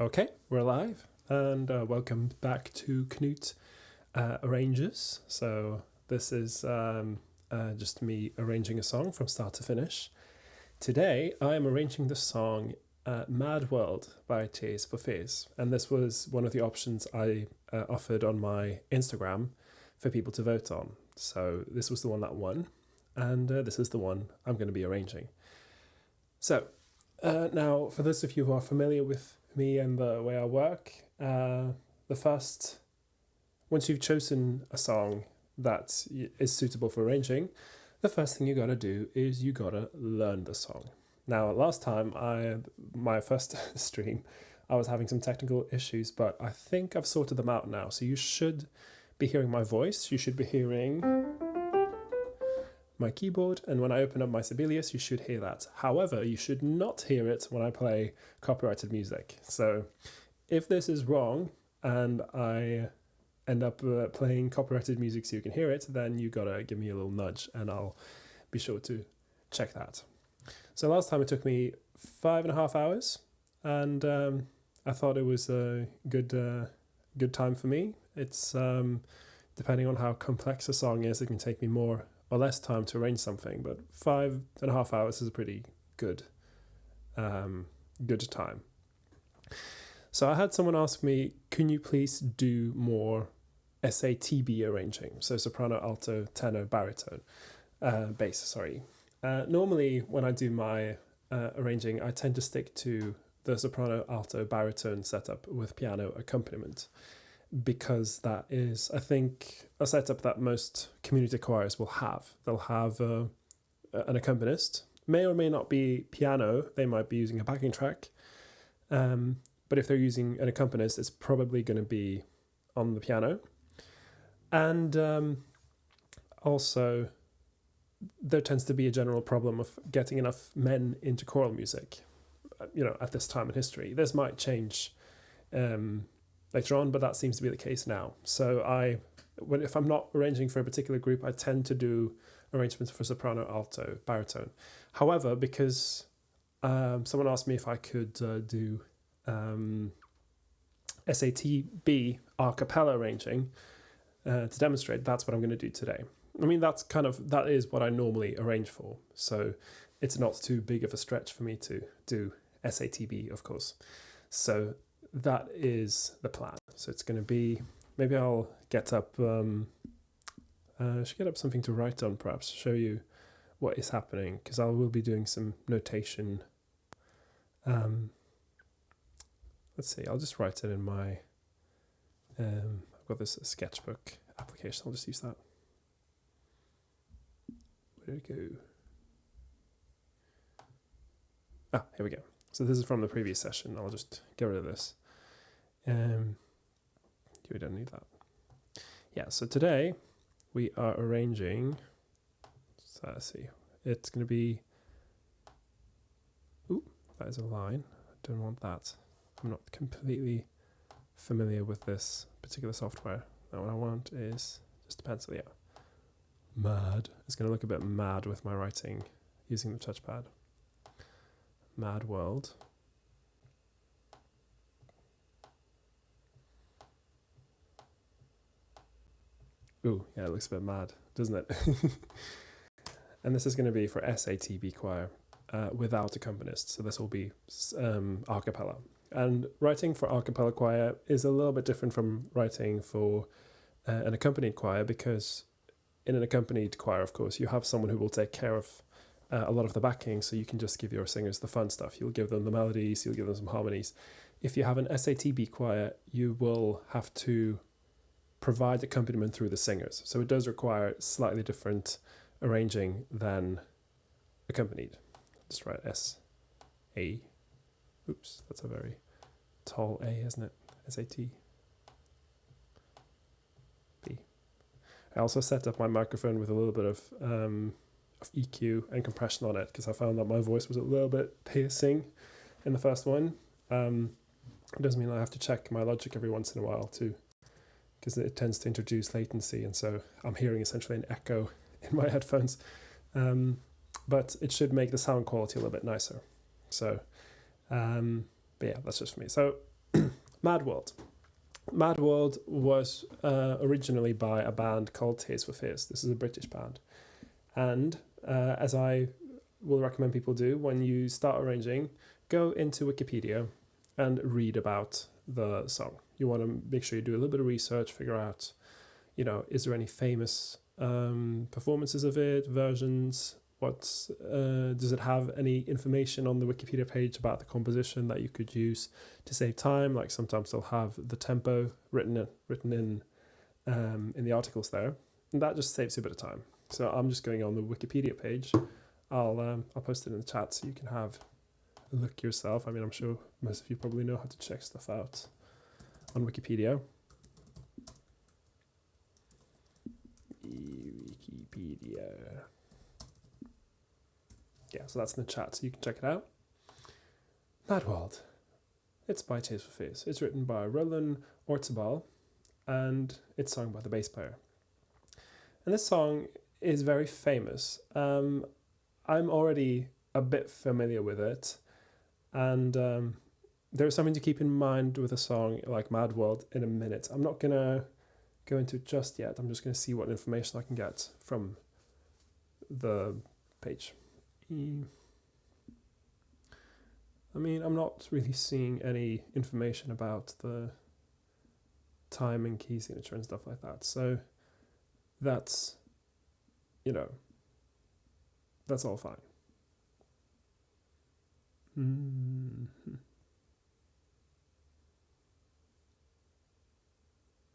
Okay, we're live, and welcome back to Knut Arranges. So this is just me arranging a song from start to finish. Today I am arranging the song Mad World by Tears for Fears, and this was one of the options I offered on my Instagram for people to vote on. So this was the one that won, and this is the one I'm going to be arranging. So now, for those of you who are familiar with me and the way I work, once you've chosen a song that is suitable for arranging, the first thing you gotta do is you gotta learn the song. Now, last time, my first stream, I was having some technical issues, but I think I've sorted them out now. So you should be hearing my voice, you should be hearing my keyboard, and when I open up my Sibelius, you should hear that. However, you should not hear it when I play copyrighted music. So if this is wrong and I end up playing copyrighted music so you can hear it, then you gotta give me a little nudge and I'll be sure to check that. So last time it took me 5.5 hours, and I thought it was a good time for me. It's depending on how complex a song is, it can take me more or less time to arrange something, but 5.5 hours is a pretty good time. So I had someone ask me, can you please do more SATB arranging? So soprano, alto, tenor, baritone, bass, sorry. Normally when I do my arranging, I tend to stick to the soprano, alto, baritone setup with piano accompaniment, because that is, I think, a setup that most community choirs will have. They'll have an accompanist, may or may not be piano, they might be using a backing track, but if they're using an accompanist, it's probably going to be on the piano. And also, there tends to be a general problem of getting enough men into choral music, at this time in history. This might change later on, but that seems to be the case now. So if I'm not arranging for a particular group, I tend to do arrangements for soprano, alto, baritone. However, because someone asked me if I could do SATB acappella arranging to demonstrate, that's what I'm going to do today. I mean, that is what I normally arrange for. So it's not too big of a stretch for me to do SATB, of course. So that is the plan. So it's going to be, maybe I'll get up, I should get up something to write on, perhaps, show you what is happening, because I will be doing some notation. Let's see, I'll just write it in my, I've got this sketchbook application, I'll just use that. Where did it go? Here we go. So this is from the previous session. I'll just get rid of this. We don't need that. Yeah, so today we are arranging, so let's see, it's going to be, that is a line. I don't want that. I'm not completely familiar with this particular software. Now what I want is just a pencil, yeah. Mad. It's going to look a bit mad with my writing using the touchpad. Mad World. Ooh, yeah, it looks a bit mad, doesn't it? And this is going to be for SATB choir without accompanist. So this will be acappella. And writing for acappella choir is a little bit different from writing for an accompanied choir, because in an accompanied choir, of course, you have someone who will take care of a lot of the backing, so you can just give your singers the fun stuff. You'll give them the melodies, you'll give them some harmonies. If you have an SATB choir, you will have to provide accompaniment through the singers. So it does require slightly different arranging than accompanied. Just write S-A. Oops, that's a very tall A, isn't it? S-A-T. B. I also set up my microphone with a little bit of EQ and compression on it, because I found that my voice was a little bit piercing in the first one. It doesn't mean I have to check my Logic every once in a while too, because it tends to introduce latency, and so I'm hearing essentially an echo in my headphones. But it should make the sound quality a little bit nicer. So, but yeah, that's just for me. So Mad World. Mad World was originally by a band called Tears for Fears. This is a British band. And as I will recommend people do, when you start arranging, go into Wikipedia and read about the song. You want to make sure you do a little bit of research, figure out, is there any famous performances of it, versions? What does it have any information on the Wikipedia page about the composition that you could use to save time? Like sometimes they'll have the tempo written in the articles there, and that just saves you a bit of time. So I'm just going on the Wikipedia page. I'll post it in the chat so you can have a look yourself. I mean, I'm sure most of you probably know how to check stuff out on Wikipedia. Wikipedia. Yeah, so that's in the chat, so you can check it out. Mad World. It's by Tears for Fears. It's written by Roland Orzabal, and it's sung by the bass player. And this song is very famous. I'm already a bit familiar with it, and there's something to keep in mind with a song like Mad World in a minute. I'm not going to go into it just yet. I'm just going to see what information I can get from the page. I mean, I'm not really seeing any information about the time and key signature and stuff like that. So that's, that's all fine. Mm-hmm.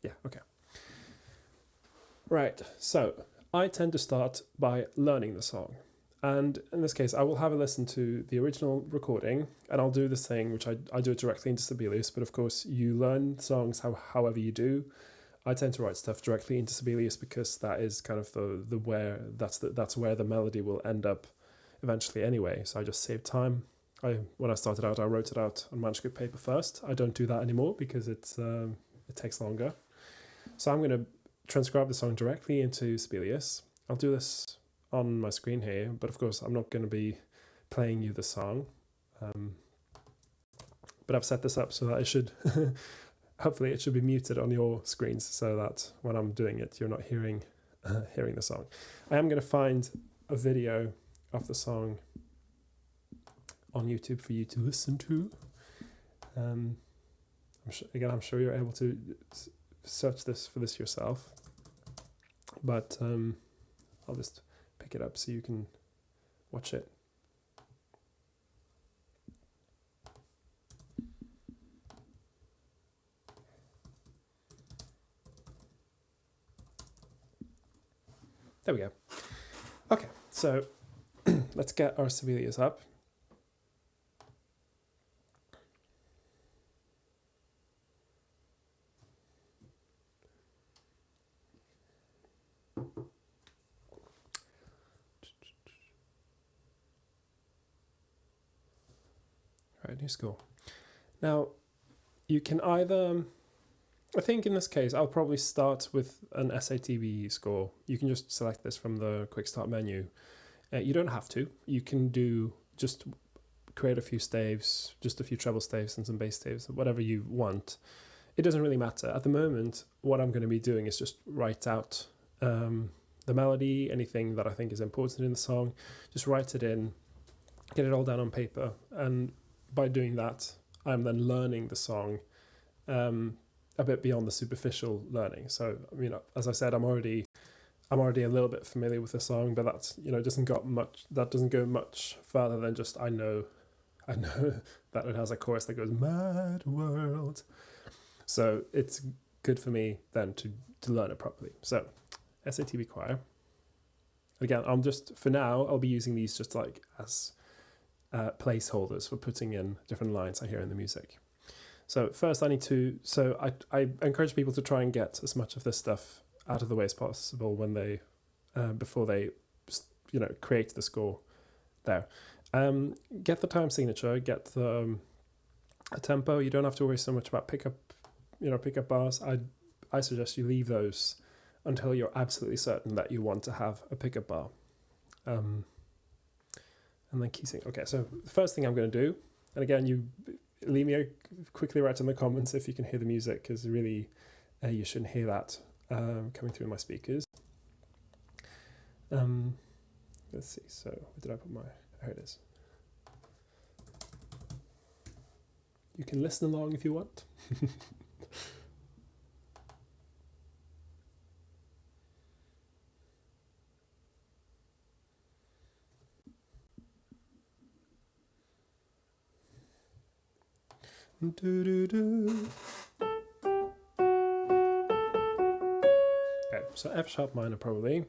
Yeah, okay. Right, so I tend to start by learning the song. And in this case, I will have a listen to the original recording, and I'll do this thing, which I do it directly into Sibelius, but of course you learn songs however you do. I tend to write stuff directly into Sibelius because that is kind of that's where the melody will end up eventually anyway. So I just save time. When I started out, I wrote it out on manuscript paper first. I don't do that anymore because it takes longer. So I'm going to transcribe the song directly into Sibelius. I'll do this on my screen here, but of course I'm not going to be playing you the song. But I've set this up so that it should, hopefully it should be muted on your screens so that when I'm doing it, you're not hearing the song. I am going to find a video of the song on YouTube for you to listen to. I'm sure you're able to search for this yourself, but I'll just pick it up so you can watch it. There we go. Okay, so let's get our Sibelius up. Right, new score. Now, you can either, I think in this case, I'll probably start with an SATB score. You can just select this from the quick start menu. You don't have to. You can just create a few staves, just a few treble staves and some bass staves, whatever you want. It doesn't really matter. At the moment, what I'm going to be doing is just write out the melody, anything that I think is important in the song, just write it in, get it all down on paper, and by doing that, I'm then learning the song a bit beyond the superficial learning. So, as I said, I'm already a little bit familiar with the song, but that's, doesn't go much further than just I know that it has a chorus that goes Mad World. So it's good for me then to learn it properly. So SATB choir. Again, for now, I'll be using these just like as placeholders for putting in different lines I hear in the music. So first I encourage people to try and get as much of this stuff out of the way as possible when they, before they, create the score there. Get the time signature, get the tempo. You don't have to worry so much about pickup bars. I suggest you leave those until you're absolutely certain that you want to have a pickup bar. And then key sync. Okay, so the first thing I'm going to do, and again, leave me quickly write in the comments if you can hear the music, because really you shouldn't hear that coming through my speakers. Let's see, so where did I put my, here it is. You can listen along if you want. Okay, so F sharp minor probably.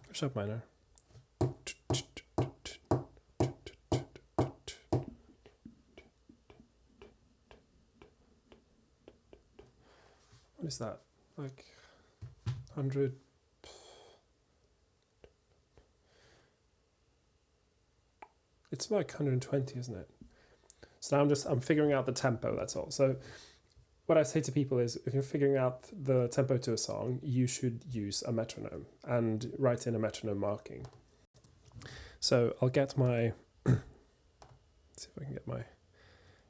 F sharp minor. What is that? Like 100. It's like 120, isn't it? So now I'm figuring out the tempo, that's all. So what I say to people is, if you're figuring out the tempo to a song, you should use a metronome and write in a metronome marking. So I'll get my, let's see if I can get my,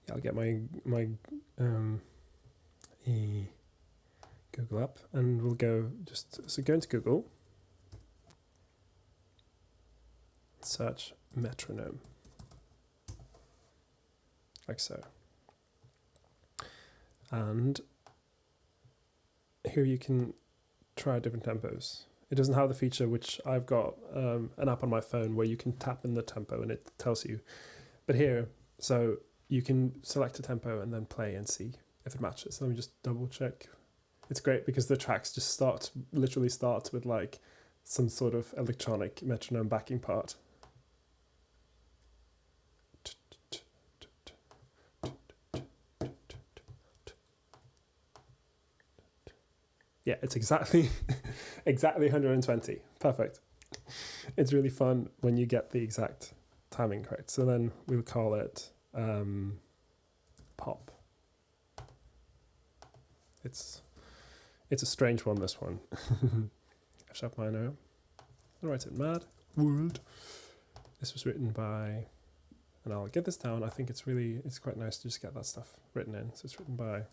yeah, I'll get my Google up, and we'll go so go into Google, search metronome, like so. And here you can try different tempos. It doesn't have the feature which I've got an app on my phone where you can tap in the tempo and it tells you. But here, so you can select a tempo and then play and see if it matches. Let me just double check. It's great because the tracks just literally start with like some sort of electronic metronome backing part. Yeah, it's exactly 120. Perfect. It's really fun when you get the exact timing correct. So then we'll call it pop. It's a strange one, this one. F sharp minor. I'll write it mad world. This was written by, and I'll get this down. I think it's quite nice to just get that stuff written in. So it's written by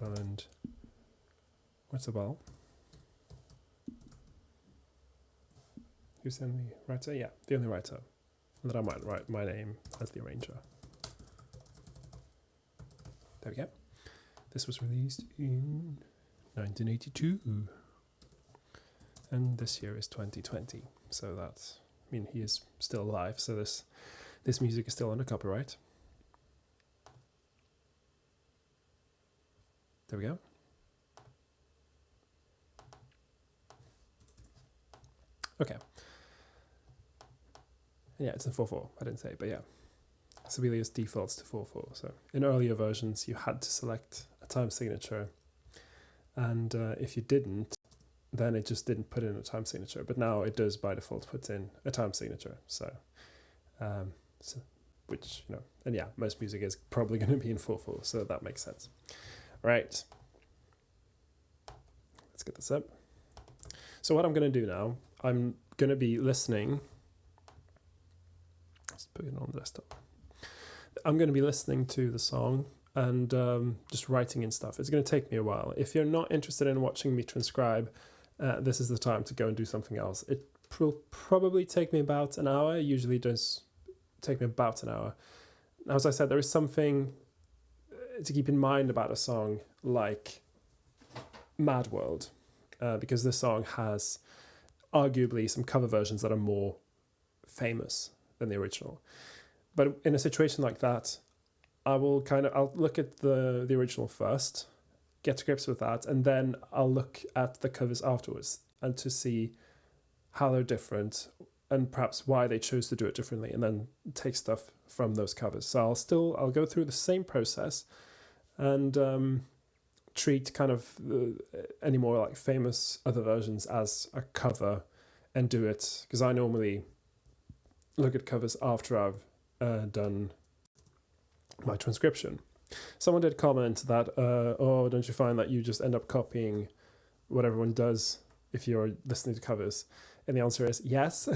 Roland. What's the ball? Who's the only writer? Yeah, the only writer. And then I might write my name as the arranger. There we go. This was released in 1982. And this year is 2020. So that's, I mean, he is still alive. So this music is still under copyright. There we go. Okay. Yeah, it's in 4/4. I didn't say, but yeah. Sibelius defaults to 4/4. So in earlier versions, you had to select a time signature. And if you didn't, then it just didn't put in a time signature. But now it does by default put in a time signature. So which, you know, and yeah, most music is probably going to be in 4/4. So that makes sense. Right. Let's get this up. So what I'm going to do now, I'm going to be listening. Let's put it on the desktop. I'm going to be listening to the song and just writing in stuff. It's going to take me a while. If you're not interested in watching me transcribe, this is the time to go and do something else. It will probably take me about an hour. It usually does take me about an hour. Now, as I said, there is something to keep in mind about a song like Mad World, because this song has arguably some cover versions that are more famous than the original. But in a situation like that, I'll look at the original first, get to grips with that, and then I'll look at the covers afterwards and to see how they're different and perhaps why they chose to do it differently, and then take stuff from those covers. So I'll go through the same process and treat kind of any more like famous other versions as a cover and do it, because I normally look at covers after I've done my transcription. Someone did comment that, oh, don't you find that you just end up copying what everyone does if you're listening to covers? And the answer is yes.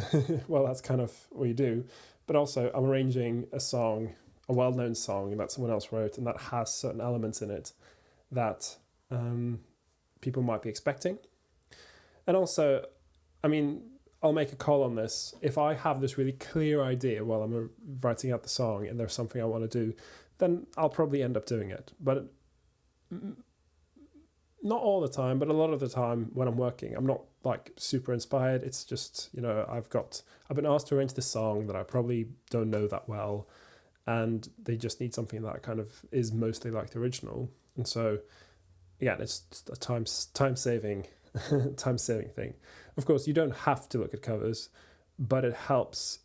Well, that's kind of what you do. But also, I'm arranging a song, a well-known song that someone else wrote, and that has certain elements in it that people might be expecting. And also, I mean, I'll make a call on this. If I have this really clear idea while I'm writing out the song and there's something I want to do, then I'll probably end up doing it. But not all the time, but a lot of the time when I'm working, I'm not like super inspired. It's just, I've been asked to arrange this song that I probably don't know that well, and they just need something that kind of is mostly like the original. And so, again, it's just a time saving thing. Of course, you don't have to look at covers, but it helps,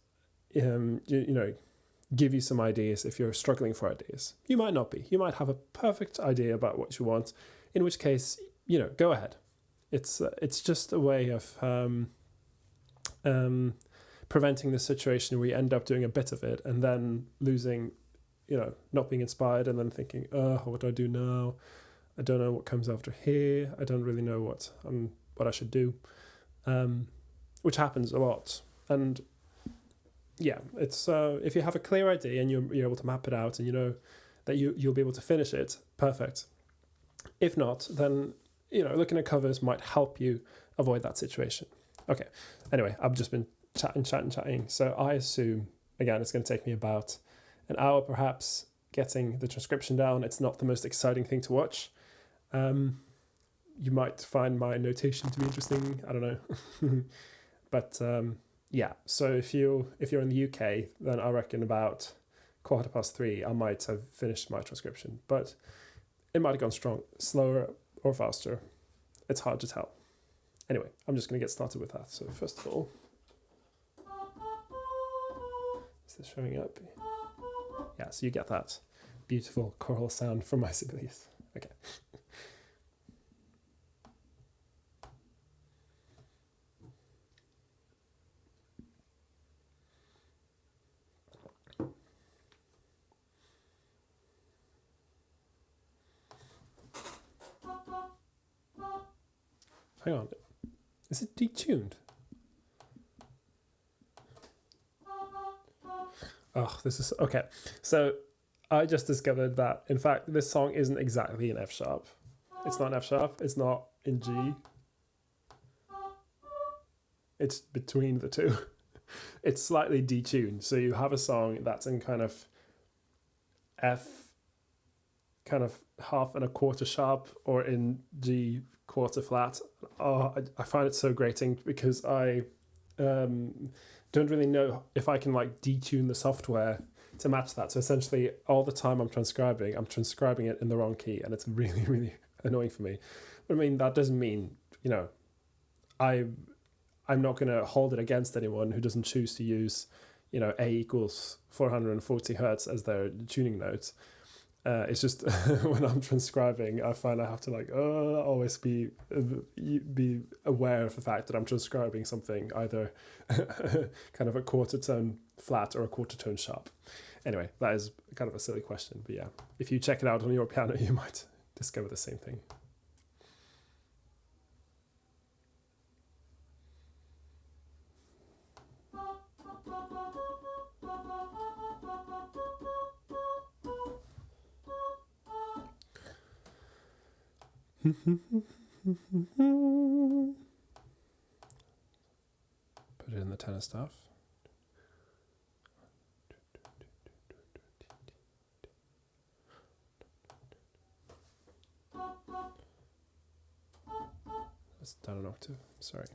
give you some ideas if you're struggling for ideas. You might not be. You might have a perfect idea about what you want, in which case, go ahead. It's just a way of preventing the situation where you end up doing a bit of it and then losing, not being inspired, and then thinking, what do I do now? I don't know what comes after here. I don't really know what I should do, which happens a lot. And yeah, it's if you have a clear idea and you're able to map it out and you know that you'll be able to finish it, perfect. If not, then looking at covers might help you avoid that situation. Okay. Anyway, I've just been chatting. So I assume, again, it's going to take me about an hour perhaps getting the transcription down. It's not the most exciting thing to watch. You might find my notation to be interesting. I don't know. But yeah, so if you're in the UK, then I reckon about 3:15 I might have finished my transcription. But it might have gone slower or faster. It's hard to tell. Anyway, I'm just going to get started with that. So first of all, is this showing up? Yeah, so you get that beautiful choral sound from my siblings. Okay. Hang on. Is it detuned? Oh, this is... Okay. So I just discovered that, in fact, this song isn't exactly in F sharp. It's not in F sharp. It's not in G. It's between the two. It's slightly detuned. So you have a song that's in kind of F, kind of half and a quarter sharp, or in G quarter flat. Oh, I find it so grating because I don't really know if I can like detune the software to match that. So essentially all the time I'm transcribing it in the wrong key, and it's really, really annoying for me. But I mean, that doesn't mean, I'm not going to hold it against anyone who doesn't choose to use, A equals 440 hertz as their tuning notes. It's just when I'm transcribing, I find I have to always be aware of the fact that I'm transcribing something either kind of a quarter tone flat or a quarter tone sharp. Anyway, that is kind of a silly question, but yeah, if you check it out on your piano, you might discover the same thing. Put it in the tenor staff. That's down an octave, sorry.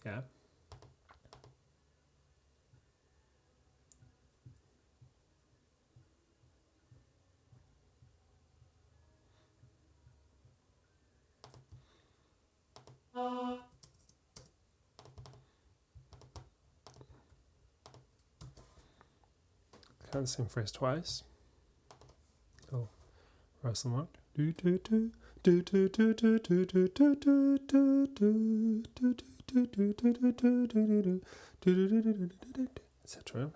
Yeah. Kind of the same phrase twice. Little reversal mark. Etc.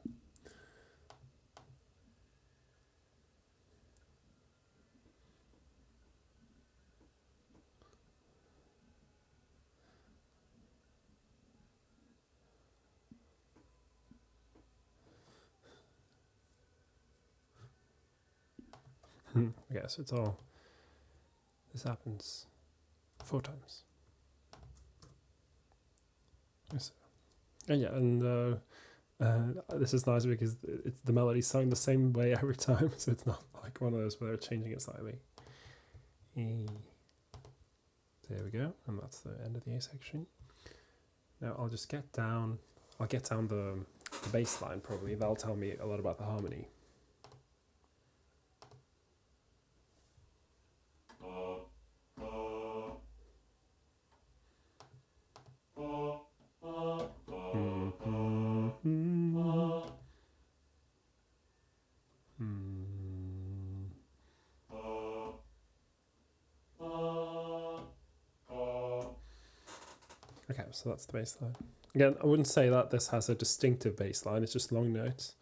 Okay, so it's all, this happens 4 times. So, and yeah, and this is nice because the melody sung the same way every time, so it's not like one of those where they're changing it slightly. There we go, and that's the end of the A section. Now I'll just get down, the bass line probably, that'll tell me a lot about the harmony. Okay, so that's the bass line. Again, I wouldn't say that this has a distinctive bass line, it's just long notes,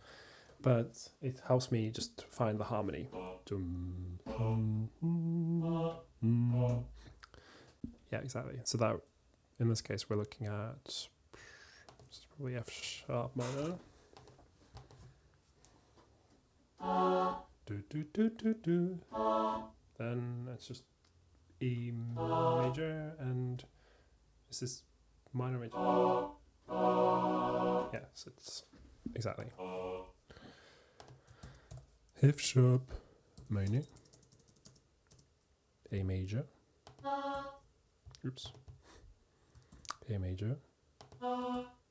but it helps me just find the harmony. Yeah, exactly. So that, in this case, we're looking at, this is probably F sharp minor. Then it's just E major, and this is minor major. Yeah, so it's exactly F sharp minor, A major, oops, A major,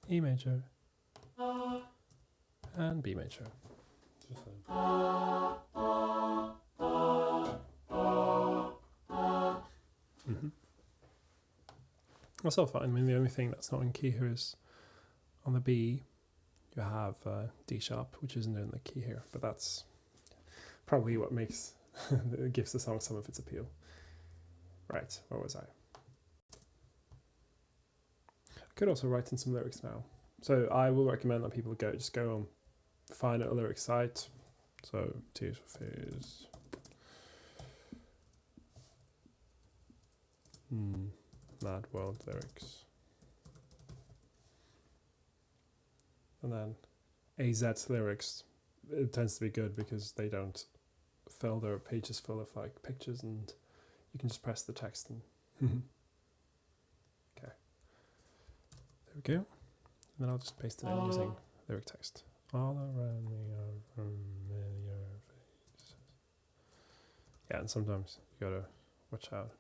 E major, and B major. That's all fine. I mean, the only thing that's not in key here is on the B, you have D sharp, which isn't in the key here, but that's probably what makes gives the song some of its appeal. Right, where was I? I could also write in some lyrics now. So I will recommend that people just go on, find a lyric site. So Tears for Fears. Mad World lyrics. And then AZ's lyrics, it tends to be good because they don't fill their pages full of like pictures, and you can just press the text and okay. There we go. And then I'll just paste it in using lyric text. All around me are familiar faces. Yeah, and sometimes you gotta watch out.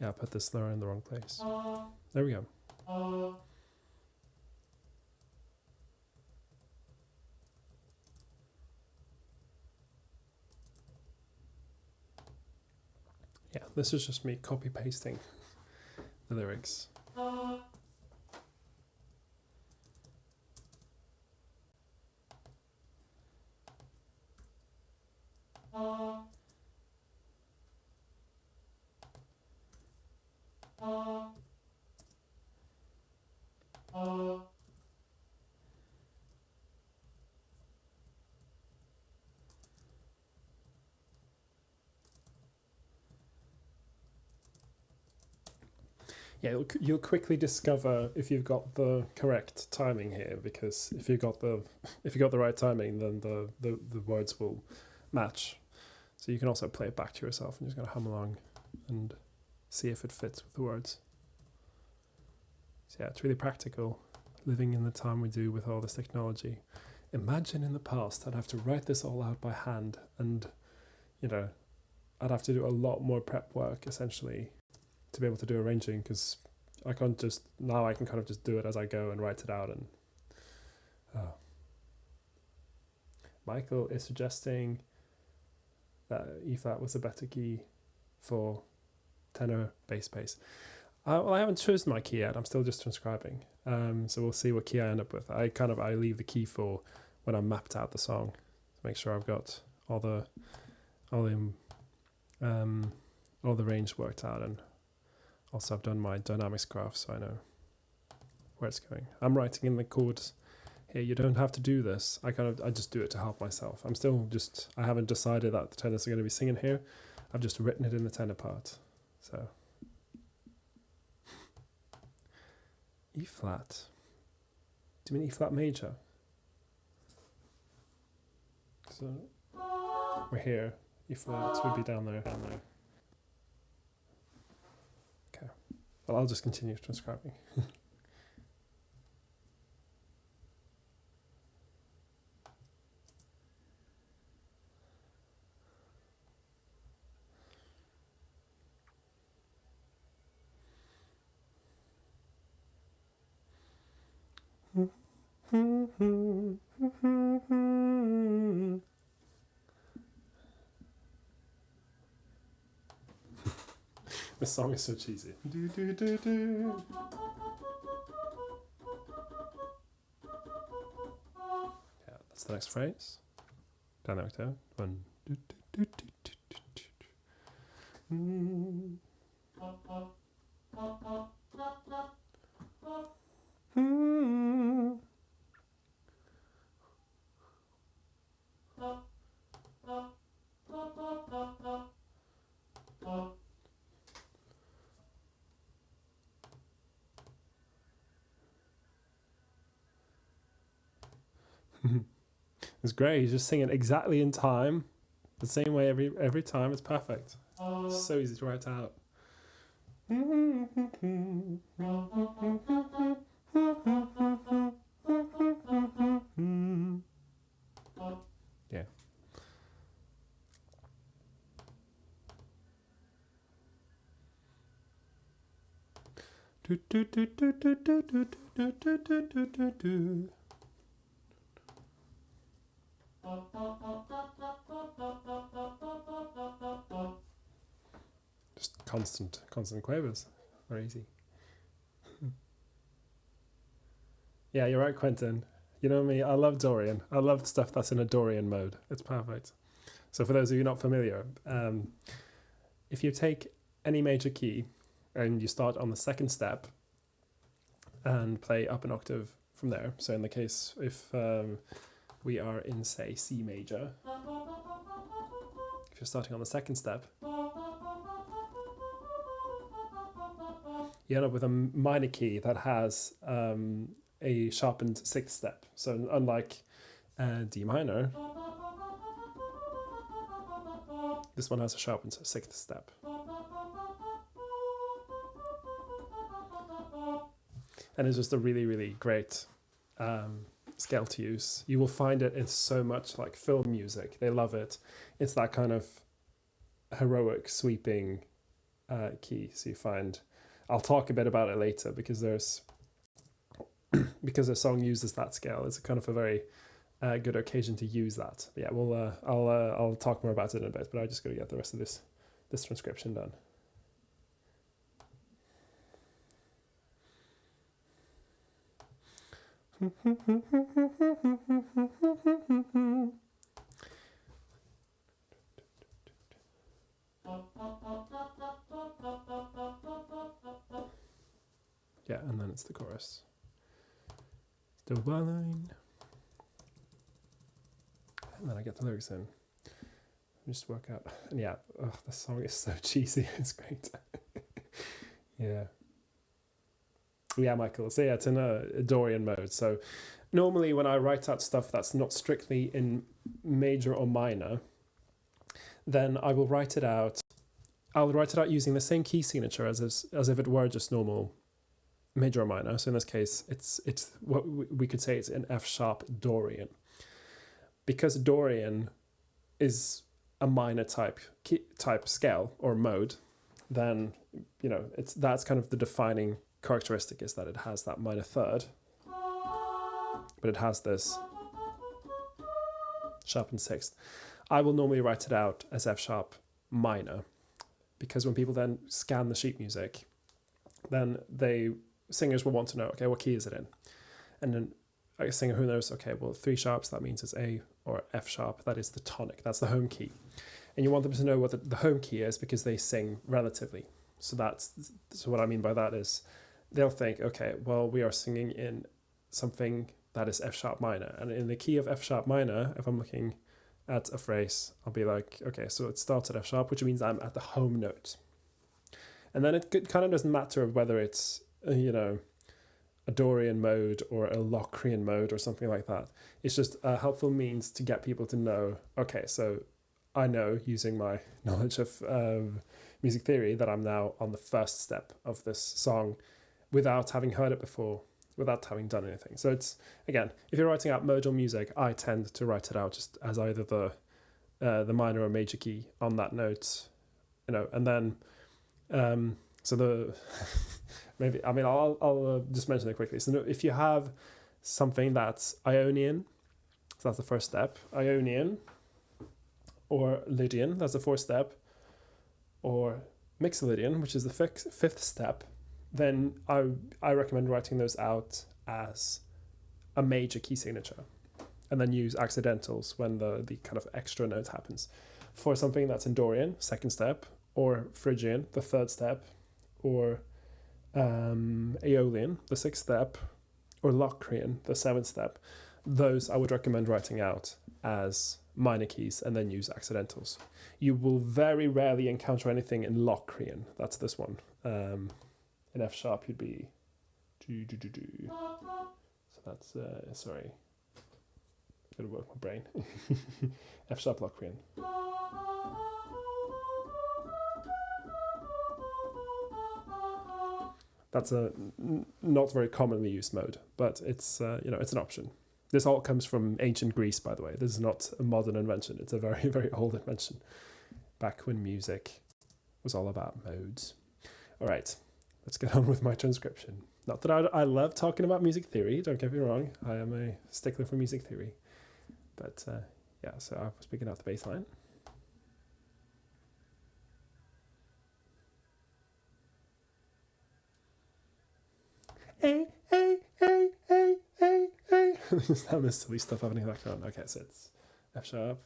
Yeah, I put the slur in the wrong place. There we go. Yeah, this is just me copy pasting the lyrics. Yeah, you'll quickly discover if you've got the correct timing here, because if you got the right timing, then the words will match. So you can also play it back to yourself and just kind of hum along, and see if it fits with the words. So yeah, it's really practical, living in the time we do with all this technology. Imagine in the past, I'd have to write this all out by hand, and, you know, I'd have to do a lot more prep work, essentially, to be able to do arranging, because I can't just, now I can kind of just do it as I go and write it out. And Michael is suggesting that E flat was a better key for tenor bass. Well, I haven't chosen my key yet. I'm still just transcribing. So we'll see what key I end up with. I leave the key for when I mapped out the song to make sure I've got all the range worked out, and also I've done my dynamics graph so I know where it's going. I'm writing in the chords here. You don't have to do this. I just do it to help myself. I haven't decided that the tenors are going to be singing here. I've just written it in the tenor part. So E flat. Do you mean E flat major? So we're here. E flat would be down there. Okay. Well, I'll just continue transcribing. This song is so cheesy. Yeah, that's the next phrase. Down the octave. One. It's great. He's just singing exactly in time, the same way every time. It's perfect. It's so easy to write out. Yeah. Just constant quavers. Very easy. Yeah, you're right, Quentin. You know me, I love Dorian. I love stuff that's in a Dorian mode. It's perfect. So for those of you not familiar, if you take any major key and you start on the second step and play up an octave from there. So in the case, if we are in, say, C major, if you're starting on the second step, you end up with a minor key that has a sharpened sixth step. So unlike D minor, this one has a sharpened sixth step. And it's just a really, really great scale to use. You will find it in so much like film music. They love it. It's that kind of heroic sweeping key. So you find, I'll talk a bit about it later because because the song uses that scale. It's a kind of a very good occasion to use that. But yeah, I'll talk more about it in a bit. But I just got to get the rest of this transcription done. Yeah, and then it's the chorus. Still by line. And then I get the lyrics in. Just work out. And yeah, the song is so cheesy. It's great. Yeah. Yeah, Michael. So yeah, it's in a Dorian mode. So normally when I write out stuff that's not strictly in major or minor, then I will write it out. I'll write it out using the same key signature as if it were just normal major or minor. So in this case, it's what we could say it's an F sharp Dorian. Because Dorian is a minor type scale or mode, then that's kind of the defining characteristic, is that it has that minor third, but it has this sharpened sixth. I will normally write it out as F sharp minor, because when people then scan the sheet music, then singers will want to know, okay, what key is it in? And then a singer who knows, okay, well, 3 sharps, that means it's A, or F sharp, that is the tonic, that's the home key. And you want them to know what the home key is, because they sing relatively. So what I mean by that is they'll think, okay, well, we are singing in something that is F sharp minor. And in the key of F sharp minor, if I'm looking at a phrase, I'll be like, okay, so it starts at F sharp, which means I'm at the home note. And then it kind of doesn't matter whether it's, a Dorian mode or a Locrian mode or something like that. It's just a helpful means to get people to know, okay, so I know, using my knowledge of music theory, that I'm now on the first step of this song without having heard it before, without having done anything. So it's, again, if you're writing out modal music, I tend to write it out just as either the minor or major key on that note, and then so the maybe, I mean, I'll just mention it quickly. So if you have something that's Ionian, so that's the first step, Ionian, or Lydian, that's the fourth step, or Mixolydian, which is the fifth step, then I recommend writing those out as a major key signature, and then use accidentals when the kind of extra note happens. For something that's in Dorian, second step, or Phrygian, the third step, or Aeolian, the sixth step, or Locrian, the seventh step, those I would recommend writing out as minor keys and then use accidentals. You will very rarely encounter anything in Locrian. That's this one. In F sharp, you'd be so that's sorry, gotta work my brain. F sharp Locrian. That's a not very commonly used mode, but it's it's an option. This all comes from ancient Greece, by the way. This is not a modern invention. It's a very, very old invention, back when music was all about modes. All right, let's get on with my transcription. Not that I love talking about music theory, don't get me wrong. I am a stickler for music theory. But so I was picking out the bass line. Hey, hey, hey, hey, hey, hey. There's all this silly stuff happening in the background. Okay, so it's F sharp.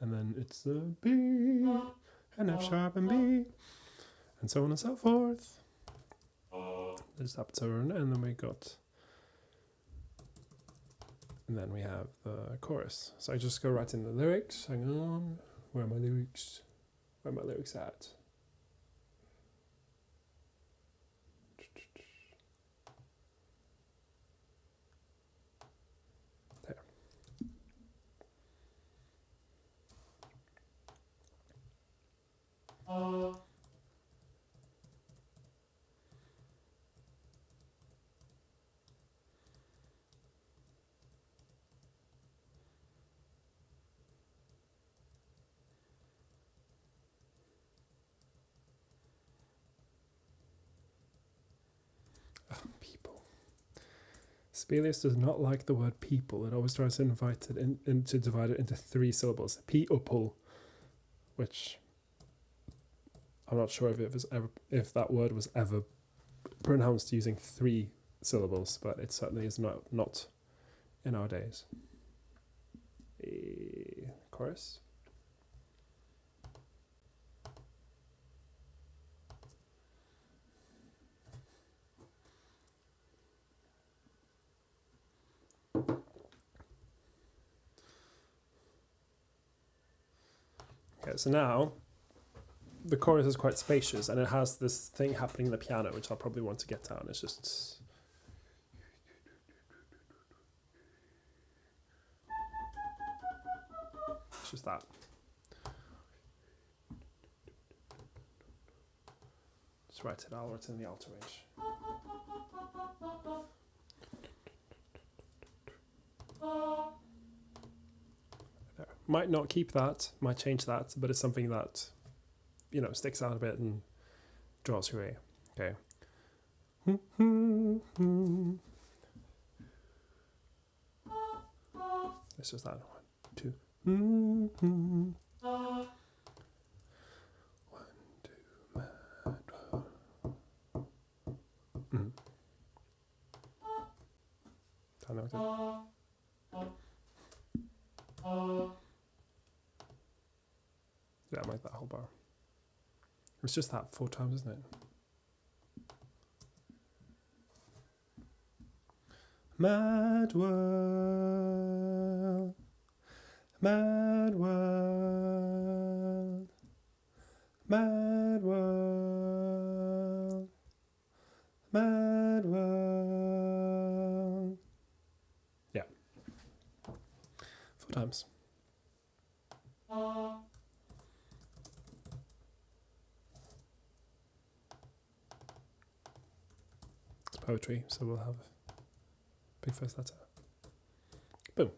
And then it's a B, and F sharp and B, and so on and so forth. There's upturn, and then then we have the chorus. So I just go right in the lyrics. Hang on, where are my lyrics? Where are my lyrics at? People. Sibelius does not like the word people. It always tries to invite it to divide it into 3 syllables. People, which I'm not sure if that word was ever pronounced using 3 syllables, but it certainly is not in our days. Chorus. Okay, so now the chorus is quite spacious, and it has this thing happening in the piano, which I'll probably want to get down. It's just that. Just write it. I'll write it in the alto range. There. Might not keep that, might change that, but it's something that, you know, sticks out a bit and draws your ear. Okay. It's just that. 1, 2. 1, 2, mad. I know yeah, I like that whole bar. It's just that 4 times, isn't it? Mad world, mad world, mad world, mad world. Yeah. 4 times. It's poetry, so we'll have big first letter. Boom.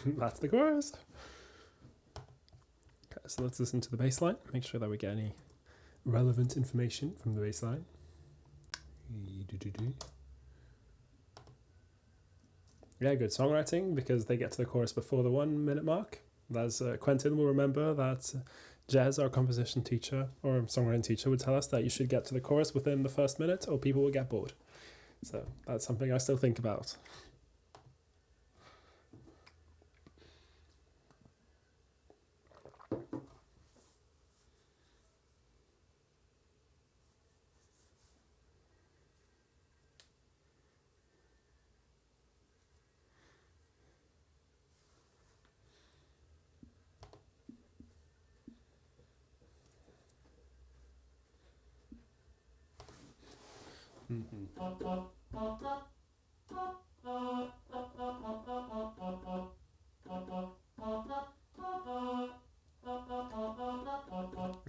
That's the chorus. Okay, so let's listen to the bass line. Make sure that we get any relevant information from the bass line. Yeah, good songwriting because they get to the chorus before the 1 minute mark. As Quentin will remember that Jez, our composition teacher or songwriting teacher, would tell us that you should get to the chorus within the first minute or people will get bored. So that's something I still think about.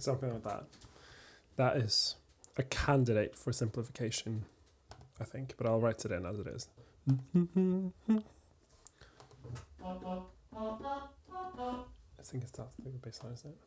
Something like that. That is a candidate for simplification, I think, but I'll write it in as it is. I think it's that, the bass line, isn't it?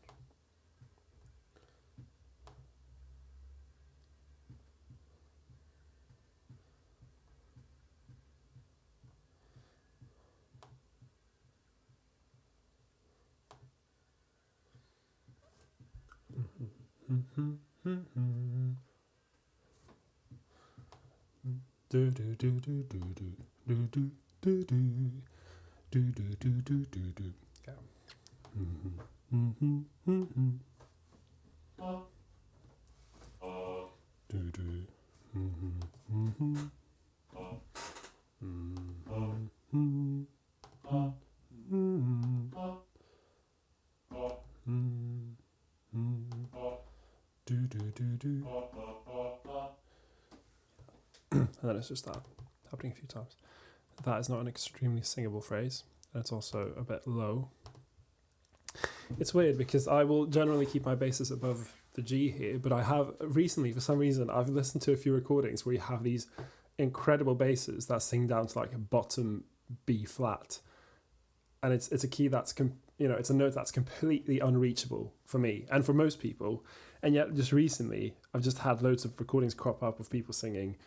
Do do do do do do do do do do do do do do do. Yeah. Do do. Do do do do. And then it's just that happening a few times. That is not an extremely singable phrase, and it's also a bit low. It's weird because I will generally keep my basses above the G here, but I have recently, for some reason, I've listened to a few recordings where you have these incredible basses that sing down to like a bottom B flat, and it's a key that's it's a note that's completely unreachable for me and for most people. And yet, just recently, I've just had loads of recordings crop up of people singing.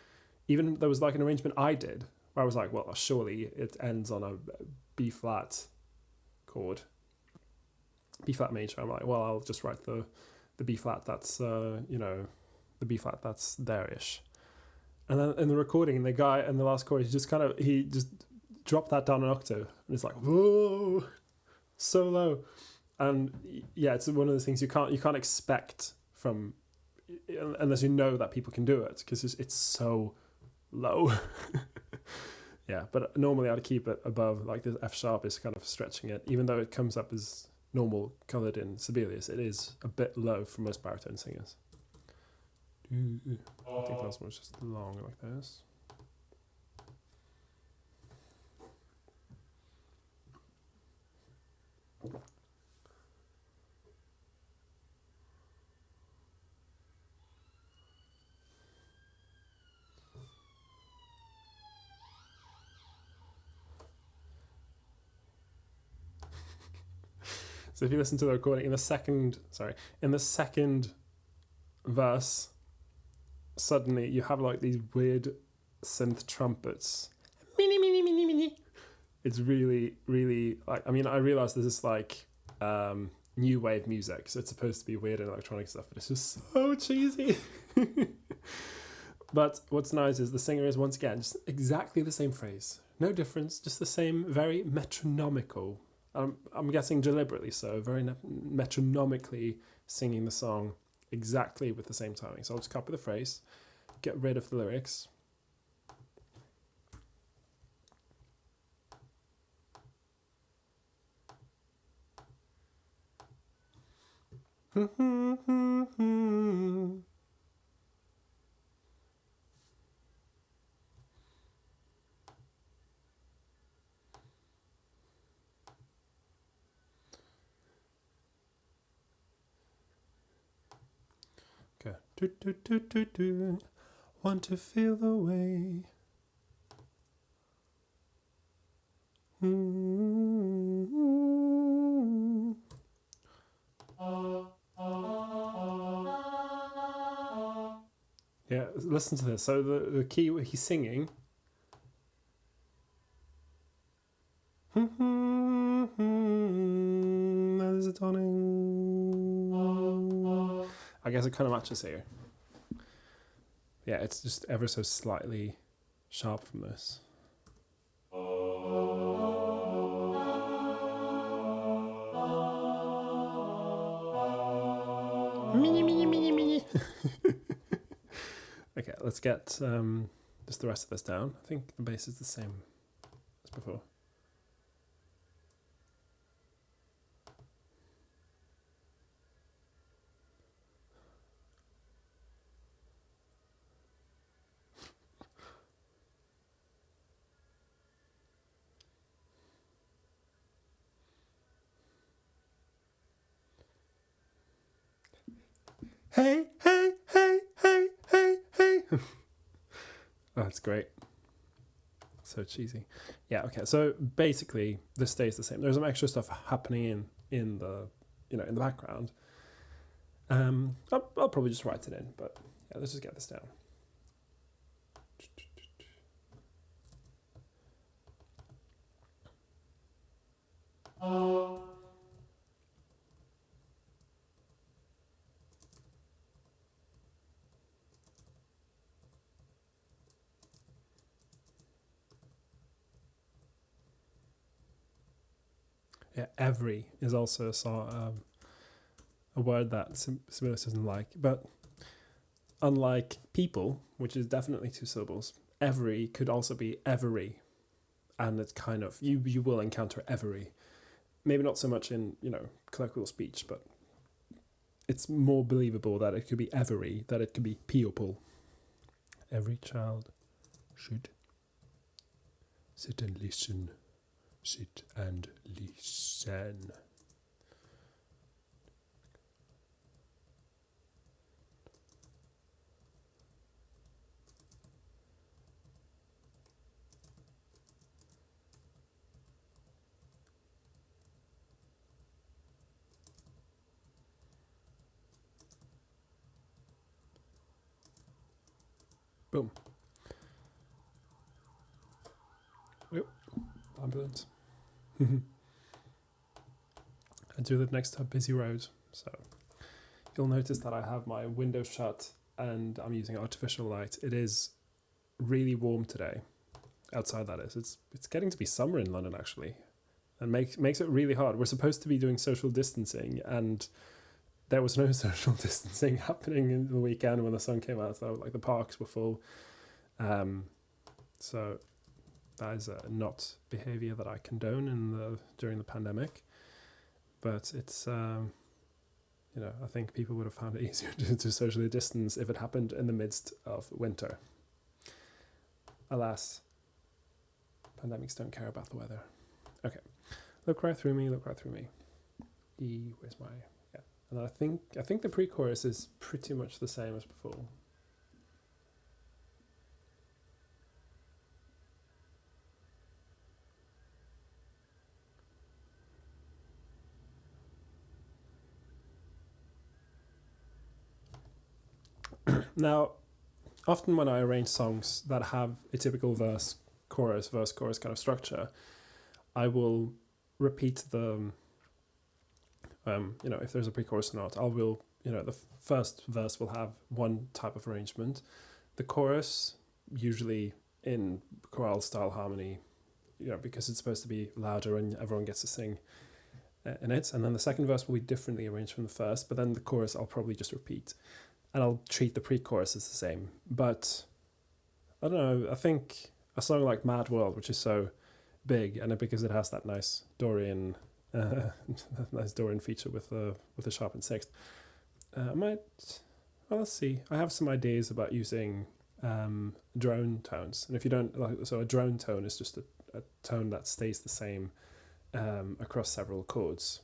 Even there was like an arrangement I did where I was like, well, surely it ends on a B flat chord, B flat major. I'm like, well, I'll just write the B flat that's the B flat that's there-ish. And then in the recording, the guy in the last chorus he just dropped that down an octave, and it's like, whoa, so low. And yeah, it's one of those things you can't expect from, unless you know that people can do it, because it's so low. Yeah, but normally I'd keep it above, like the F sharp is kind of stretching it, even though it comes up as normal coloured in Sibelius, it is a bit low for most baritone singers. I think last one was just long like this. So if you listen to the recording in the second verse, suddenly you have like these weird synth trumpets. Mini, mini, mini, mini. It's really, really like, I mean, I realize this is like new wave music, so it's supposed to be weird and electronic stuff, but it's just so cheesy. But what's nice is the singer is once again just exactly the same phrase. No difference, just the same, very metronomical. I'm guessing deliberately so, very metronomically singing the song exactly with the same timing. So I'll just copy the phrase, get rid of the lyrics. Okay. Do, do, do, do, do. Want to feel the way. Yeah, listen to this. So the key he's singing. There's a toning. I guess it kind of matches here. Yeah, it's just ever so slightly sharp from this. Mini, mini, mini, mini. Okay, let's get just the rest of this down. I think the bass is the same as before. Hey, hey, hey, hey, hey, hey. Oh, that's great. So cheesy. Yeah, okay. So basically this stays the same. There's some extra stuff happening in the in the background. I'll probably just write it in, but yeah, let's just get this down. Yeah, every is also a word that Sibelius doesn't like. But unlike people, which is definitely two syllables, every could also be every. And it's kind of, you will encounter every. Maybe not so much in, colloquial speech, but it's more believable that it could be every, that it could be people. Every child should sit and listen. Sit and listen. Boom. Yep. Ambulance. I do live next to a busy road, so you'll notice that I have my window shut and I'm using artificial light. It is really warm today. Outside, that is. It's getting to be summer in London, actually, and makes it really hard. We're supposed to be doing social distancing, and there was no social distancing happening in the weekend when the sun came out. So like the parks were full. So that is not behavior that I condone during the pandemic. But it's I think people would have found it easier to socially distance if it happened in the midst of winter. Alas, pandemics don't care about the weather. Okay, look right through me. Where's my and I think the pre-chorus is pretty much the same as before. Now, often when I arrange songs that have a typical verse, chorus kind of structure, I will repeat the, if there's a pre-chorus or not, the first verse will have one type of arrangement. The chorus, usually in choral style harmony, because it's supposed to be louder and everyone gets to sing in it. And then the second verse will be differently arranged from the first, but then the chorus I'll probably just repeat. And I'll treat the pre-chorus as the same. But I don't know, I think a song like Mad World, which is so big, and because it has that nice Dorian feature with the sharpened sixth, let's see. I have some ideas about using drone tones. And if you don't so a drone tone is just a tone that stays the same across several chords.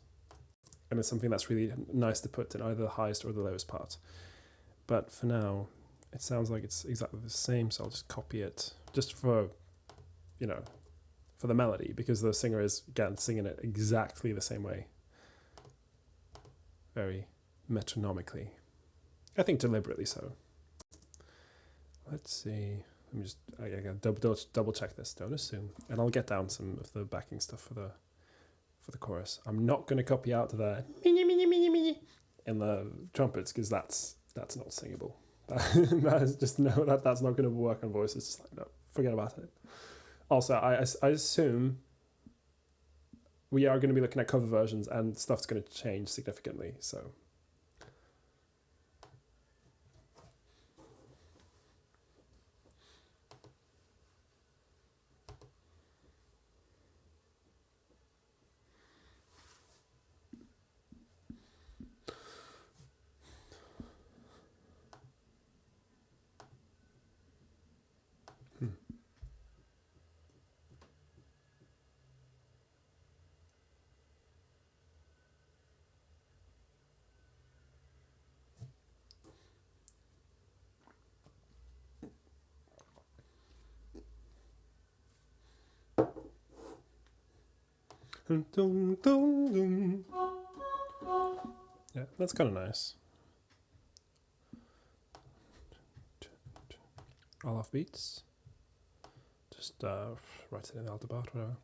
And it's something that's really nice to put in either the highest or the lowest part. But for now, it sounds like it's exactly the same, so I'll just copy it just for the melody, because the singer is, again, singing it exactly the same way. Very metronomically. I think deliberately so. Let's see. Let me just double check this, don't assume. And I'll get down some of the backing stuff for the chorus. I'm not going to copy out the in the trumpets, because that's not singable. That is just that's not going to work on voice. It's just like, no, forget about it. Also, I assume we are going to be looking at cover versions, and stuff's going to change significantly. So. Yeah, that's kind of nice. All off beats. Just write it in the alto part, whatever.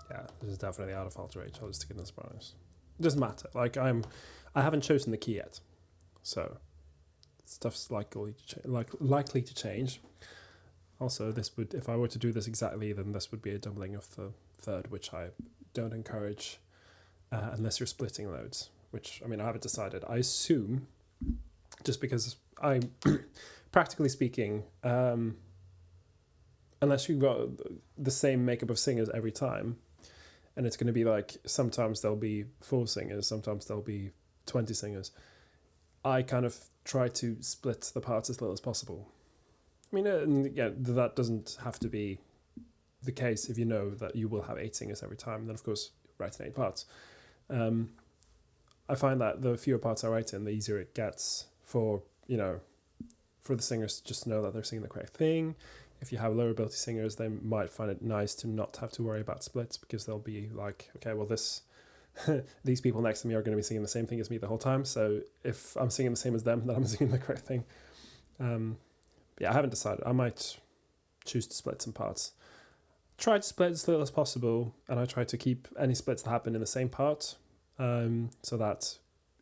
Yeah, this is definitely out of alter H. I'll just stick it in the sopranos. It doesn't matter. Like I haven't chosen the key yet, so stuff's likely to change. Also, this would, if I were to do this exactly, then this would be a doubling of the third, which I don't encourage unless you're splitting loads. Which, I mean, I haven't decided. I assume, just because practically speaking, unless you've got the same makeup of singers every time, and it's going to be like, sometimes there'll be 4 singers, sometimes there'll be 20 singers, I kind of try to split the parts as little as possible. I mean, that doesn't have to be the case if you know that you will have 8 singers every time. Then, of course, write in 8 parts. I find that the fewer parts I write in, the easier it gets for the singers to just know that they're singing the correct thing. If you have lower ability singers, they might find it nice to not have to worry about splits, because they'll be like, okay, well, these people next to me are going to be singing the same thing as me the whole time. So if I'm singing the same as them, then I'm singing the correct thing. I haven't decided. I might choose to split some parts. Try to split as little as possible, and I try to keep any splits that happen in the same part, so that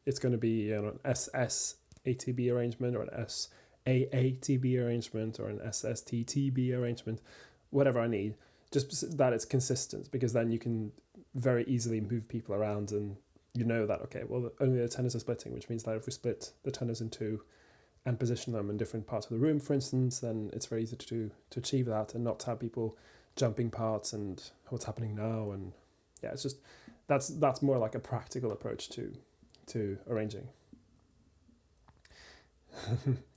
it's going to be an SSATB arrangement, or an SAATB arrangement, or an SSTTB arrangement, whatever I need, just that it's consistent, because then you can very easily move people around, and you know that, okay, well, only the tenors are splitting, which means that if we split the tenors in 2 and position them in different parts of the room, for instance, then it's very easy to achieve that, and not have people jumping parts and what's happening now. And yeah, it's just that's more like a practical approach to arranging.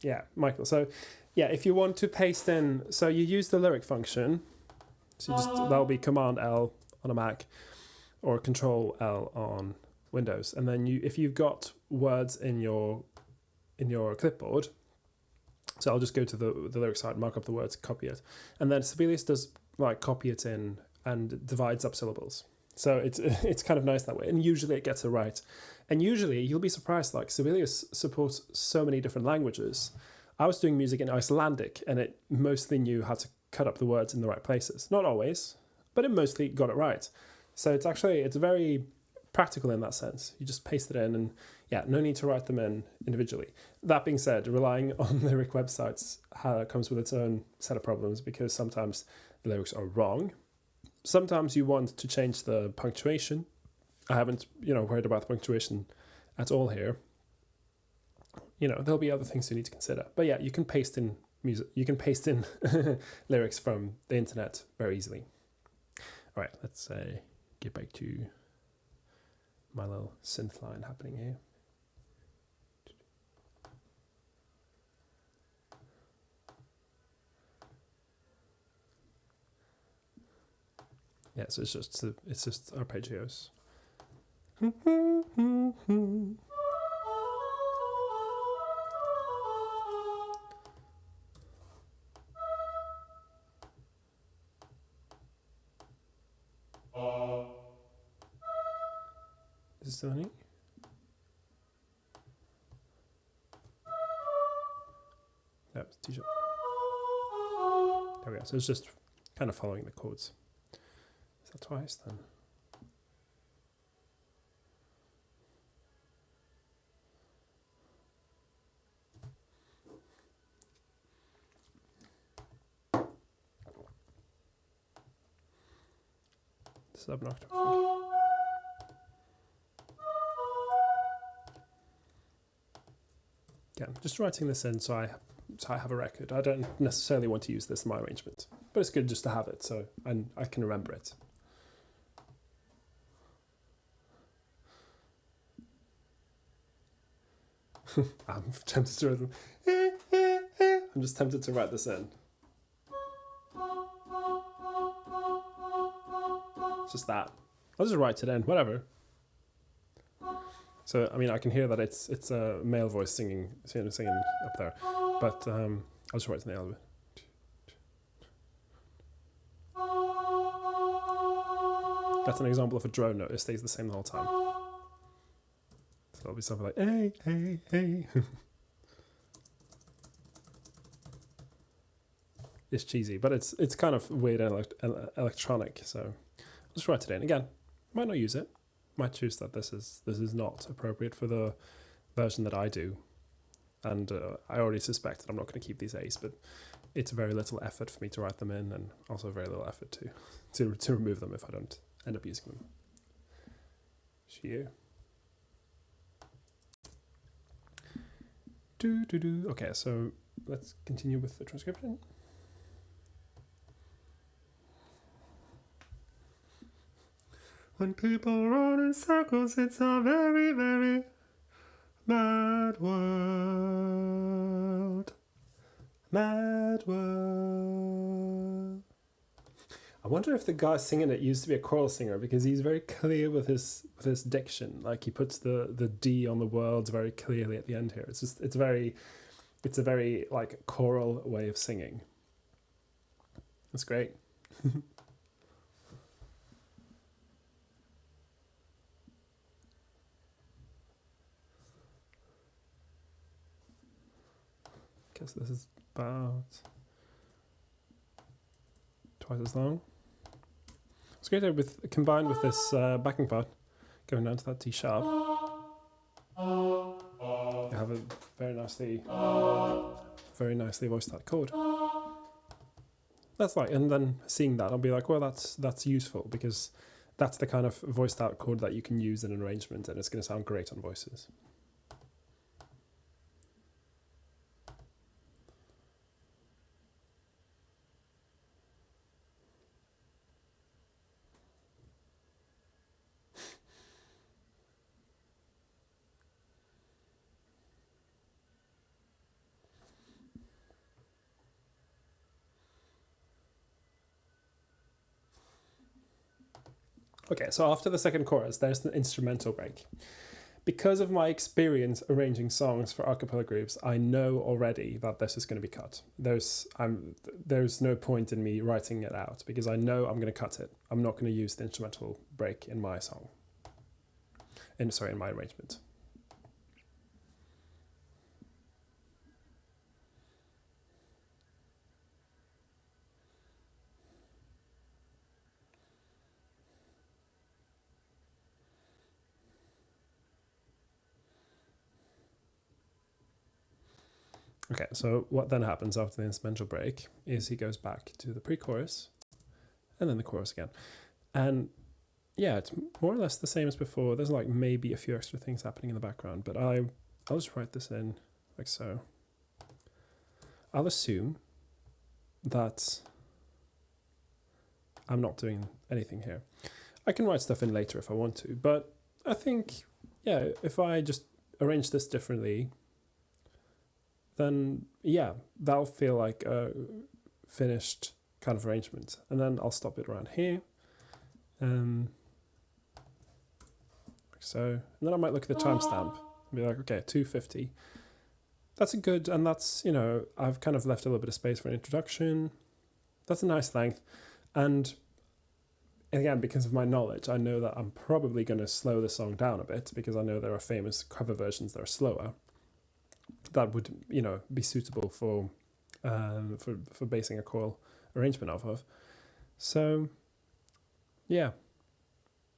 Yeah, Michael. So, yeah, if you want to paste in, so you use the lyric function. So that'll be Command L on a Mac or Control L on Windows, and then if you've got words in your clipboard, so I'll just go to the lyric side, mark up the words, copy it, and then Sibelius does like copy it in and divides up syllables. So it's kind of nice that way, and usually it gets it right. And usually you'll be surprised, like Sibelius supports so many different languages. I was doing music in Icelandic, and it mostly knew how to cut up the words in the right places. Not always, but it mostly got it right. So it's very practical in that sense. You just paste it in, and yeah, no need to write them in individually. That being said, relying on lyric websites comes with its own set of problems, because sometimes the lyrics are wrong. Sometimes you want to change the punctuation. I haven't, worried about the punctuation at all here. There'll be other things you need to consider. But yeah, you can paste in music. You can paste in lyrics from the internet very easily. All right, let's get back to my little synth line happening here. Yeah, so it's just arpeggios. Is it still any? No, it's D sharp. There we go. So it's just kind of following the chords. Is that twice then? Subnoctave. Yeah, I'm just writing this in so I have a record. I don't necessarily want to use this in my arrangement, but it's good just to have it so I can remember it. I'm tempted to I'm just tempted to write this in. Just that. I'll just write it in, whatever. So, I mean, I can hear that it's a male voice singing up there, but I'll just write it in the element. That's an example of a drone note. It stays the same the whole time. So it'll be something like, hey, hey, hey. It's cheesy, but it's kind of weird and electronic, so I'll just write it in. Again, might not use it. Might choose that this is not appropriate for the version that I do, and I already suspect that I'm not going to keep these A's, but it's very little effort for me to write them in, and also very little effort to remove them if I don't end up using them. Okay, so let's continue with the transcription. When people run in circles, it's a very, very mad world. Mad world. I wonder if the guy singing it used to be a choral singer, because he's very clear with his diction. Like, he puts the D on the words very clearly at the end here. It's a very like choral way of singing. That's great. Guess this is about twice as long. It's great combined with this backing part going down to that D sharp. You have a very nicely voiced out chord. That's like, and then seeing that, I'll be like, well, that's useful, because that's the kind of voiced out chord that you can use in an arrangement, and it's going to sound great on voices. Okay, so after the second chorus, there's an instrumental break. Because of my experience arranging songs for a cappella groups, I know already that this is going to be cut. There's no point in me writing it out because I know I'm going to cut it. I'm not going to use the instrumental break in my song. In my arrangement. Okay, so what then happens after the instrumental break is he goes back to the pre-chorus and then the chorus again. And yeah, it's more or less the same as before. There's like maybe a few extra things happening in the background, but I'll just write this in like so. I'll assume that I'm not doing anything here. I can write stuff in later if I want to, but I think, yeah, if I just arrange this differently, then yeah, that'll feel like a finished kind of arrangement. And then I'll stop it around here. Like so. And then I might look at the timestamp and be like, okay, 2:50. That's a good, and that's, you know, I've kind of left a little bit of space for an introduction. That's a nice length. And again, because of my knowledge, I know that I'm probably going to slow the song down a bit because I know there are famous cover versions that are slower. That would, you know, be suitable for basing a choral arrangement off of. So, yeah.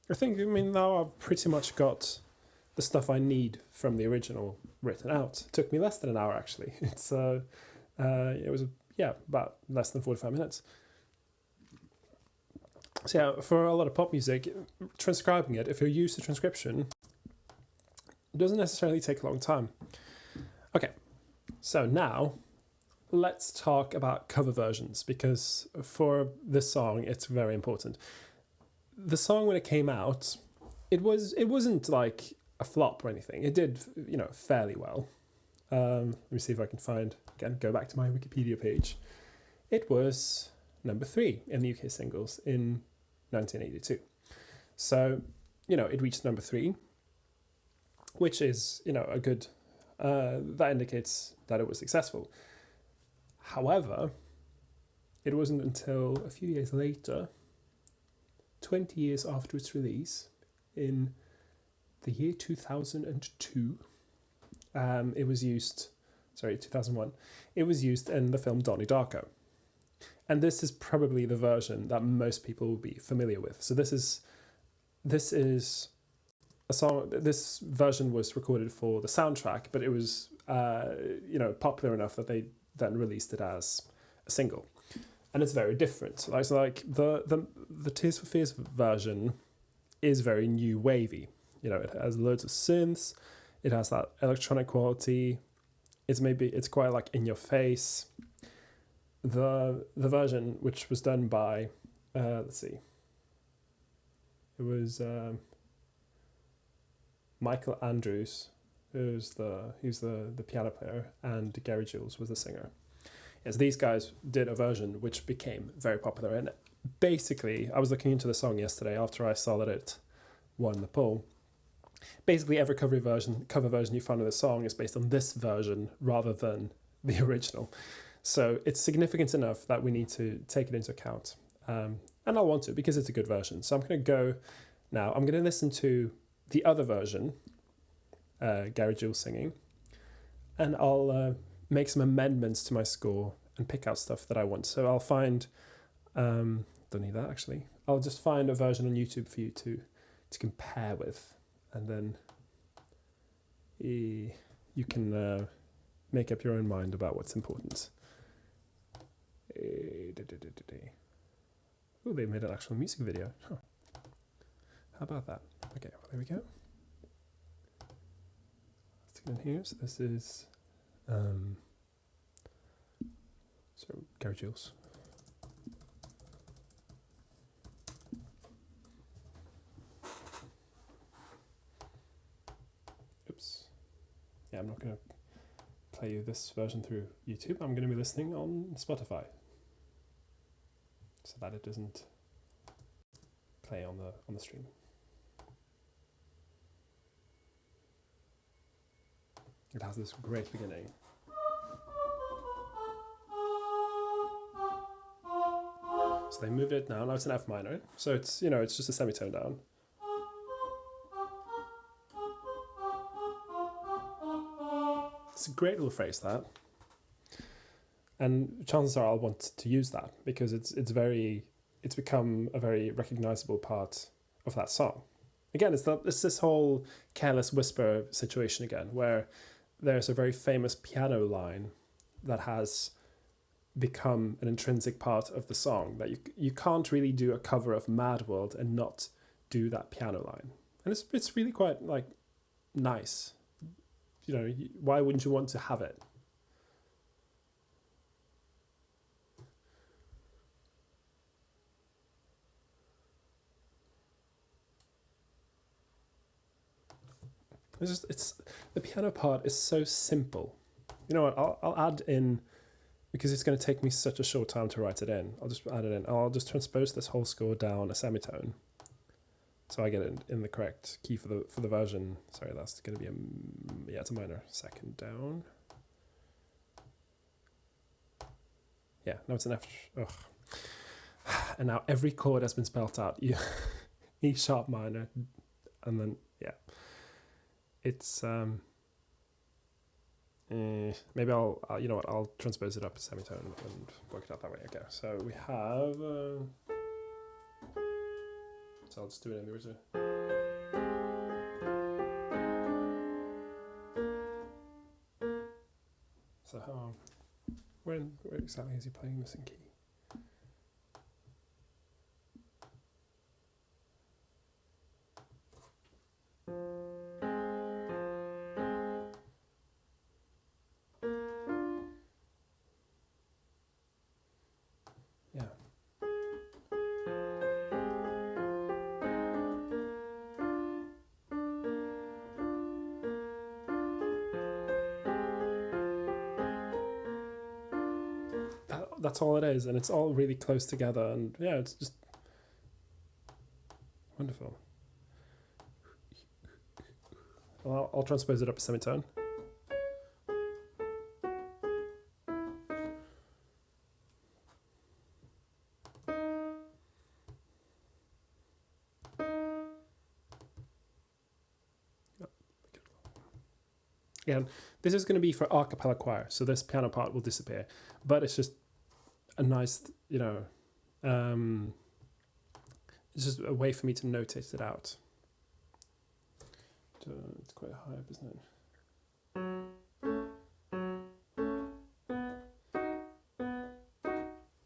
I mean, now I've pretty much got the stuff I need from the original written out. It took me less than an hour, actually. It was, about less than 45 minutes. So yeah, for a lot of pop music, transcribing it, if you're used to transcription, it doesn't necessarily take a long time. Okay, so now let's talk about cover versions, because for this song, it's very important. The song, when it came out, it wasn't like a flop or anything. It did, you know, fairly well. Let me see if I can find, again, go back to my Wikipedia page. It was number 3 in the UK singles in 1982. So, you know, it reached number 3, which is, you know, a good, that indicates that it was successful. However, it wasn't until a few years later, 20 years after its release, in the year 2002, it was used, 2001, it was used in the film Donnie Darko. And this is probably the version that most people will be familiar with. So this is a song, this version was recorded for the soundtrack, but it was, popular enough that they then released it as a single. And it's very different. So like the Tears for Fears version is very new wavy. You know, it has loads of synths. It has that electronic quality. It's quite like in your face. The version which was done by, let's see, it was Michael Andrews, who's the piano player, and Gary Jules was the singer. Yes, these guys did a version which became very popular. And basically, I was looking into the song yesterday after I saw that it won the poll. Basically, every cover version you find of the song is based on this version rather than the original. So it's significant enough that we need to take it into account. And I want to, because it's a good version. So I'm going to go now. I'm going to listen to the other version, Gary Jules singing, and I'll make some amendments to my score and pick out stuff that I want. So I'll find, don't need that actually. I'll just find a version on YouTube for you to compare with, and then you can make up your own mind about what's important. Oh, they made an actual music video. Huh. How about that? Okay, well, there we go. Let's get in here. So this is Gary Jules. Oops. Yeah, I'm not going to play you this version through YouTube. I'm going to be listening on Spotify, so that it doesn't play on the stream. It has this great beginning. So they moved it now. Now it's an F minor. So it's, you know, it's just a semitone down. It's a great little phrase, that. And chances are I'll want to use that because it's become a very recognizable part of that song. Again, it's this whole careless whisper situation again, where there's a very famous piano line that has become an intrinsic part of the song, that you can't really do a cover of Mad World and not do that piano line. And it's really quite like nice. You know, why wouldn't you want to have it? It's the piano part is so simple. You know what? I'll add in, because it's going to take me such a short time to write it in. I'll just add it in. I'll just transpose this whole score down a semitone, so I get it in the correct key for the version. Sorry, that's going to be it's a minor second down. Yeah, no, it's an F. Ugh. And now every chord has been spelt out. E sharp minor, and then yeah. It's maybe I'll you know what, I'll transpose it up a semitone and work it out that way. Okay, so we have so I'll just do it in the original. So where exactly is he playing this in key? That's all it is, and it's all really close together, and yeah, it's just wonderful. Well, I'll transpose it up a semitone. Again, this is going to be for acapella choir, so this piano part will disappear, but it's just a nice, you know, it's just a way for me to notate it out. It's quite high up, isn't it?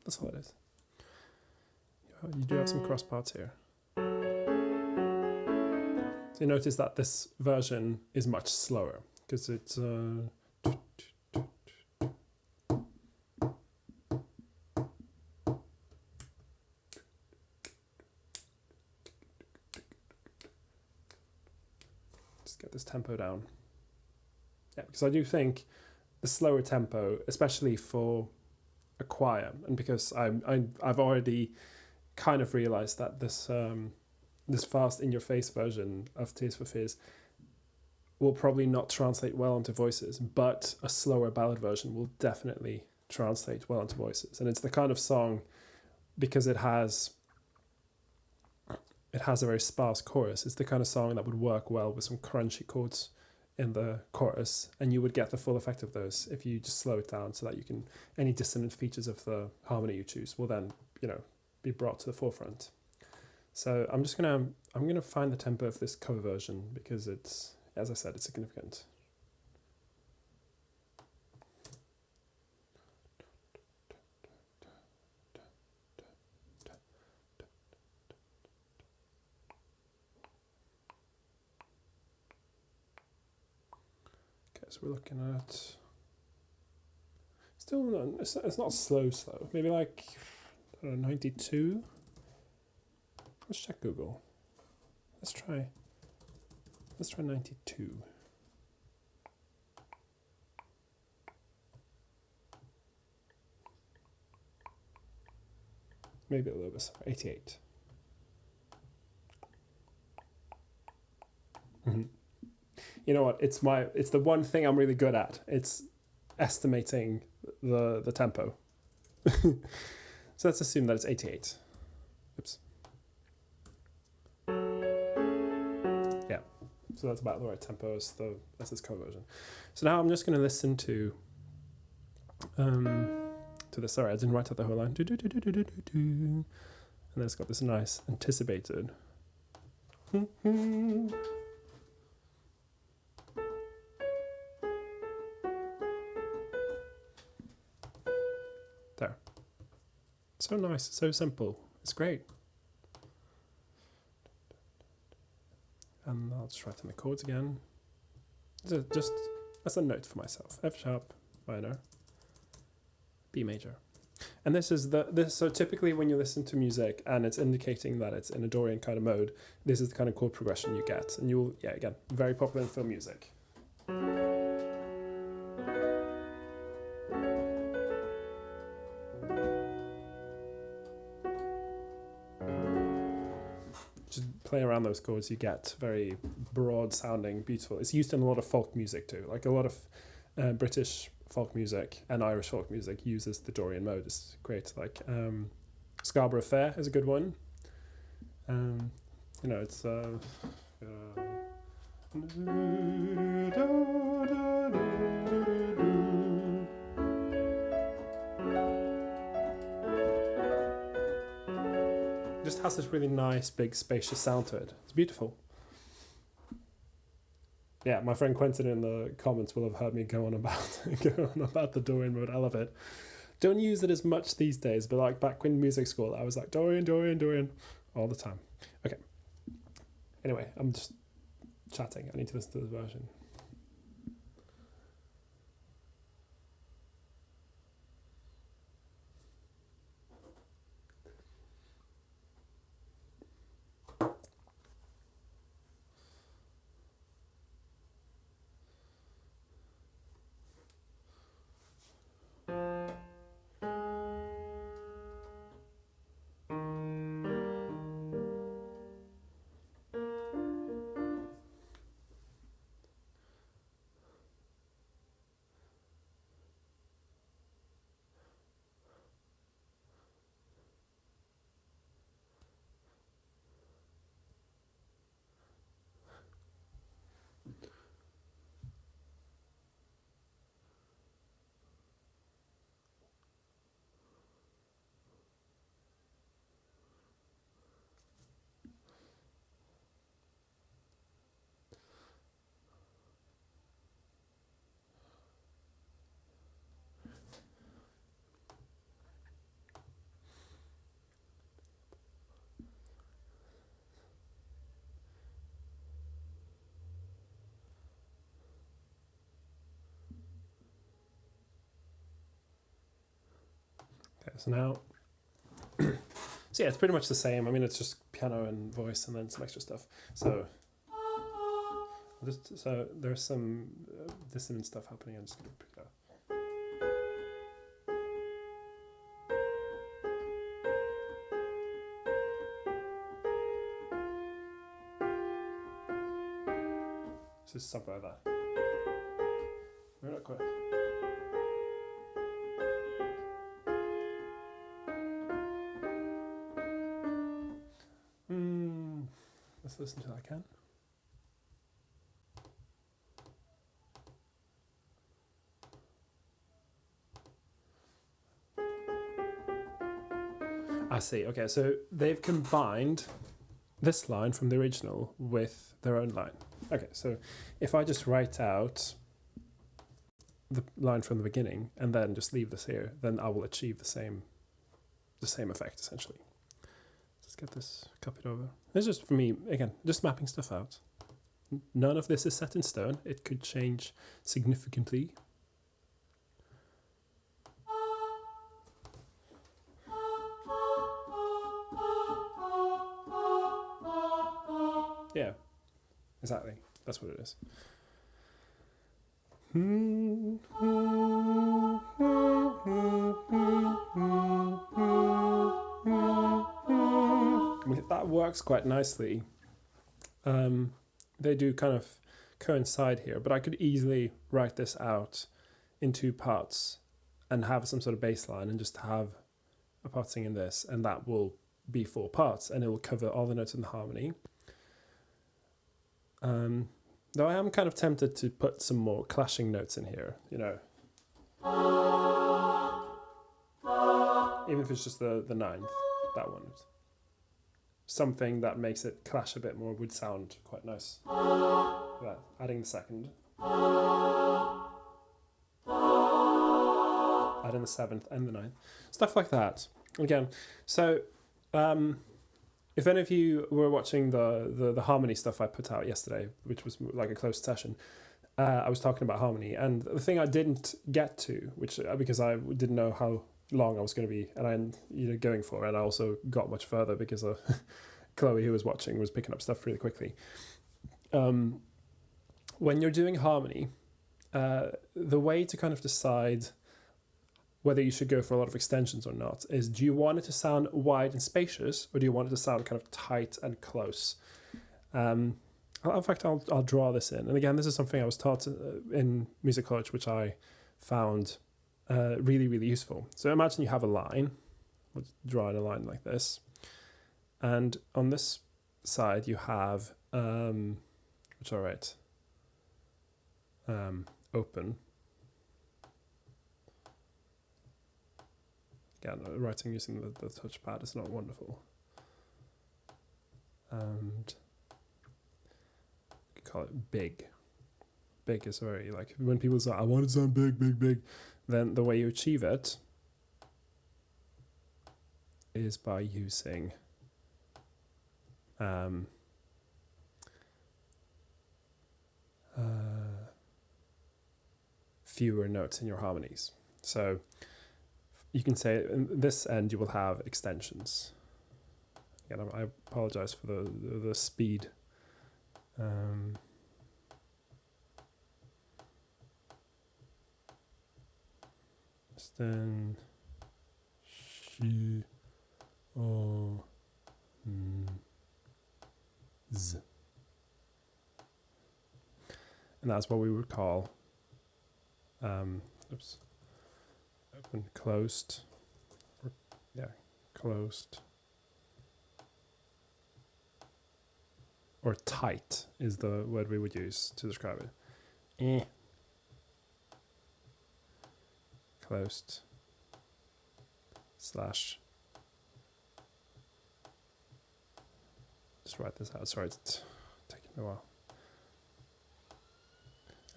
That's all it is. You do have some cross parts here. So you notice that this version is much slower because it's get this tempo down. Yeah, because I do think the slower tempo, especially for a choir, and because I've already kind of realized that this this fast in-your-face version of Tears for Fears will probably not translate well onto voices, but a slower ballad version will definitely translate well onto voices. And it's the kind of song, because it has a very sparse chorus, it's the kind of song that would work well with some crunchy chords in the chorus, and you would get the full effect of those if you just slow it down so that you can, any dissonant features of the harmony you choose will then, you know, be brought to the forefront. So I'm gonna find the tempo of this cover version because it's, as I said, it's significant. So we're looking at still it's not slow, maybe like, I don't know, 92. Let's check Google. Let's try 92. Maybe a little bit, 88. You know what? It's the one thing I'm really good at. It's estimating the tempo. So let's assume that it's 88. Oops. Yeah. So that's about the right tempo as this cover version. So now I'm just going to listen to this. Sorry, I didn't write out the whole line. And then it's got this nice anticipated. There. So nice, so simple. It's great. And I'll just write in the chords again. Just as a note for myself. F sharp, minor, B major. And this is so typically when you listen to music and it's indicating that it's in a Dorian kind of mode, this is the kind of chord progression you get. And you'll, yeah, again, very popular in film music. Just play around those chords, you get very broad sounding, beautiful. It's used in a lot of folk music too. Like a lot of British folk music and Irish folk music uses the Dorian mode. It's great. Like Scarborough Fair is a good one. You know, it's just has this really nice, big, spacious sound to it. It's beautiful. Yeah, my friend Quentin in the comments will have heard me go on about the Dorian mode. I love it. Don't use it as much these days, but like back in music school, I was like Dorian, Dorian, Dorian all the time. Okay. Anyway, I'm just chatting. I need to listen to the version. Okay, so now, so yeah, it's pretty much the same. I mean, it's just piano and voice and then some extra stuff. So there's some dissonant stuff happening. I'm just going to pick it up. So it's something like that. We're not quite. Let's listen to that again. I see. Okay, so they've combined this line from the original with their own line. Okay, so if I just write out the line from the beginning and then just leave this here, then I will achieve the same effect essentially. Let's get this copied over. It's just for me, again, just mapping stuff out. None of this is set in stone. It could change significantly. Yeah, exactly. That's what it is. I mean, that works quite nicely they do kind of coincide here, but I could easily write this out in 2 parts and have some sort of bass line and just have a part singing this, and that will be 4 parts and it will cover all the notes in the harmony. Though I am kind of tempted to put some more clashing notes in here, you know. Even if it's just the 9th, that one. Something that makes it clash a bit more would sound quite nice. That, adding the 2nd. Adding the 7th and the 9th. Stuff like that. Again, so if any of you were watching the harmony stuff I put out yesterday, which was like a closed session, I was talking about harmony, and the thing I didn't get to, which because I didn't know how long I was going to be, and I'm going for, and I also got much further because Chloe, who was watching, was picking up stuff really quickly. When you're doing harmony, the way to kind of decide whether you should go for a lot of extensions or not is, do you want it to sound wide and spacious, or do you want it to sound kind of tight and close? In fact, I'll draw this in. And again, this is something I was taught in music college, which I found really, really useful. So imagine you have a line. Let's draw in a line like this. And on this side, you have, which I'll write, open. Again, writing using the touchpad is not wonderful. And you call it big. Big is very, like, when people say, I want it to sound big, big, big, then the way you achieve it is by using fewer notes in your harmonies. So you can say in this end you will have extensions. Again, I apologize for the speed. Then she o z, and that's what we would call open, closed, closed, or tight is the word we would use to describe it. Closed slash, just write this out, sorry, it's taking a while.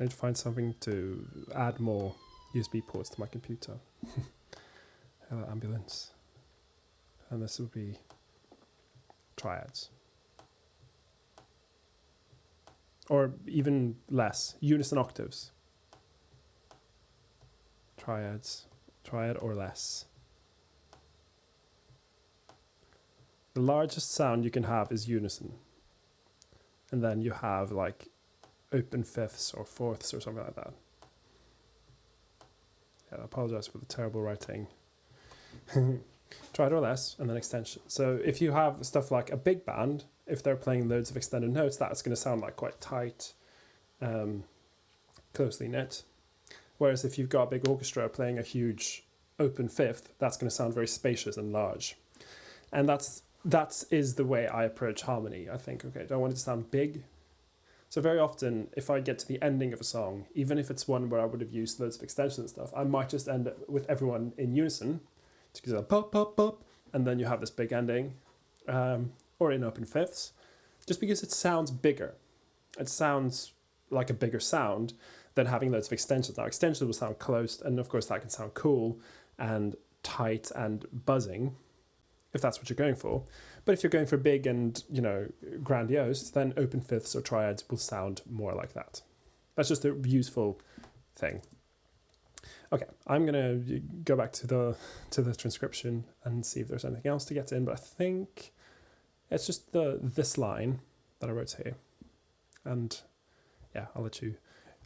I need to find something to add more USB ports to my computer. Hello, ambulance. And this would be triads. Or even less, unison octaves. Triads, triad or less. The largest sound you can have is unison. And then you have like open fifths or fourths or something like that. Yeah, I apologize for the terrible writing. Triad or less, and then extension. So if you have stuff like a big band, if they're playing loads of extended notes, that's going to sound like quite tight, closely knit. Whereas if you've got a big orchestra playing a huge open fifth, that's going to sound very spacious and large. And that is the way I approach harmony. I think, okay, do I want it to sound big? So very often, if I get to the ending of a song, even if it's one where I would have used loads of extensions and stuff, I might just end up with everyone in unison, to go pop, pop, pop, and then you have this big ending, or in open fifths, just because it sounds bigger. It sounds like a bigger sound than having loads of extensions. Now, extensions will sound close, and of course that can sound cool and tight and buzzing, if that's what you're going for. But if you're going for big and, grandiose, then open fifths or triads will sound more like that. That's just a useful thing. Okay, I'm gonna go back to the transcription and see if there's anything else to get in, but I think it's just this line that I wrote here. And yeah, I'll let you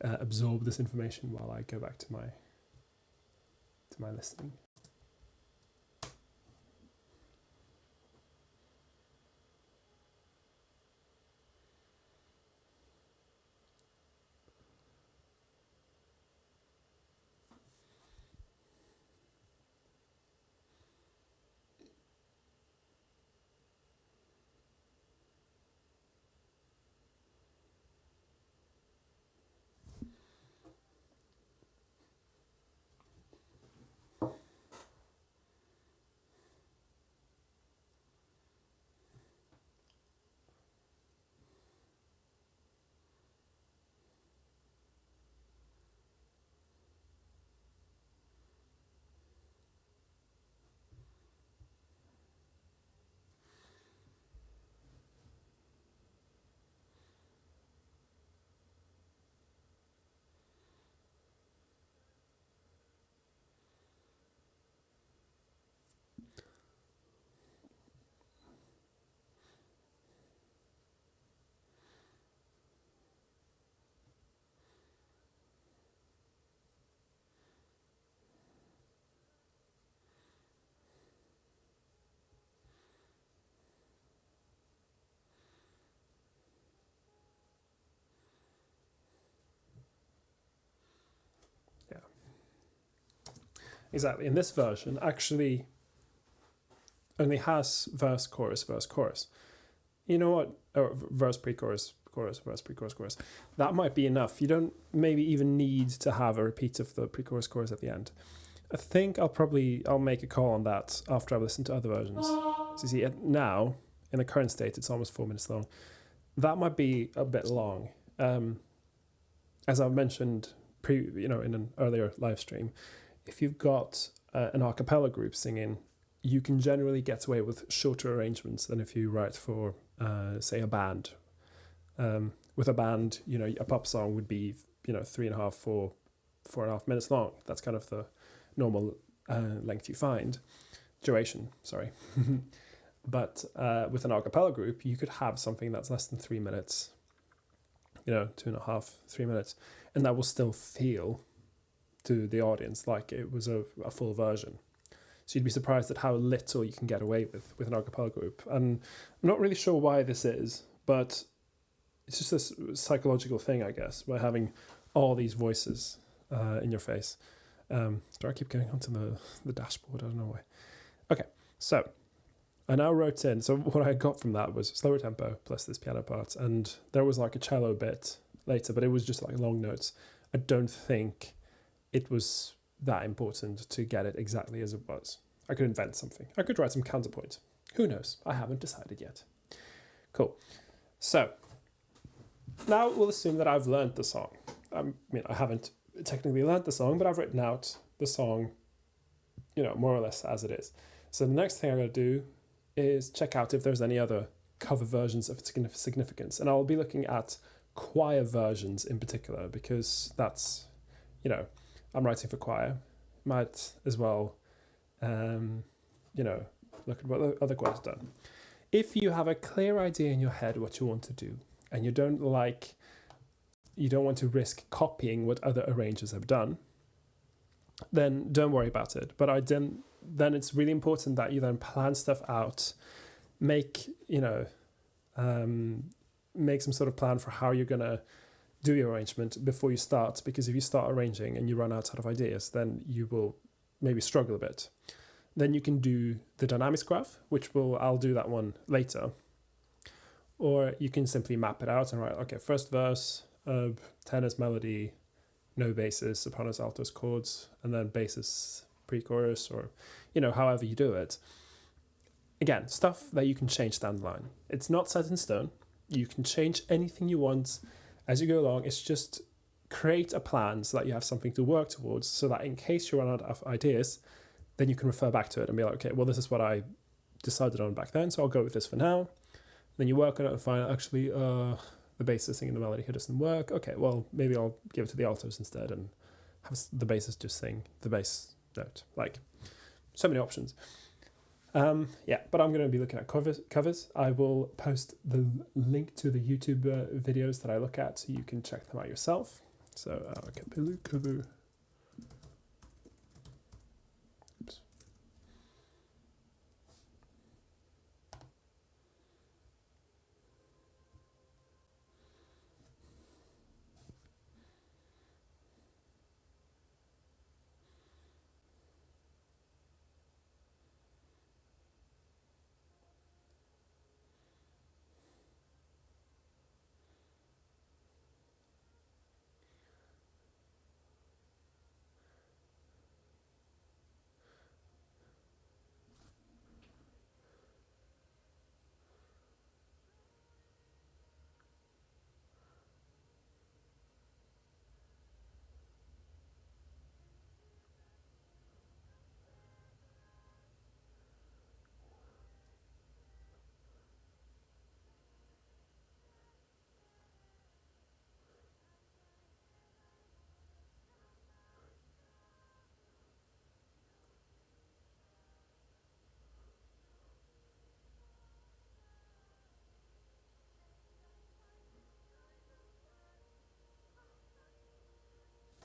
absorb this information while I go back to my listening. exactly. In this version, actually only has verse, chorus, verse, chorus. You know what? Verse, pre-chorus, chorus, verse, pre-chorus, chorus. That might be enough. You don't maybe even need to have a repeat of the pre-chorus, chorus at the end. I think I'll make a call on that after I've listened to other versions. So you see, now, in the current state, it's almost 4 minutes long. That might be a bit long. As I've mentioned in an earlier live stream, if you've got an a cappella group singing, you can generally get away with shorter arrangements than if you write for, say, a band. With a band, a pop song would be, 3.5, 4.5 minutes long. That's kind of the normal length you find. Duration, sorry. But with an a cappella group, you could have something that's less than 3 minutes, 2.5, 3 minutes, and that will still feel to the audience like it was a full version. So you'd be surprised at how little you can get away with an a cappella group. And I'm not really sure why this is, but it's just this psychological thing, I guess, by having all these voices in your face. Do I keep going onto the dashboard? I don't know why. Okay, so I now wrote in, so what I got from that was slower tempo plus this piano part, and there was like a cello bit later, but it was just like long notes. I don't think it was that important to get it exactly as it was. I could invent something. I could write some counterpoint. Who knows? I haven't decided yet. Cool. So now we'll assume that I've learned the song. I haven't technically learned the song, but I've written out the song, more or less as it is. So the next thing I'm going to do is check out if there's any other cover versions of significance. And I'll be looking at choir versions in particular, because that's, I'm writing for choir. Might as well, look at what the other choirs have done. If you have a clear idea in your head what you want to do, and you don't want to risk copying what other arrangers have done, then don't worry about it. But then it's really important that you then plan stuff out, make some sort of plan for how you're going to do your arrangement before you start, because if you start arranging and you run out of ideas, then you will maybe struggle a bit. Then you can do the dynamics graph, I'll do that one later. Or you can simply map it out and write, okay, first verse, tenors, melody, no basses, sopranos, altos, chords, and then basses, pre-chorus, or, however you do it. Again, stuff that you can change down the line. It's not set in stone. You can change anything you want as you go along. It's just create a plan so that you have something to work towards, so that in case you run out of ideas, then you can refer back to it and be like, okay, well, this is what I decided on back then, so I'll go with this for now. Then you work on it and find, actually, the bassist singing the melody here doesn't work. Okay, well, maybe I'll give it to the altos instead and have the bassist just sing the bass note. Like, so many options. But I'm going to be looking at covers. I will post the link to the YouTube videos that I look at, so you can check them out yourself. So, acapella cover. Oops.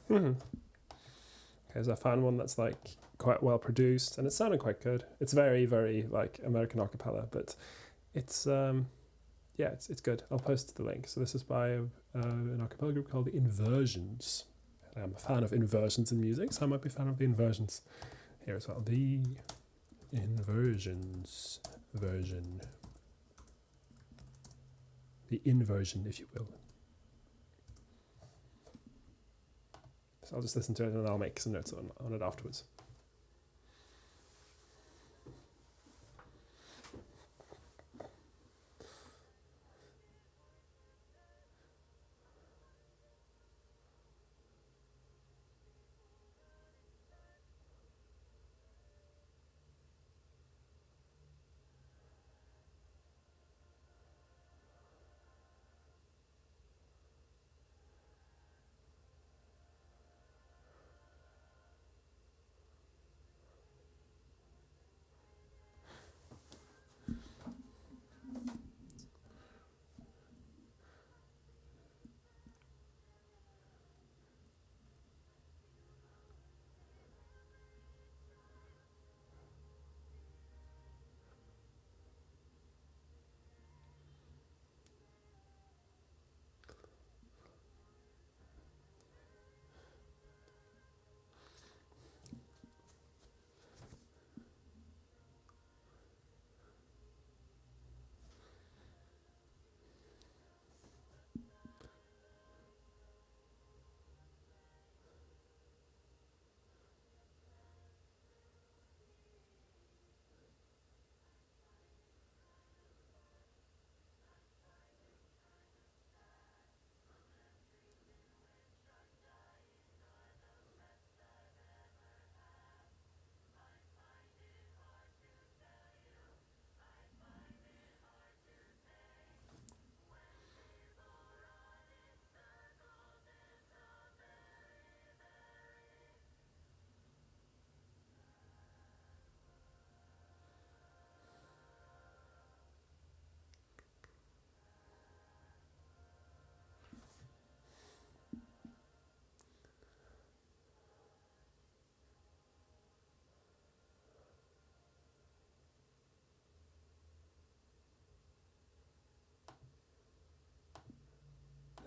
Mm-hmm. Okay, so I found one that's like quite well produced, and it sounded quite good. It's very, very like American acapella, but it's it's good. I'll post the link. So this is by an acapella group called the Inversions. I'm a fan of inversions in music, so I might be a fan of the Inversions. here as well. The inversions version. The inversion, if you will. So I'll just listen to it and I'll make some notes on it afterwards.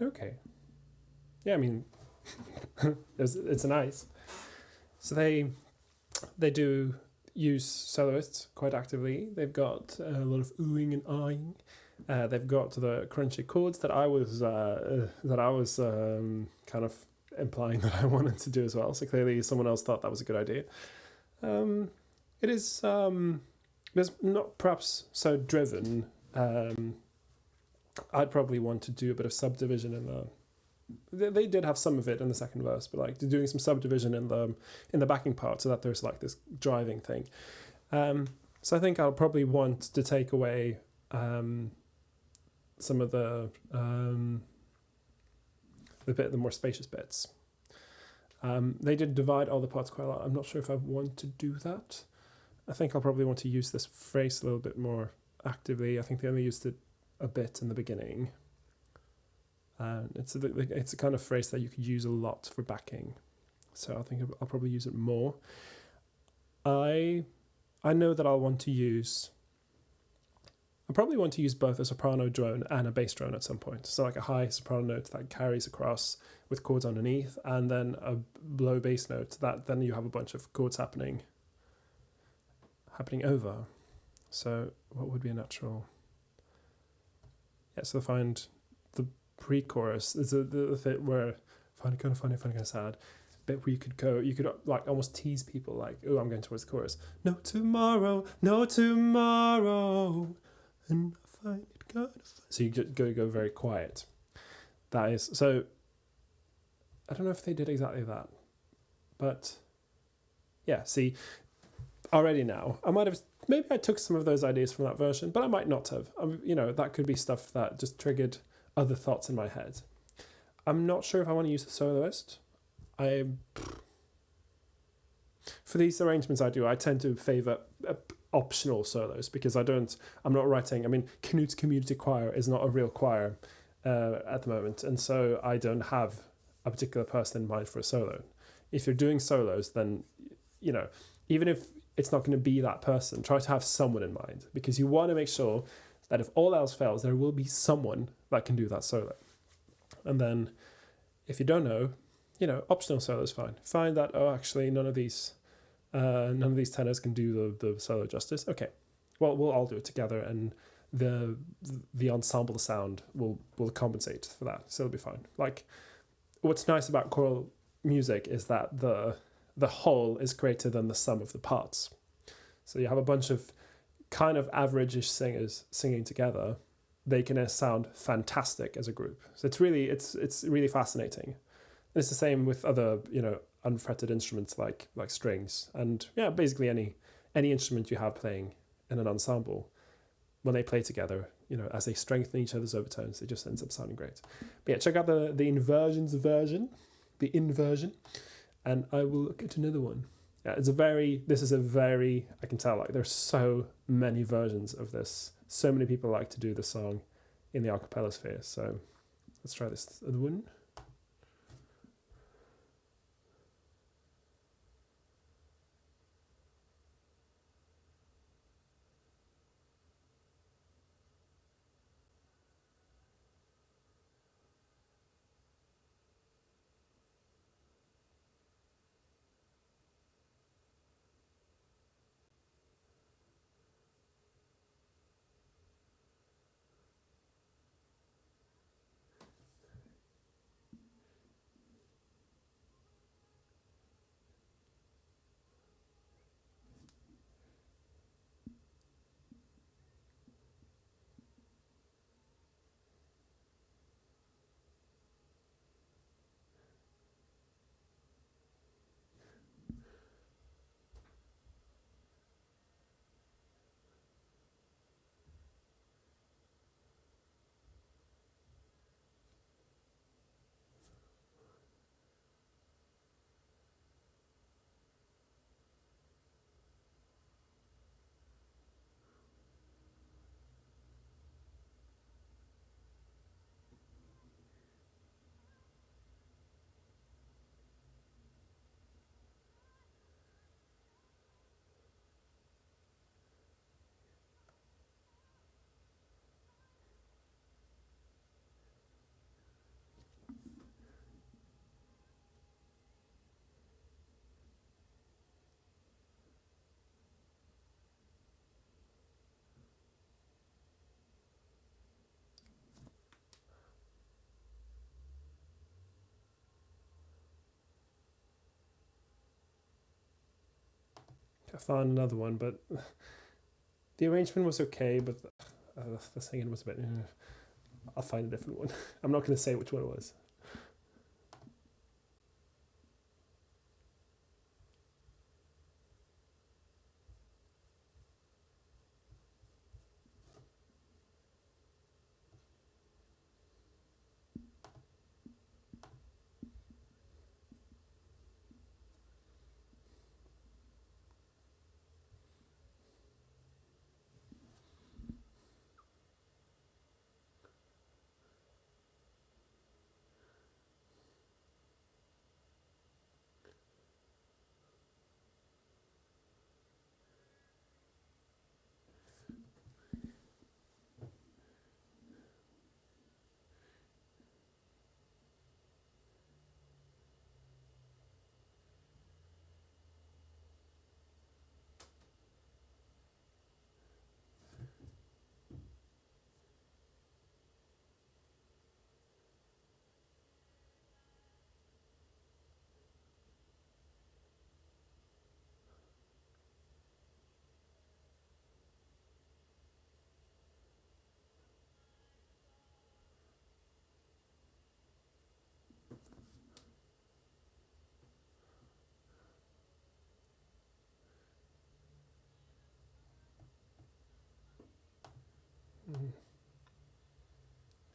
Okay. Yeah, I mean, it's nice. So they do use soloists quite actively. They've got a lot of oohing and ahhing. They've got the crunchy chords that I was kind of implying that I wanted to do as well. So clearly someone else thought that was a good idea. It is there's not perhaps so driven. I'd probably want to do a bit of subdivision in the. They did have some of it in the second verse, but like doing some subdivision in the backing part, so that there's like this driving thing. So I think I'll probably want to take away some of the more spacious bits. They did divide all the parts quite a lot. I'm not sure if I want to do that. I think I'll probably want to use this phrase a little bit more actively. I think they only used it a bit in the beginning. It's a kind of phrase that you could use a lot for backing. So I think I'll probably use it more. I know that I'll probably want to use both a soprano drone and a bass drone at some point. So like a high soprano note that carries across with chords underneath, and then a low bass note that then you have a bunch of chords happening over. So what would be a natural? Yeah, so find the pre-chorus is the bit where I find it kind of funny, kind of sad. Bit where you could like almost tease people like, oh, I'm going towards the chorus. No tomorrow, and I find it kind of funny. So you just go very quiet. That is, so I don't know if they did exactly that, but yeah, see, already now, maybe I took some of those ideas from that version, but I might not have. That could be stuff that just triggered other thoughts in my head. I'm not sure if I want to use the soloist. For these arrangements I tend to favour optional solos because I'm not writing. I mean, Knut's community choir is not a real choir at the moment, and so I don't have a particular person in mind for a solo. If you're doing solos, then, even if it's not going to be that person, try to have someone in mind, because you want to make sure that if all else fails, there will be someone that can do that solo. And then if you don't know, optional solo is fine. Find that, actually, none of these None of these tenors can do the solo justice. Okay, well, we'll all do it together, and the ensemble sound will compensate for that, so it'll be fine. Like, what's nice about choral music is that the whole is greater than the sum of the parts. So you have a bunch of kind of average-ish singers singing together. They can sound fantastic as a group. So it's really fascinating. And it's the same with other, unfretted instruments like strings, and basically any instrument you have playing in an ensemble. When they play together, as they strengthen each other's overtones, it just ends up sounding great. But yeah, check out the inversions version, the inversion, and I will look at another one. Yeah, I can tell, like, there's so many versions of this. So many people like to do the song in the acapella sphere. So let's try this other one. I found another one, but the arrangement was okay, but the singing was a bit. I'll find a different one. I'm not going to say which one it was.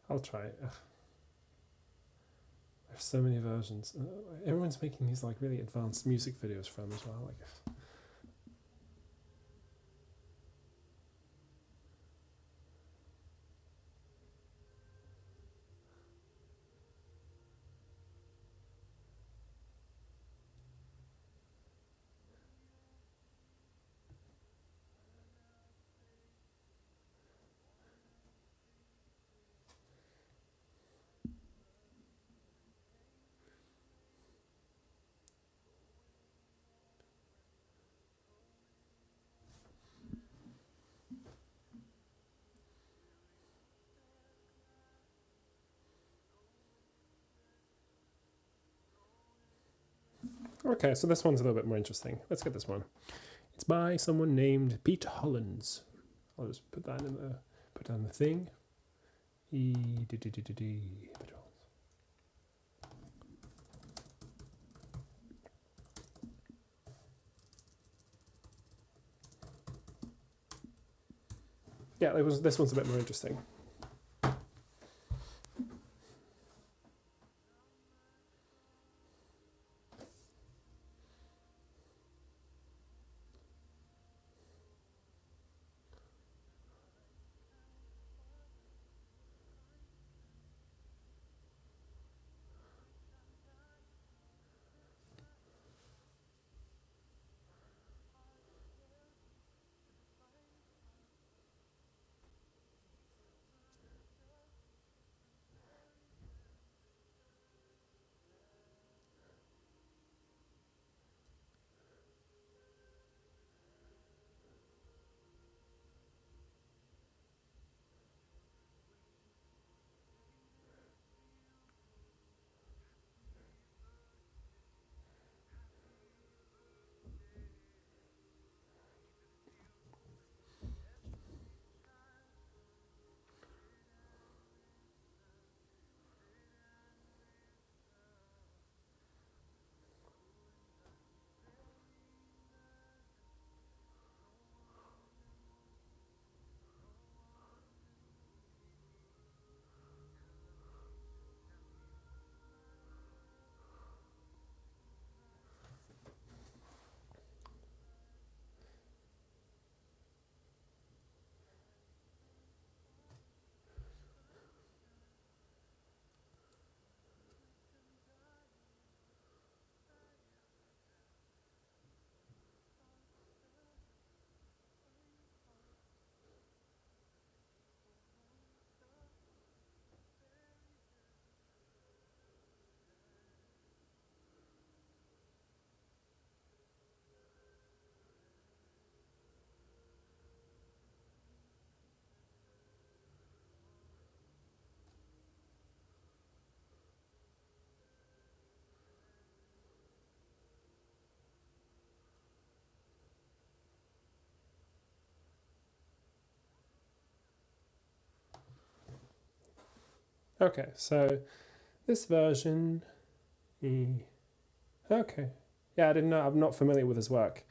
I'll try it. There's so many versions. Everyone's making these like really advanced music videos from as well. Like, Okay, so this one's a little bit more interesting. Let's get this one. It's by someone named Pete Hollins. I'll just put that in put down the thing. Yeah, this one's a bit more interesting. Okay, so this version. Okay. Yeah, I didn't know. I'm not familiar with his work.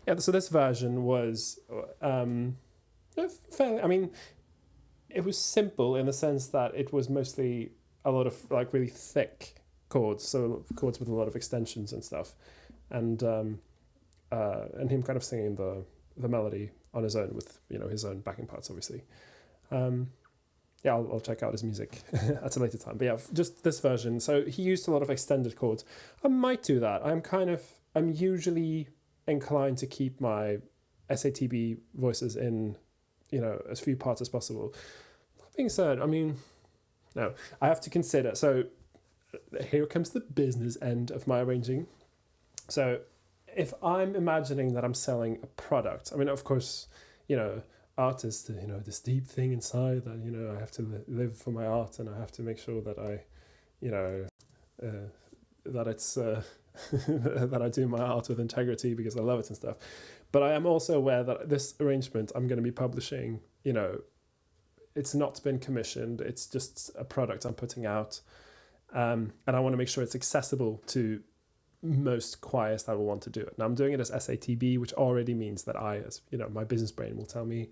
Yeah, so this version was fairly. I mean, it was simple in the sense that it was mostly a lot of like really thick chords, so chords with a lot of extensions and stuff, and him kind of singing the melody on his own with his own backing parts, obviously. Yeah, I'll check out his music at a later time. But yeah, just this version. So he used a lot of extended chords. I might do that. I'm usually inclined to keep my SATB voices in, as few parts as possible. That being said, I mean, no, I have to consider. So here comes the business end of my arranging. So if I'm imagining that I'm selling a product, I mean, of course, artist, this deep thing inside that, I have to live for my art, and I have to make sure that I, that it's, that I do my art with integrity because I love it and stuff. But I am also aware that this arrangement I'm going to be publishing, it's not been commissioned. It's just a product I'm putting out. And I want to make sure it's accessible to most choirs that will want to do it. Now I'm doing it as SATB, which already means that my business brain will tell me,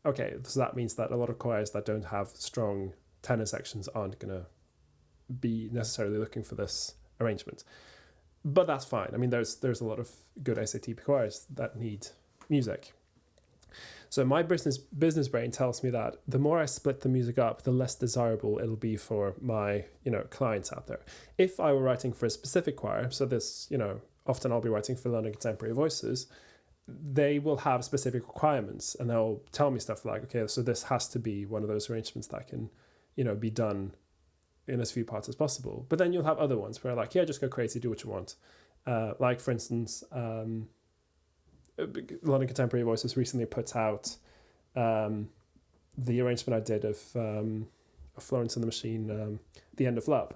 okay, so that means that a lot of choirs that don't have strong tenor sections aren't going to be necessarily looking for this arrangement. But that's fine. I mean, there's a lot of good SATB choirs that need music. So my business brain tells me that the more I split the music up, the less desirable it'll be for my, clients out there. If I were writing for a specific choir, so this, often I'll be writing for London Contemporary Voices, they will have specific requirements, and they'll tell me stuff like, okay, so this has to be one of those arrangements that can, be done in as few parts as possible. But then you'll have other ones where like, yeah, just go crazy, do what you want. Like for instance, London Contemporary Voices recently put out the arrangement I did of Florence and the Machine, The End of Love,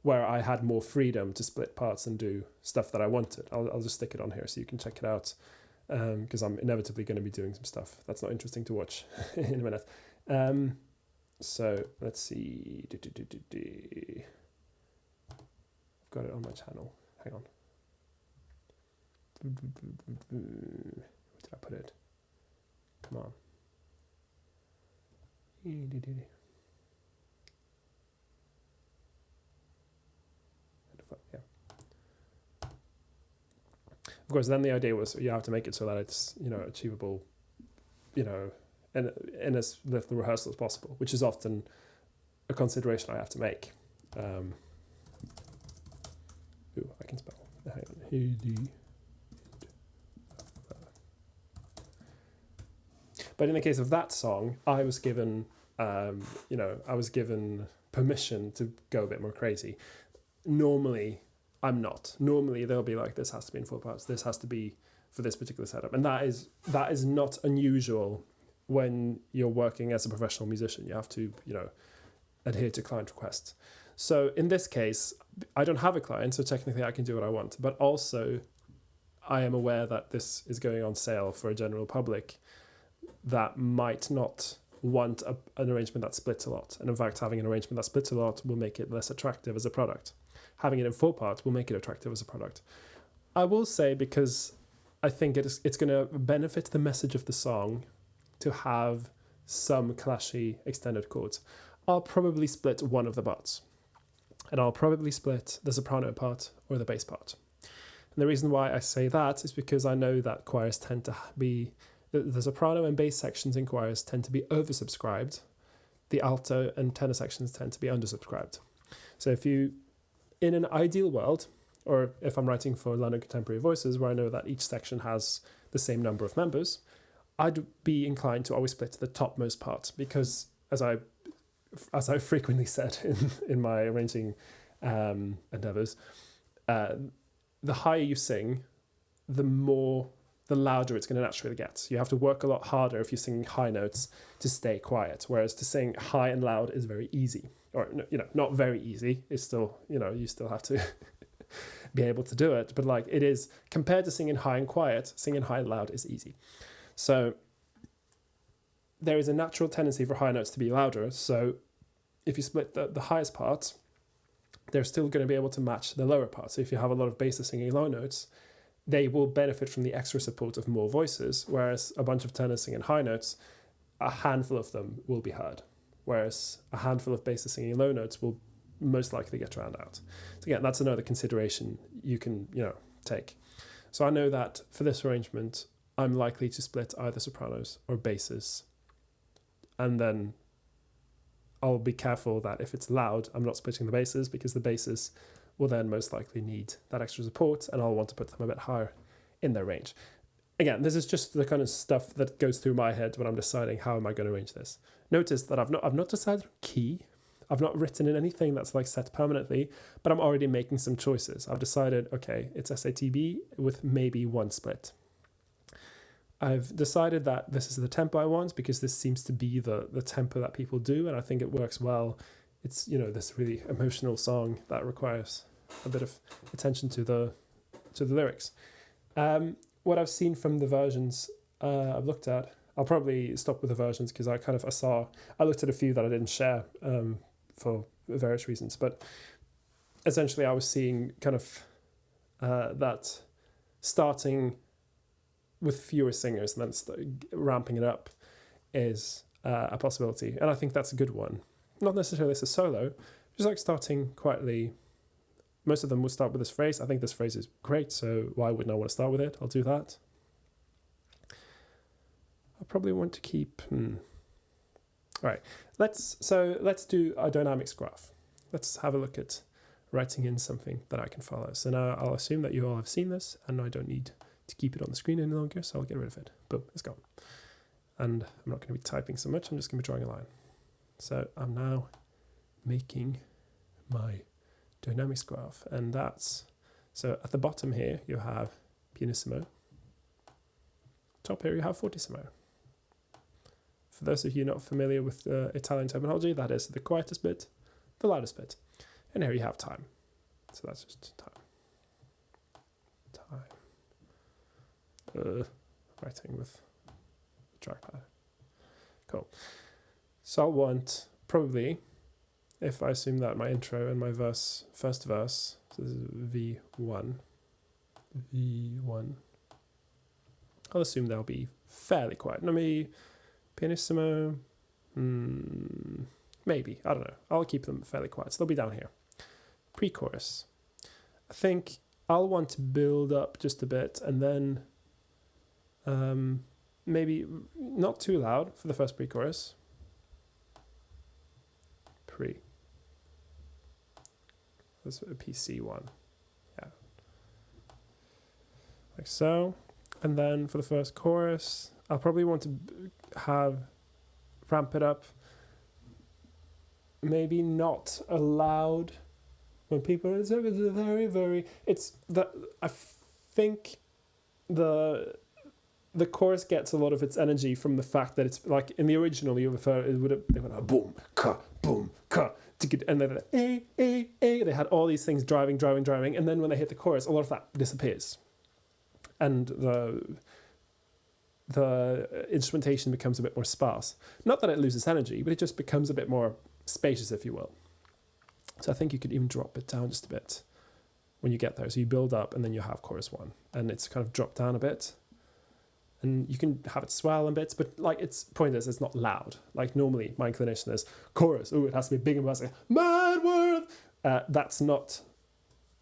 where I had more freedom to split parts and do stuff that I wanted. I'll just stick it on here so you can check it out, because I'm inevitably going to be doing some stuff that's not interesting to watch in a minute. So let's see. I've got it on my channel. Hang on. Where did I put it? Come on. Yeah. Of course, then the idea was you have to make it so that it's, achievable, in as little rehearsal as possible, which is often a consideration I have to make. Ooh, I can spell. Hang on. But in the case of that song, I was given, permission to go a bit more crazy. Normally, I'm not. Normally, they'll be like, this has to be in 4 parts. This has to be for this particular setup. And that is not unusual when you're working as a professional musician. You have to, adhere to client requests. So in this case, I don't have a client, so technically I can do what I want. But also, I am aware that this is going on sale for a general public that might not want an arrangement that splits a lot. And in fact, having an arrangement that splits a lot will make it less attractive as a product. Having it in 4 parts will make it attractive as a product. I will say, because I think it's going to benefit the message of the song to have some clashy extended chords, I'll probably split one of the parts. And I'll probably split the soprano part or the bass part. And the reason why I say that is because I know that choirs tend to be... The soprano and bass sections in choirs tend to be oversubscribed. The alto and tenor sections tend to be undersubscribed. So if you, in an ideal world, or if I'm writing for London Contemporary Voices, where I know that each section has the same number of members, I'd be inclined to always split the topmost part, because as I frequently said in my arranging endeavors, the higher you sing, the louder it's going to naturally get. You have to work a lot harder if you're singing high notes to stay quiet, whereas to sing high and loud is very easy. Or, not very easy. It's still, you still have to be able to do it. But like, it is, compared to singing high and quiet, singing high and loud is easy. So there is a natural tendency for high notes to be louder. So if you split the highest part, they're still going to be able to match the lower part. So if you have a lot of basses singing low notes, they will benefit from the extra support of more voices, whereas a bunch of tenors singing high notes, a handful of them will be heard, whereas a handful of basses singing low notes will most likely get drowned out. So again, that's another consideration you can, take. So I know that for this arrangement, I'm likely to split either sopranos or basses, and then I'll be careful that if it's loud, I'm not splitting the basses, because the basses will then most likely need that extra support, and I'll want to put them a bit higher in their range. Again, this is just the kind of stuff that goes through my head when I'm deciding how am I going to arrange this. Notice that I've not decided on key. I've not written in anything that's like set permanently, but I'm already making some choices. I've decided, okay, it's SATB with maybe one split. I've decided that this is the tempo I want, because this seems to be the tempo that people do, and I think it works well. It's, this really emotional song that requires a bit of attention to the lyrics. What I've seen from the versions I've looked at, I'll probably stop with the versions, because I looked at a few that I didn't share for various reasons, but essentially I was seeing kind of that starting with fewer singers and then ramping it up is a possibility, and I think that's a good one. Not necessarily as a solo, just like starting quietly. Most of them will start with this phrase. I think this phrase is great, so why wouldn't I want to start with it? I'll do that. I probably want to keep... All right, let's do a dynamics graph. Let's have a look at writing in something that I can follow. So now I'll assume that you all have seen this, and I don't need to keep it on the screen any longer, so I'll get rid of it. Boom, it's gone. And I'm not going to be typing so much, I'm just going to be drawing a line. So I'm now making my dynamics graph, and so at the bottom here you have pianissimo, top here you have fortissimo. For those of you not familiar with Italian terminology, that is the quietest bit, the loudest bit. And here you have time. So that's just time. Writing with trackpad. Cool. So I'll want probably, if I assume that my intro and my first verse, so this is V1, I'll assume they'll be fairly quiet. No, maybe pianissimo, maybe, I don't know. I'll keep them fairly quiet. So they'll be down here. Pre-chorus. I think I'll want to build up just a bit and then maybe not too loud for the first pre-chorus. That's a PC1. Yeah. Like so. And then for the first chorus, I'll probably want to ramp it up. Maybe not a loud. When people are very, very, it's that I think the chorus gets a lot of its energy from the fact that it's like in the original they would have boom ka, and then they had all these things driving, and then when they hit the chorus, a lot of that disappears, and the instrumentation becomes a bit more sparse. Not that it loses energy, but it just becomes a bit more spacious, if you will. So I think you could even drop it down just a bit when you get there. So you build up and then you have chorus 1 and it's kind of dropped down a bit. And you can have it swell in bits, but like its point is it's not loud. Like normally my inclination is chorus. Oh, it has to be big and massive. Mad world. That's not,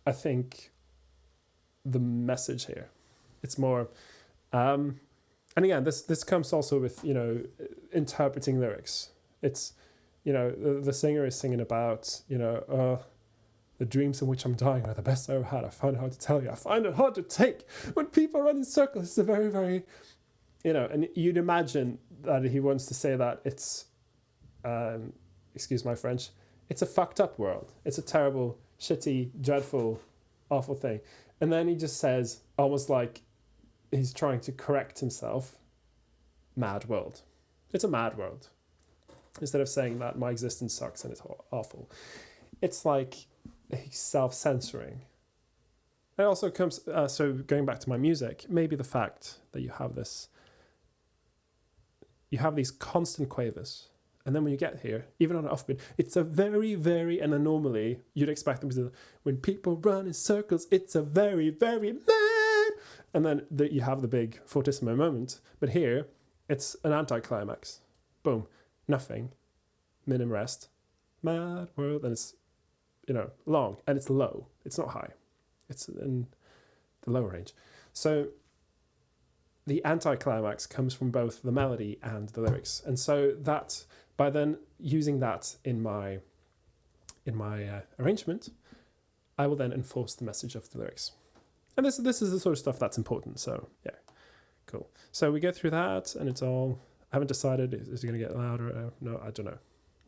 I think, the message here. It's more, and again, this comes also with, interpreting lyrics. It's, the singer is singing about, the dreams in which I'm dying are the best I ever had. I find it hard to tell you. I find it hard to take. When people run in circles, it's a very, very, and you'd imagine that he wants to say that it's, excuse my French, it's a fucked up world. It's a terrible, shitty, dreadful, awful thing. And then he just says, almost like he's trying to correct himself, mad world. It's a mad world. Instead of saying that my existence sucks and it's awful. It's like he's self-censoring. It also comes, so going back to my music, maybe the fact that you have these constant quavers. And then when you get here, even on an offbeat, it's a very, very, and then normally you'd expect them to do, when people run in circles, it's a very, very mad. And then you have the big fortissimo moment. But here, it's an anticlimax. Boom. Nothing, minim rest, mad world, and it's, long, and it's low. It's not high. It's in the lower range. So the anticlimax comes from both the melody and the lyrics. And so that, by then using that in my arrangement, I will then enforce the message of the lyrics. And this is the sort of stuff that's important. So yeah, cool. So we go through that, and it's all, I haven't decided, is it going to get louder? No, I don't know.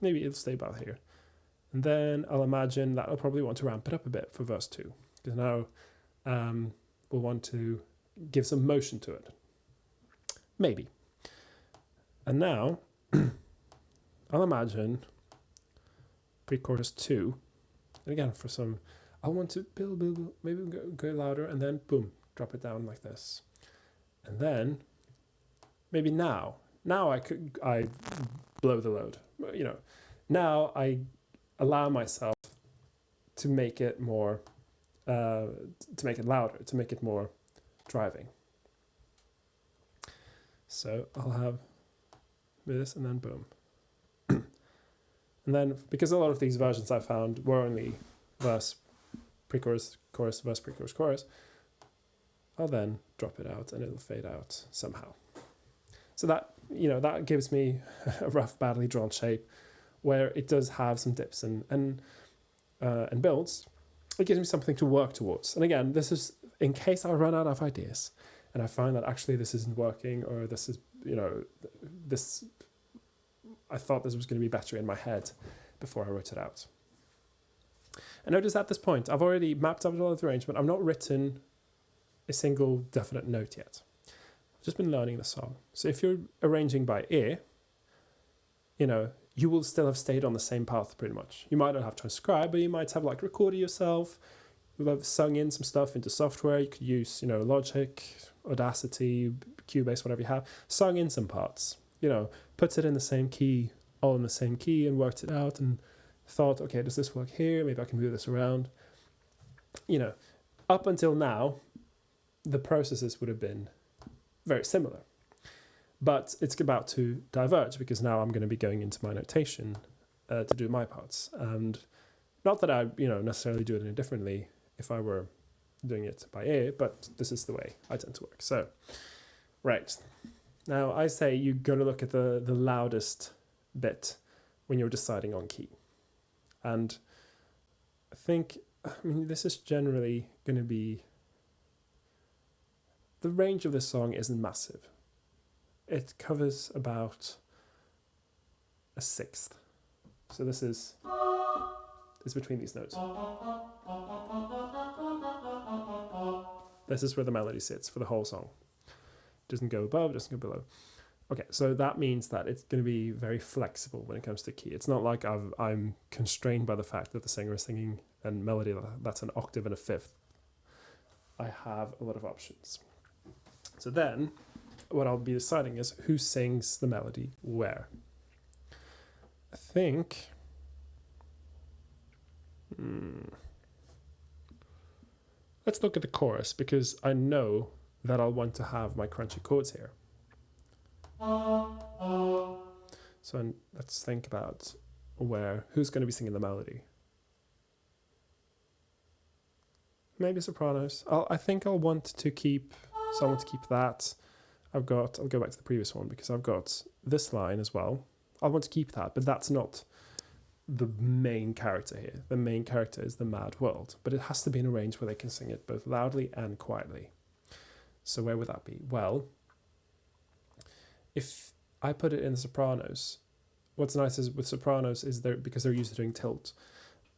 Maybe it'll stay about here. And then I'll imagine that I'll probably want to ramp it up a bit for verse 2. Because now we'll want to give some motion to it. Maybe. And now I'll imagine pre-chorus 2. And again, for some, I want to build, maybe go louder, and then boom, drop it down like this. And then maybe now I blow the load. Now I allow myself to make it more, to make it louder, to make it more driving. So I'll have this and then boom. And then, because a lot of these versions I found were only verse, pre-chorus, chorus, verse, pre-chorus, chorus, I'll then drop it out and it'll fade out somehow. So that, that gives me a rough, badly drawn shape where it does have some dips and builds. It gives me something to work towards. And again, this is in case I run out of ideas and I find that actually this isn't working, or this is, this, I thought this was going to be better in my head before I wrote it out. And notice at this point, I've already mapped out all of the arrangement. I've not written a single definite note yet. I've just been learning the song. So if you're arranging by ear, you you will still have stayed on the same path pretty much. You might not have transcribed, but you might have like recorded yourself. You'll have sung in some stuff into software. You could use, Logic, Audacity, Cubase, whatever you have. Sung in some parts, puts it in the same key, all in the same key, and worked it out and thought, okay, does this work here? Maybe I can move this around. Up until now, the processes would have been very similar. But it's about to diverge because now I'm going to be going into my notation to do my parts. And not that I, necessarily do it any differently if I were doing it by ear, but this is the way I tend to work. So, right. Now, I say you're going to look at the loudest bit when you're deciding on key. And this is generally going to be... The range of this song isn't massive. It covers about a sixth. So this is between these notes. This is where the melody sits for the whole song. Doesn't go above, doesn't go below. Okay, so that means that it's going to be very flexible when it comes to key. It's not like I'm constrained by the fact that the singer is singing a melody that's an octave and a fifth. I have a lot of options. So then, what I'll be deciding is who sings the melody where. I think... Let's look at the chorus, because I know that I'll want to have my crunchy chords here. So let's think about who's going to be singing the melody. Maybe sopranos. I think I'll want to keep someone to keep that. I'll go back to the previous one because I've got this line as well. I want to keep that, but that's not the main character here. The main character is the mad world, but it has to be in a range where they can sing it both loudly and quietly. So where would that be? Well, if I put it in the sopranos, what's nice is with sopranos is because they're used to doing tilt,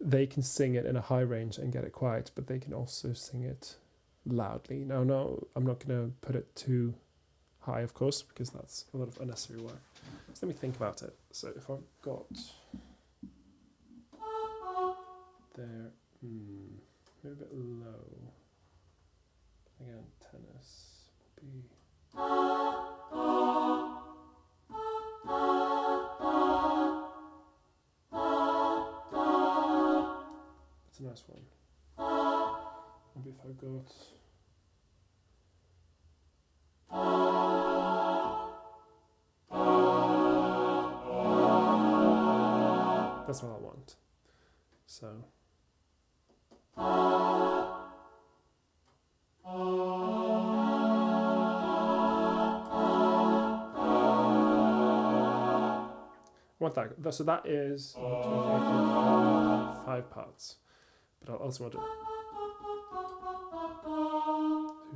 they can sing it in a high range and get it quiet, but they can also sing it loudly. Now, no, I'm not going to put it too high, of course, because that's a lot of unnecessary work. So let me think about it. So if I've got there, maybe a bit low. Again, tennis will be... That's a nice one. Maybe if I got... That's what I want. So... I want that. So that is 1, 2, 3, 4, 5 parts. But I'll also want to...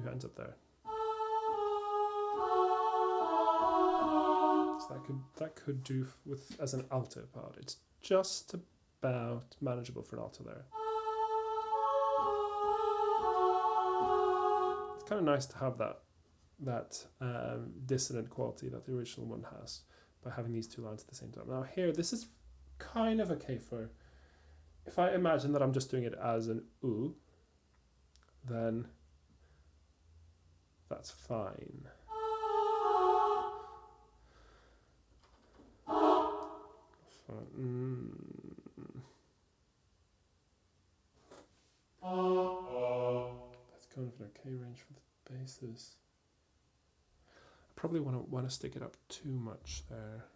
Who ends up there? So that could do with as an alto part. It's just about manageable for an alto there. It's kind of nice to have that dissonant quality that the original one has by having these two lines at the same time. Now here, this is kind of okay for... If I imagine that I'm just doing it as an ooh, then that's fine. That's kind of an okay range for the basses. I probably want to stick it up too much there.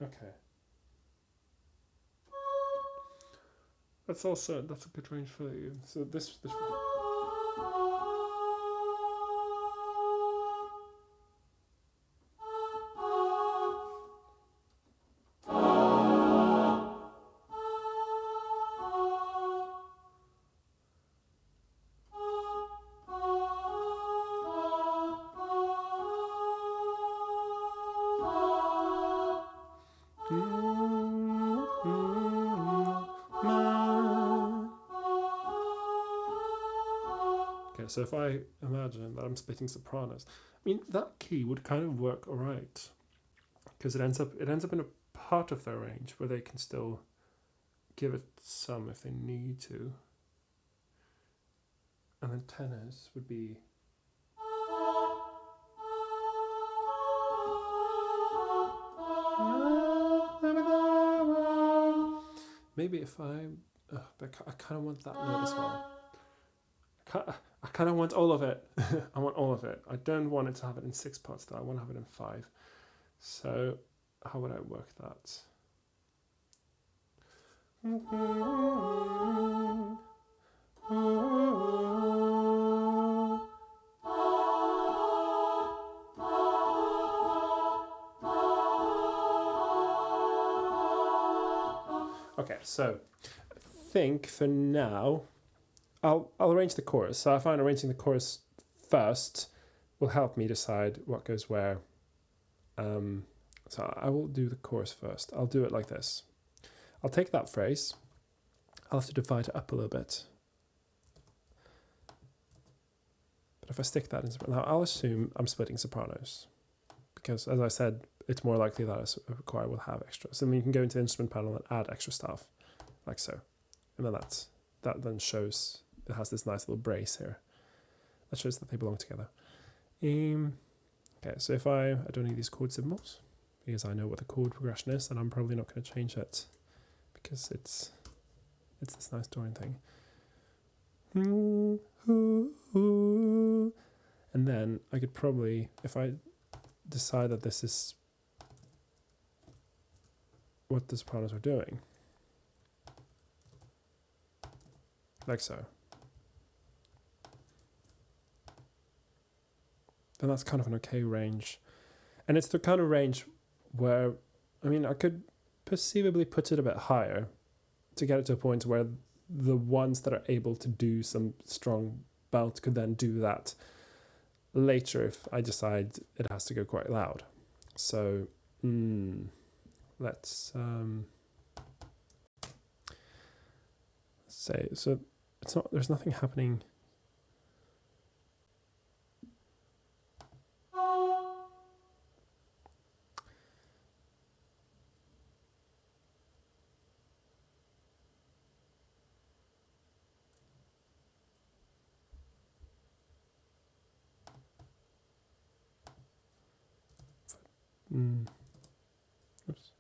Okay. That's a good range for you. So this So if I imagine that I'm splitting sopranos, I mean that key would kind of work alright, because it ends up in a part of their range where they can still give it some if they need to. And then tenors would be maybe if but I kind of want that note as well. I kind of want all of it. I want all of it. I don't want it to have it in 6 parts though. I want to have it in 5. So how would I work that? Okay, so I think for now I'll arrange the chorus. So I find arranging the chorus first will help me decide what goes where. So I will do the chorus first. I'll do it like this. I'll take that phrase. I'll have to divide it up a little bit. But if I stick that in soprano, now I'll assume I'm splitting sopranos, because as I said, it's more likely that a choir will have extra. So then you can go into the instrument panel and add extra stuff, like so. And then that then shows it has this nice little brace here. That shows that they belong together. Okay, so if I don't need these chord symbols, because I know what the chord progression is, and I'm probably not going to change it, because it's this nice Dorian thing. And then I could probably, if I decide that this is what the sopranos are doing, like so, then that's kind of an okay range. And it's the kind of range where, I mean, I could perceivably put it a bit higher to get it to a point where the ones that are able to do some strong belt could then do that later if I decide it has to go quite loud. So let's say, so it's not, there's nothing happening. Oops.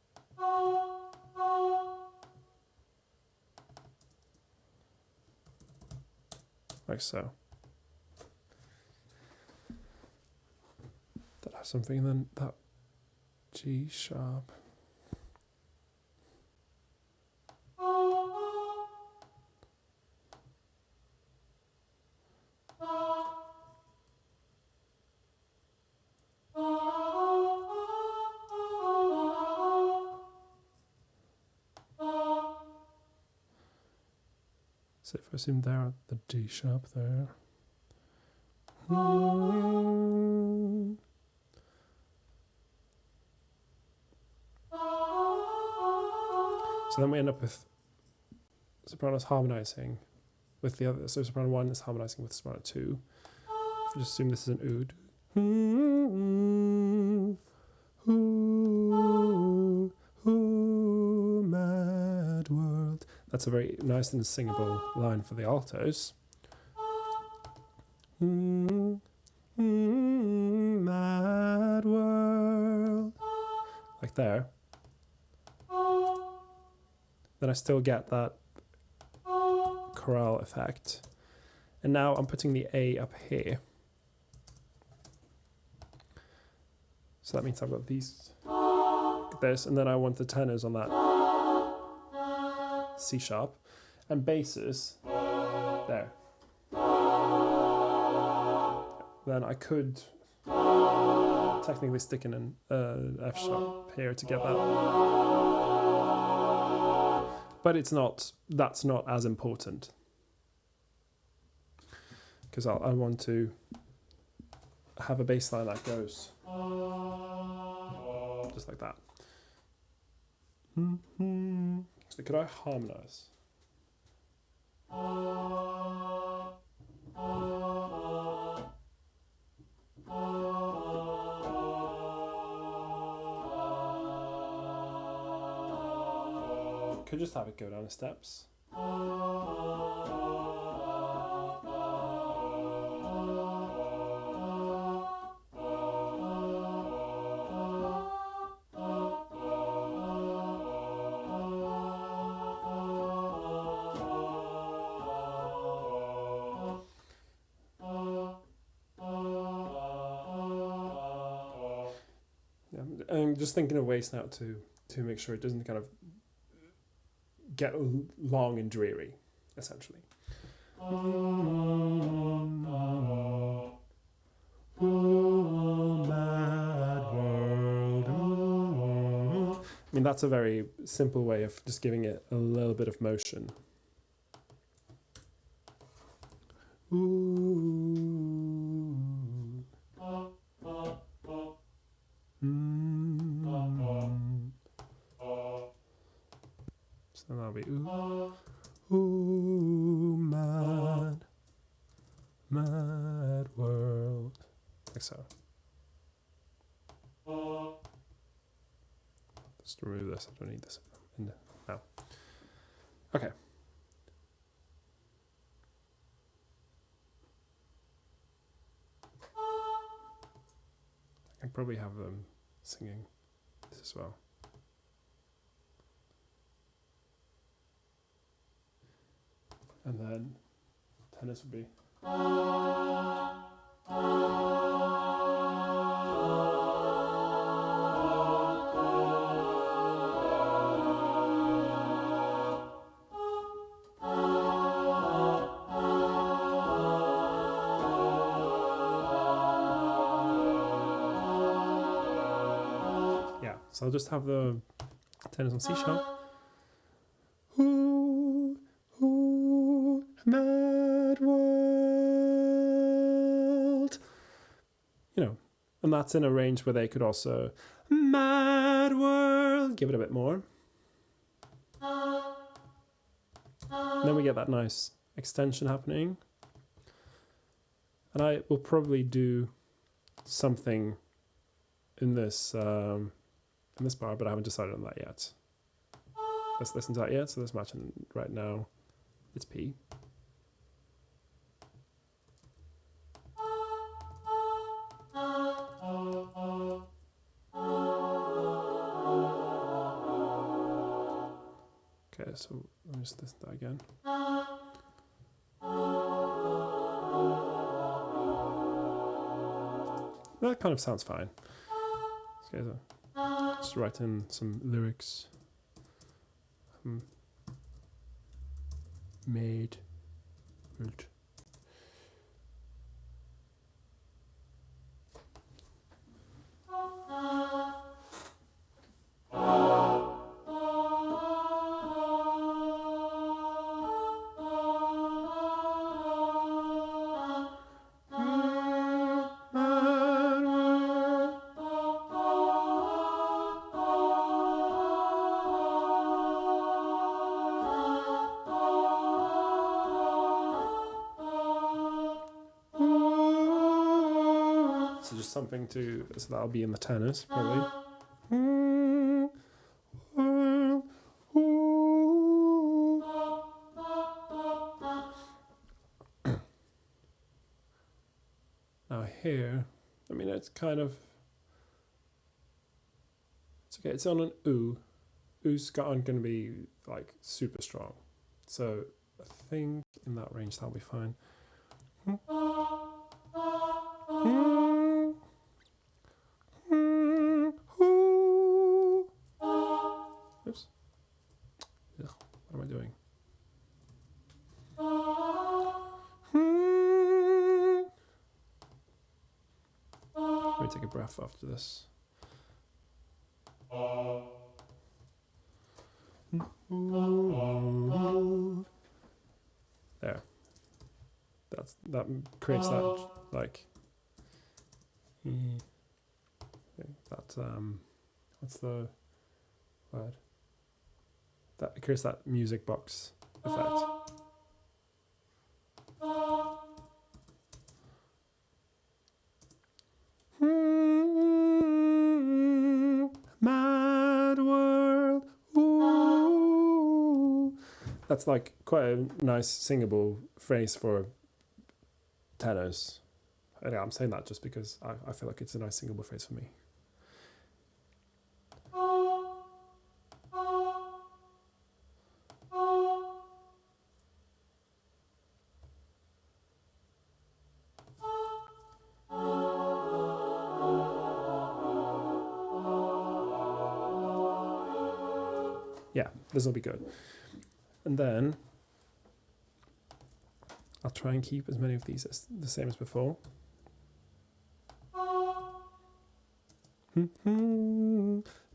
Like so. That has something, and then that G sharp. So if I assume there, the D sharp there. So then we end up with sopranos harmonizing with the other. So soprano 1 is harmonizing with soprano 2. If we just assume this is an oud. Mad world. That's a very nice and singable line for the altos. Mad world. Like there. Then I still get that choral effect. And now I'm putting the A up here. So that means I've got these, this, and then I want the tenors on that C sharp, and basses there. Then I could technically stick in an F sharp here to get that, but it's not. That's not as important, because I want to have a bass line that goes just like that. So could I harmonize? could just have it go down the steps. I'm just thinking of ways now to make sure it doesn't kind of get long and dreary, essentially. I mean, that's a very simple way of just giving it a little bit of motion. So that'll be ooh, ooh, mad, mad world, like so. Just remove this. I don't need this now. Okay. I can probably have them singing this as well. And then tennis would be. Yeah, so I'll just have the tennis on C sharp. Mad world. You know, and that's in a range where they could also mad world, give it a bit more. And then we get that nice extension happening. And I will probably do something in this bar, but I haven't decided on that yet. Let's listen to that yet. So let's match in right now. It's P. Okay, so let me just listen to that again. That kind of sounds fine. Okay, so just write in some lyrics. Made world. So just something to, so that'll be in the tennis probably. Now here, I mean, it's kind of, it's okay, it's on an oo. Oo's aren't going to be like super strong. So I think in that range that'll be fine. Oops. Ugh, what am I doing? Let me take a breath after this. There. That creates that like that what's the word? That creates that music box effect. Mad world. Ooh. That's like quite a nice singable phrase for tenors. And I'm saying that just because I feel like it's a nice singable phrase for me. Yeah, this will be good. And then I'll try and keep as many of these as the same as before.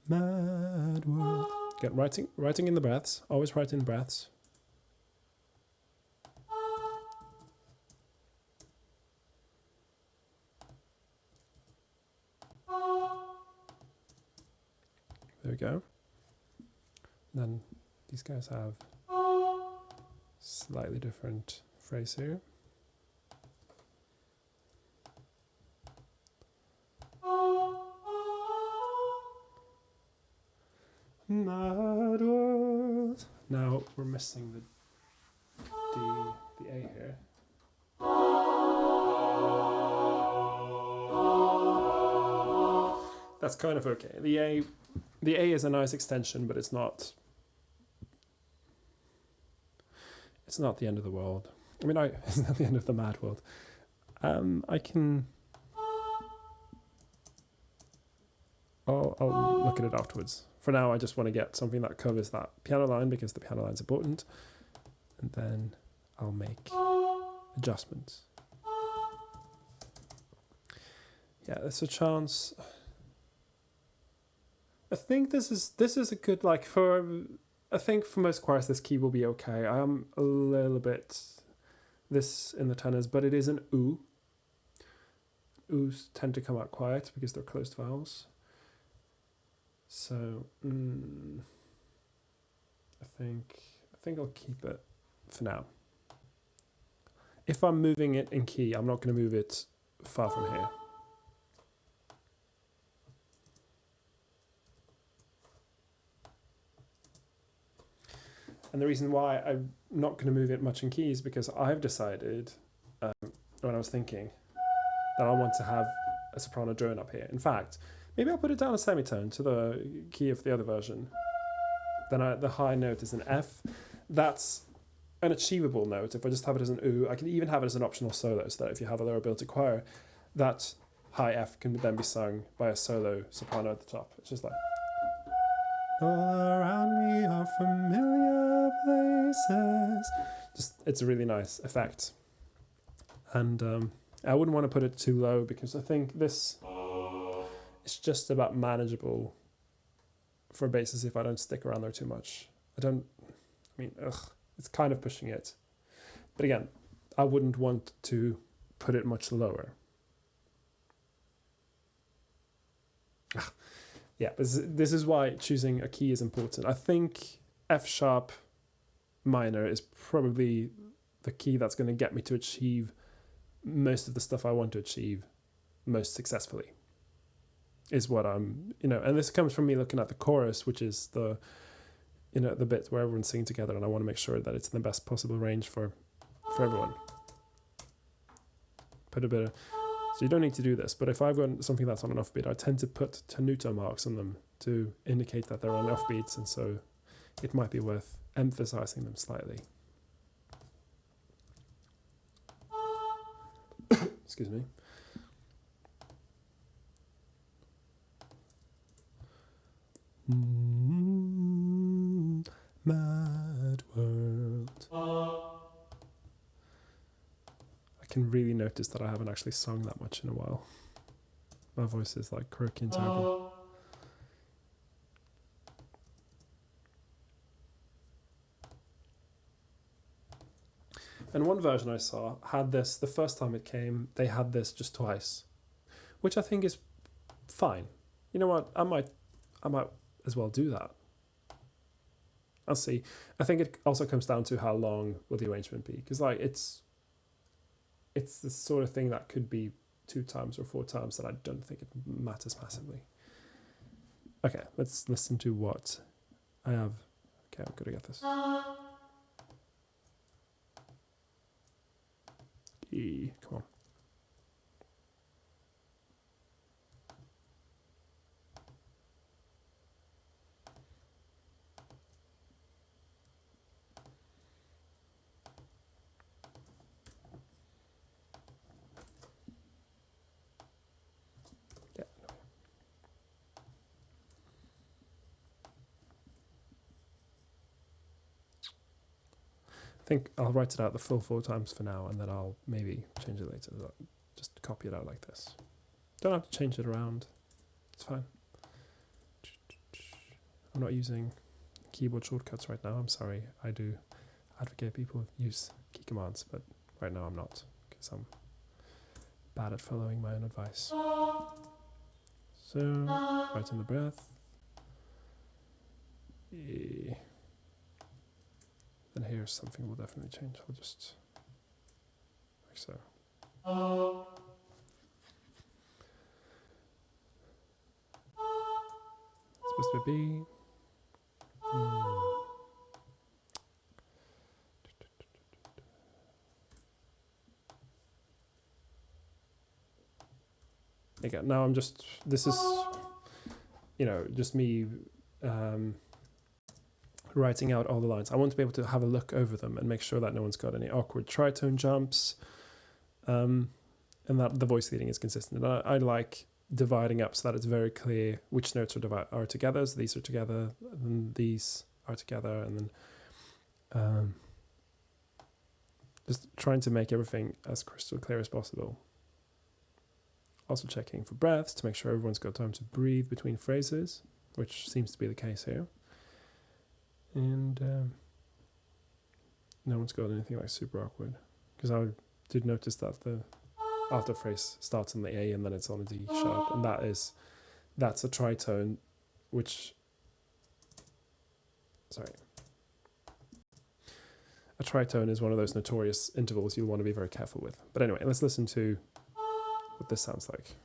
Mad world. Get writing in the breaths. Always write in breaths. There we go. Then these guys have slightly different phrase here. Mad world. Now we're missing the A here. That's kind of okay. The A is a nice extension, but it's not the end of the world. I mean, it's not the end of the mad world. I'll look at it afterwards. For now, I just want to get something that covers that piano line because the piano line's important. And then I'll make adjustments. Yeah, there's a chance. I think this is a good, like, I think for most choirs this key will be okay. I am a little bit this in the tenors, but it is an oo. Oos tend to come out quiet because they're closed vowels. So I think I'll keep it for now. If I'm moving it in key, I'm not going to move it far from here. And the reason why I'm not going to move it much in key is because I've decided, when I was thinking, that I want to have a soprano drone up here. In fact, maybe I'll put it down a semitone to the key of the other version. Then the high note is an F. That's an achievable note. If I just have it as an oo, I can even have it as an optional solo, so that if you have a lower ability choir, that high F can then be sung by a solo soprano at the top. It's just like, all around me are familiar places. It's a really nice effect. And I wouldn't want to put it too low because I think this is just about manageable for basses if I don't stick around there too much. It's kind of pushing it. But again, I wouldn't want to put it much lower. Yeah, this is why choosing a key is important. I think F sharp minor is probably the key that's going to get me to achieve most of the stuff I want to achieve most successfully. Is what I'm, and this comes from me looking at the chorus, which is the bit where everyone's singing together, and I want to make sure that it's in the best possible range for everyone. Put a bit of, so you don't need to do this, but if I've got something that's on an offbeat, I tend to put tenuto marks on them to indicate that they're on offbeats, and so it might be worth emphasizing them slightly. Excuse me. Mad world. I can really notice that I haven't actually sung that much in a while. My voice is like croaky and terrible. And one version I saw had this, the first time it came, they had this just twice, which I think is fine. You know what, I might as well do that. I'll see. I think it also comes down to how long will the arrangement be, because like it's the sort of thing that could be 2 times or 4 times that I don't think it matters massively. Okay, let's listen to what I have. Okay, I'm gonna get this. E. Come on. Yeah. I think I'll write it out the full 4 times for now, and then I'll maybe change it later. Just copy it out like this. Don't have to change it around. It's fine. I'm not using keyboard shortcuts right now. I'm sorry. I do advocate people use key commands, but right now I'm not, because I'm bad at following my own advice. So, right in the breath. E. Then here's something will definitely change. I'll just like so. It's supposed to be B. Again, now I'm just, this is, you know, just me writing out all the lines. I want to be able to have a look over them and make sure that no one's got any awkward tritone jumps, and that the voice leading is consistent. And I like dividing up so that it's very clear which notes are together. So these are together, and these are together, and then just trying to make everything as crystal clear as possible. Also checking for breaths to make sure everyone's got time to breathe between phrases, which seems to be the case here. And no one's got anything like super awkward, because I did notice that the after phrase starts on the A and then it's on a D sharp, and that's a tritone, which, sorry, a tritone is one of those notorious intervals you'll want to be very careful with. But anyway, let's listen to what this sounds like.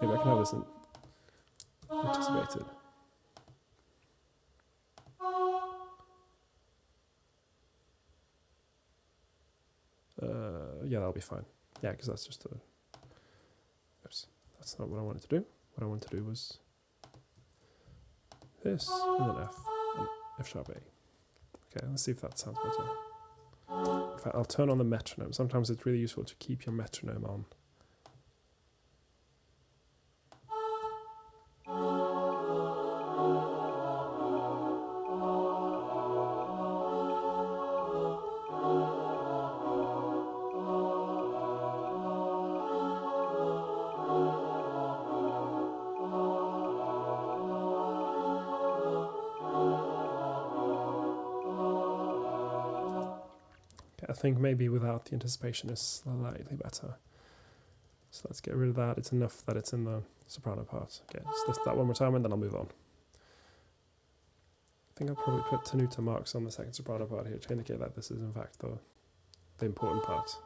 Maybe I can have this anticipated. Yeah, that'll be fine. Yeah, because that's just a... Oops, that's not what I wanted to do. What I wanted to do was this, and then F, and F sharp A. Okay, let's see if that sounds better. In fact, I'll turn on the metronome. Sometimes it's really useful to keep your metronome on. I think maybe without the anticipation is slightly better. So let's get rid of that. It's enough that it's in the soprano part. Okay, let's listen that one more time and then I'll move on. I think I'll probably put tenuta marks on the second soprano part here to indicate that this is in fact the important part.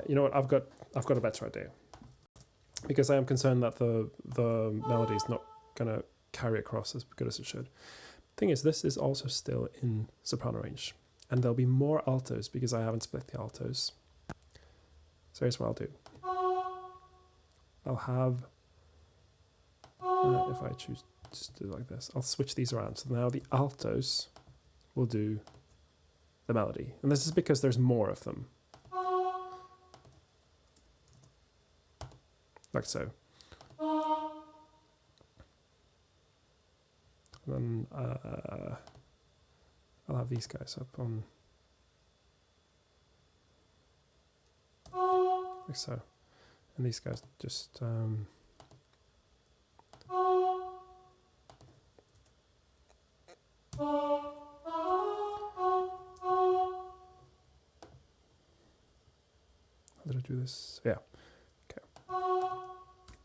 You know what? I've got a better idea, because I am concerned that the melody is not gonna carry across as good as it should. Thing is, this is also still in soprano range, and there'll be more altos because I haven't split the altos. So here's what I'll do. I'll have if I choose to do it like this, I'll switch these around. So now the altos will do the melody, and this is because there's more of them. Like so. And then I'll have these guys up on like so. And these guys just... How did I do this? Yeah. Okay.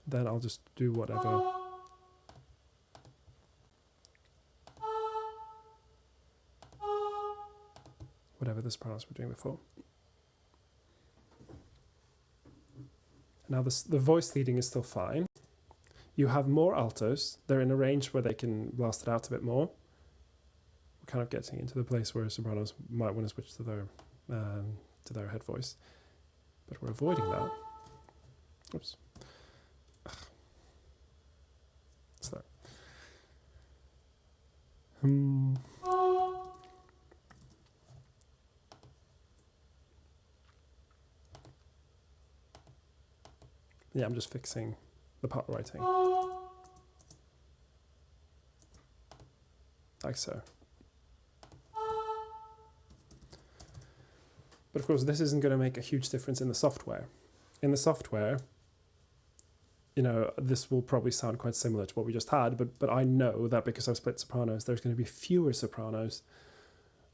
Then I'll just do whatever the sopranos were doing before. Now the voice leading is still fine. You have more altos. They're in a range where they can blast it out a bit more. We're kind of getting into the place where sopranos might want to switch to their head voice. But we're avoiding that. Oops. What's that? Yeah, I'm just fixing the part writing. Like so. But of course, this isn't going to make a huge difference in the software. In the software, this will probably sound quite similar to what we just had, but I know that because I've split sopranos, there's going to be fewer sopranos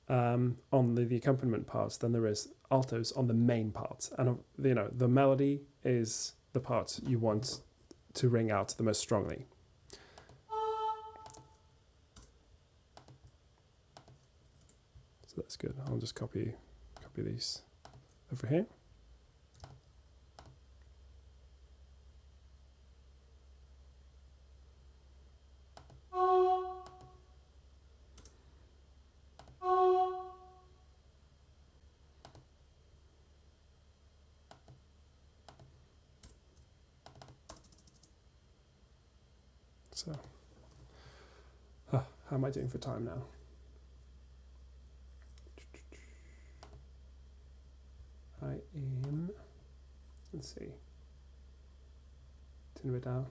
on the accompaniment parts than there is altos on the main part. And, the melody is the part you want to ring out the most strongly. So that's good. I'll just copy these over here. So, how am I doing for time now? I am, let's see, turn a bit down.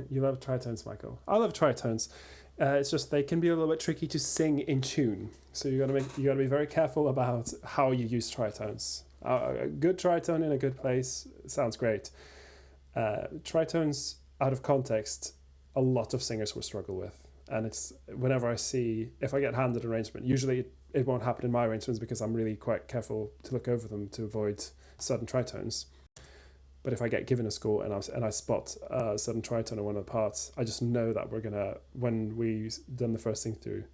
You love tritones, Michael. I love tritones. It's just they can be a little bit tricky to sing in tune. So you gotta be very careful about how you use tritones. A good tritone in a good place sounds great. Tritones out of context, a lot of singers will struggle with. And it's whenever if I get handed an arrangement, usually it won't happen in my arrangements because I'm really quite careful to look over them to avoid certain tritones. But if I get given a score and I spot a certain tritone in one of the parts, I just know that when we've done the first thing through,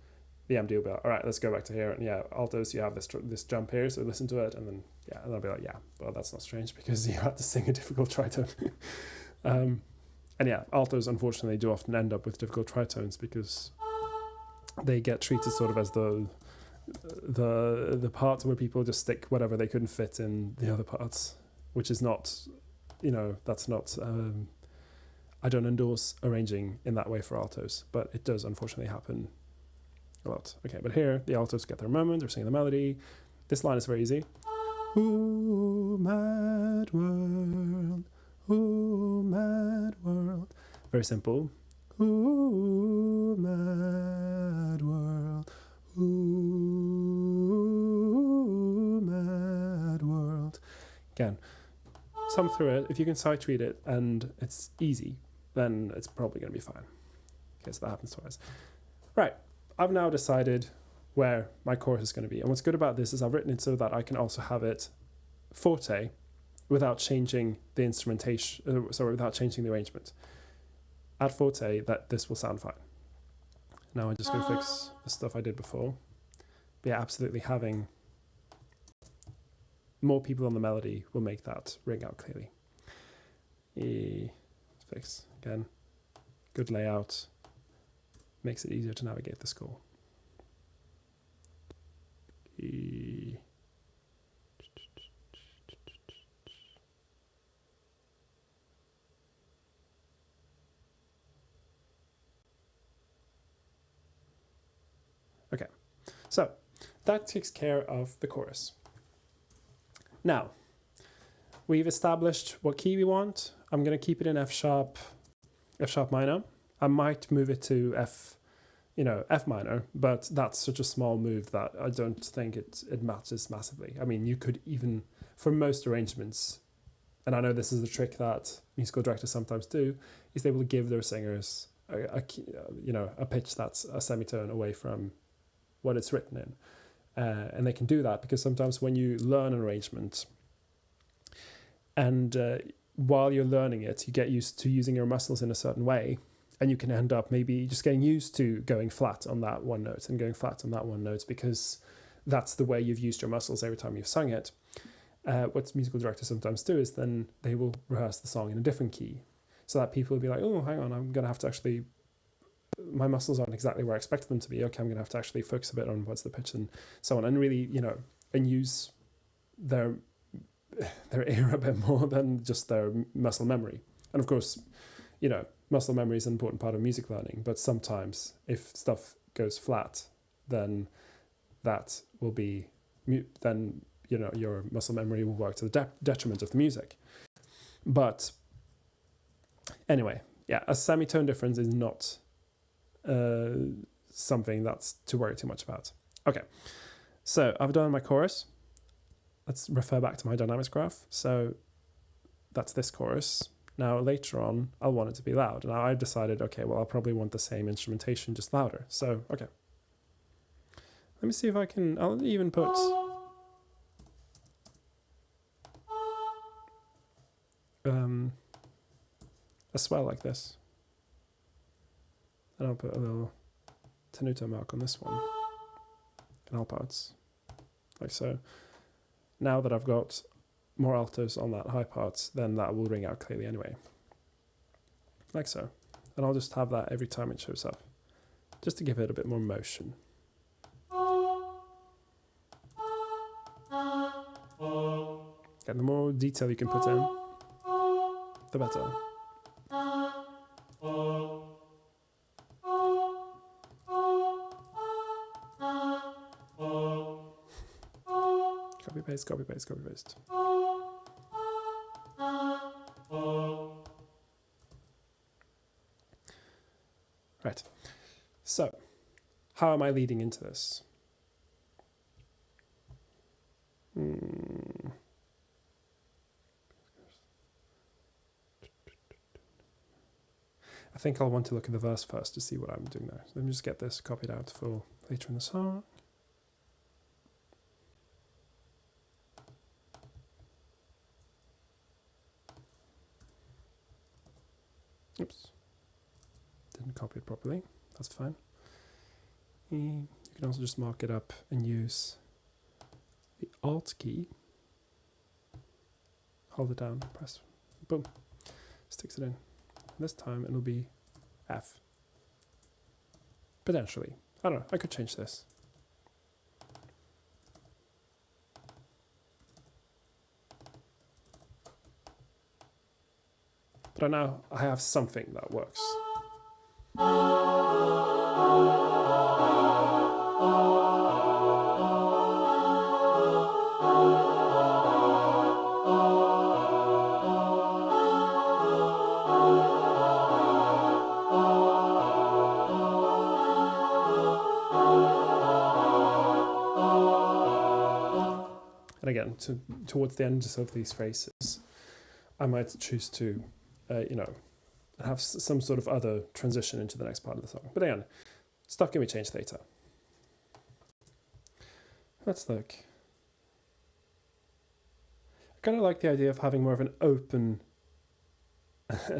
the MD will be like, all right, let's go back to here. And yeah, altos, you have this jump here, so listen to it. And then, and I'll be like, yeah, well, that's not strange because you have to sing a difficult tritone. And yeah, altos, unfortunately, do often end up with difficult tritones because they get treated sort of as the parts where people just stick whatever they couldn't fit in the other parts, which is not, that's not, I don't endorse arranging in that way for altos, but it does unfortunately happen a lot. Okay, but here, the altos get their moment, they're singing the melody. This line is very easy. Ooh, mad world. Ooh, mad world. Very simple. Ooh, mad world. Ooh, mad world. Again, sum through it. If you can sight read it and it's easy, then it's probably going to be fine. Okay, so that happens twice. Right, I've now decided where my chorus is going to be. And what's good about this is I've written it so that I can also have it forte without changing the instrumentation, without changing the arrangement. At forte, that this will sound fine. Now I'm just going to fix the stuff I did before. But yeah, absolutely having more people on the melody will make that ring out clearly. Fix, again, good layout, makes it easier to navigate the score. Okay, so that takes care of the chorus. Now, we've established what key we want. I'm going to keep it in F sharp minor. I might move it to F minor, but that's such a small move that I don't think it matters massively. I mean, you could even, for most arrangements, and I know this is a trick that musical directors sometimes do, is they will give their singers a pitch that's a semitone away from what it's written in. And they can do that because sometimes when you learn an arrangement and while you're learning it, you get used to using your muscles in a certain way, and you can end up maybe just getting used to going flat on that one note and going flat on that one note because that's the way you've used your muscles every time you've sung it. What musical directors sometimes do is then they will rehearse the song in a different key so that people will be like, oh, hang on, I'm going to have to actually, my muscles aren't exactly where I expect them to be. Okay, I'm going to have to actually focus a bit on what's the pitch and so on, and really, and use their ear a bit more than just their muscle memory. And of course, muscle memory is an important part of music learning, but sometimes if stuff goes flat, then that will be, your muscle memory will work to the detriment of the music. But anyway, yeah, a semitone difference is not something that's to worry too much about. Okay, so I've done my chorus. Let's refer back to my dynamics graph. So that's this chorus. Now later on, I'll want it to be loud. Now I've decided, okay, well, I'll probably want the same instrumentation, just louder. So, okay. Let me see if I'll even put a swell like this. And I'll put a little tenuto mark on this one. In all parts. Like so. Now that I've got more altos on that high part, then that will ring out clearly anyway. Like so. And I'll just have that every time it shows up. Just to give it a bit more motion. And the more detail you can put in, the better. Copy paste, copy paste, copy paste. Right. So, how am I leading into this? I think I'll want to look at the verse first to see what I'm doing there. So let me just get this copied out for later in the song. Oops. Didn't copy it properly. That's fine. You can also just mark it up and use the Alt key. Hold it down, press, boom, sticks it in. This time it'll be F. Potentially. I don't know, I could change this. But now I have something that works. And again, towards the end of these phrases, I might choose to, have some sort of other transition into the next part of the song. But again, stuff can be changed later. Let's look. I kind of like the idea of having more of an open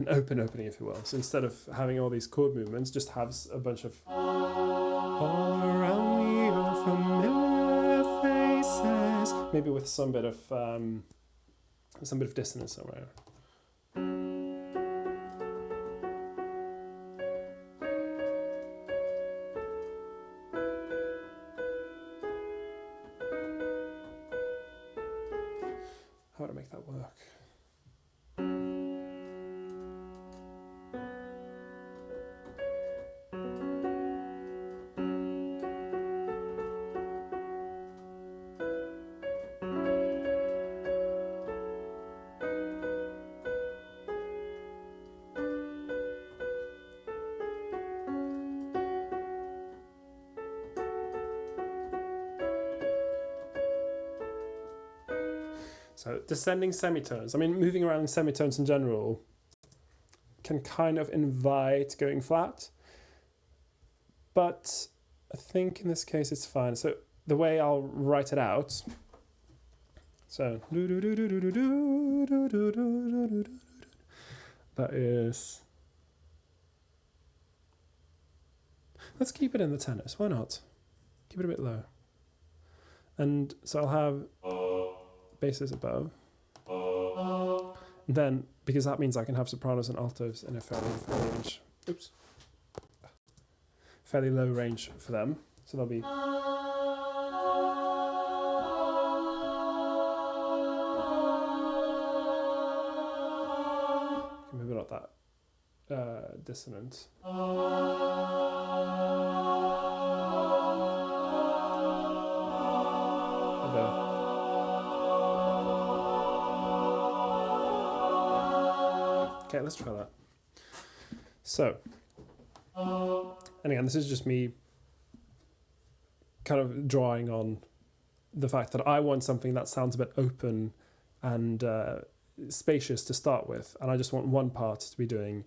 opening, if you will. So instead of having all these chord movements, just have a bunch of all around me are familiar faces. Maybe with some bit of dissonance somewhere. How to make that work? So So descending semitones. I mean, moving around in semitones in general can kind of invite going flat, but I think in this case it's fine. So the way I'll write it out, so that is, let's keep it in the tenors, why not? Keep it a bit low. And so I'll have basses above. Then, because that means I can have sopranos and altos in a fairly low range for them. So they'll be. Maybe not that dissonant. Okay, let's try that. So, and again, this is just me kind of drawing on the fact that I want something that sounds a bit open and spacious to start with, and I just want one part to be doing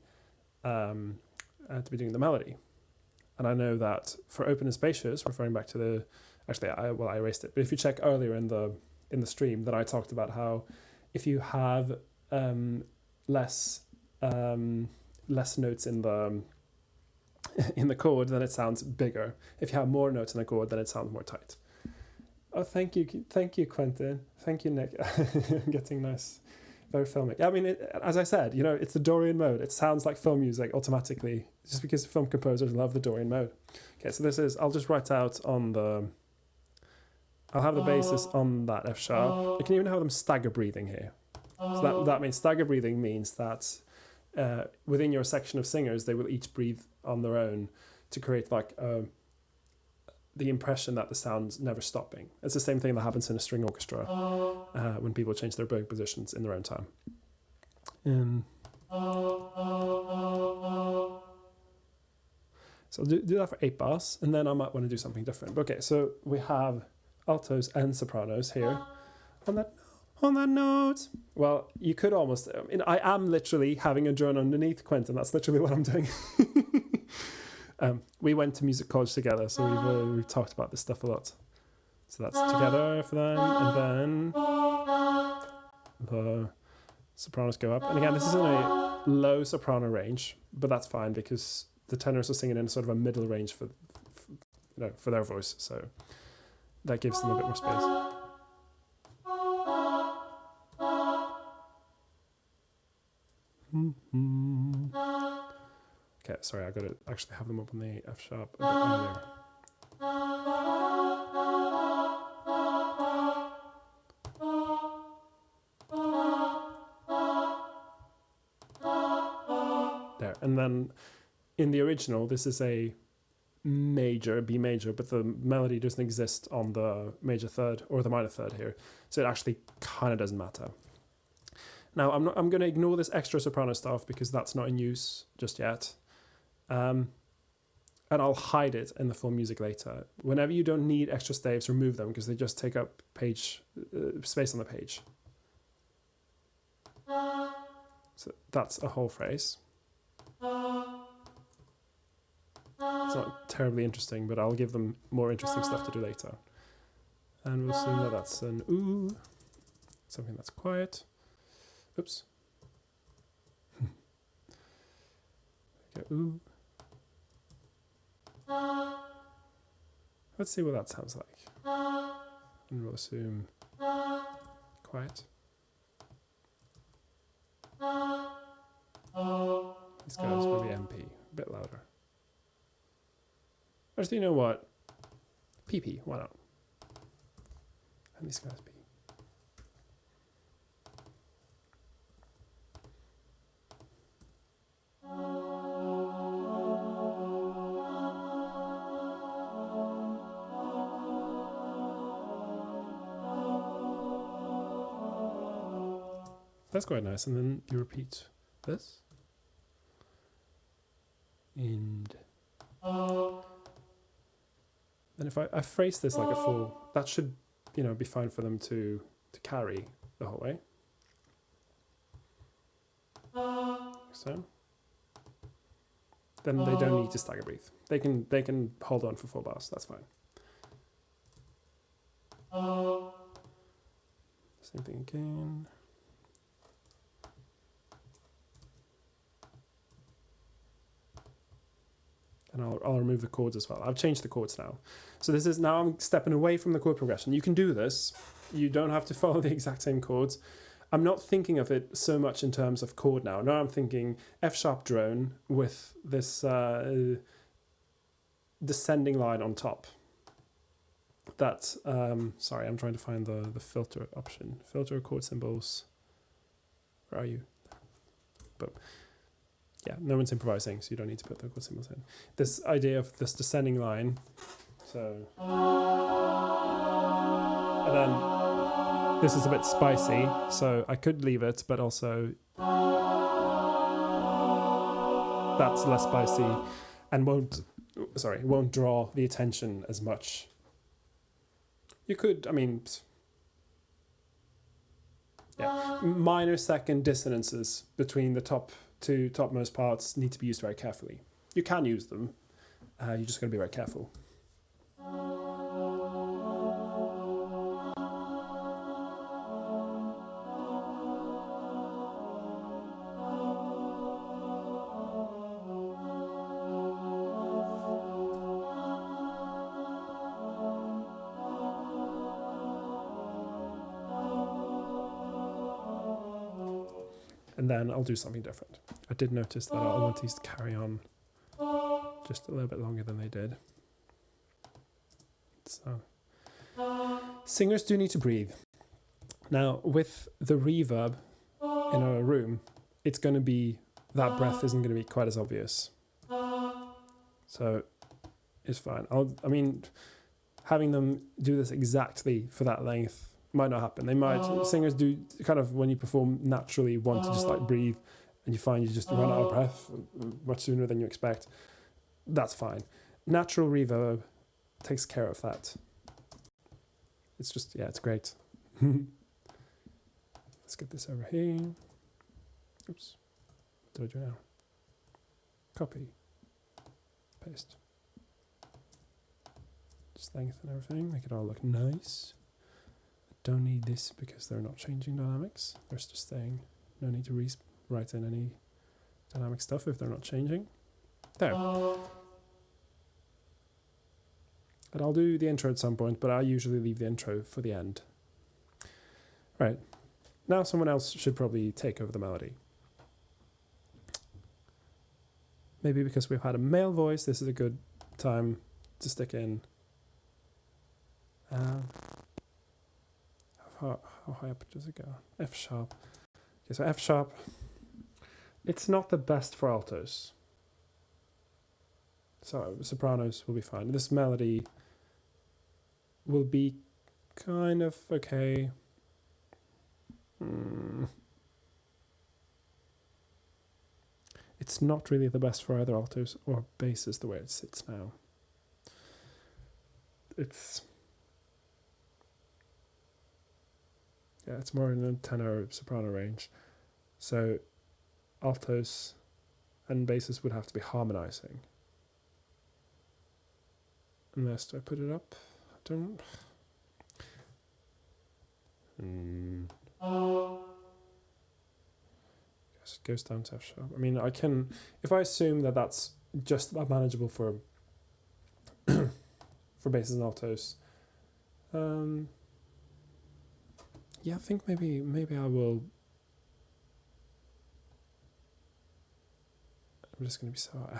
the melody. And I know that for open and spacious, referring back to the, actually, I erased it. But if you check earlier in the stream, that I talked about how if you have less notes in the chord, then it sounds bigger. If you have more notes in the chord, then it sounds more tight. Oh, thank you, Quentin. Thank you, Nick. Getting nice, very filmic. I mean, as I said, it's the Dorian mode. It sounds like film music automatically, just because film composers love the Dorian mode. Okay, so this is. I'll just write out on the. I'll have the basses on that F sharp. You can even have them stagger breathing here. So that means stagger breathing means that within your section of singers, they will each breathe on their own to create like the impression that the sound's never stopping. It's the same thing that happens in a string orchestra when people change their bowing positions in their own time. So I'll do that for 8 bars, and then I might want to do something different. But okay, so we have altos and sopranos here on that note. Well, you could almost, I am literally having a drone underneath, Quentin. That's literally what I'm doing. We went to music college together, so we've talked about this stuff a lot. So that's together for them, and then the sopranos go up. And again, this is in a low soprano range, but that's fine because the tenors are singing in sort of a middle range for their voice, so that gives them a bit more space. Okay, sorry, I got to actually have them up on the F sharp a bit earlier. There, and then in the original, this is a major, B major, but the melody doesn't exist on the major third or the minor third here, so it actually kind of doesn't matter. Now, I'm going to ignore this extra soprano stuff because that's not in use just yet. And I'll hide it in the full music later. Whenever you don't need extra staves, remove them because they just take up space on the page. So that's a whole phrase. It's not terribly interesting, but I'll give them more interesting stuff to do later. And we'll assume that that's an ooh, something that's quiet. Oops. Okay, ooh. Let's see what that sounds like. And we'll assume quiet. These guys will be MP, a bit louder. Actually, you know what? PP, why not? And these guys be. That's quite nice, and then you repeat this. And then if I phrase this like a full, that should, be fine for them to carry. the whole way. So. Then they don't need to stagger breathe. They can hold on for 4 bars. That's fine. Same thing again. And I'll remove the chords as well. I've changed the chords now. So this is now I'm stepping away from the chord progression. You can do this. You don't have to follow the exact same chords. I'm not thinking of it so much in terms of chord now. Now I'm thinking F sharp drone with this descending line on top. That, sorry, I'm trying to find the filter option. Filter chord symbols. Where are you? But yeah, no one's improvising, so you don't need to put the chord symbols in. This idea of this descending line. So, and then this is a bit spicy, so I could leave it, but also that's less spicy and won't draw the attention as much. You could, I mean, yeah, minor second dissonances between the top two topmost parts need to be used very carefully. You can use them, you just got to be very careful. And then I'll do something different. I did notice that I want these to carry on just a little bit longer than they did. So, singers do need to breathe. Now, with the reverb in a room, it's going to be, that breath isn't going to be quite as obvious. So, it's fine. I mean, having them do this exactly for that length might not happen. They might, singers do kind of, when you perform naturally, want to just like breathe, and you find you just run out of breath much sooner than you expect. That's fine. Natural reverb takes care of that. It's just, yeah, it's great. Let's get this over here. Oops. What did I do now? Copy. Paste. Just lengthen everything, make it all look nice. Don't need this because they're not changing dynamics. They're just staying. No need to write in any dynamic stuff if they're not changing. There. And I'll do the intro at some point, but I usually leave the intro for the end. Right. Now someone else should probably take over the melody. Maybe because we've had a male voice, this is a good time to stick in. How high up does it go? F sharp. Okay, so F sharp. It's not the best for altos. So sopranos will be fine. This melody will be kind of okay. It's not really the best for either altos or basses the way it sits now. It's more in the tenor soprano range. So altos and basses would have to be harmonizing. Unless, do I put it up? I don't. Guess it goes down to F sharp. I mean, I can, if I assume that that's just about manageable for for basses and altos. Yeah, I think maybe I will. I'm just going to be so...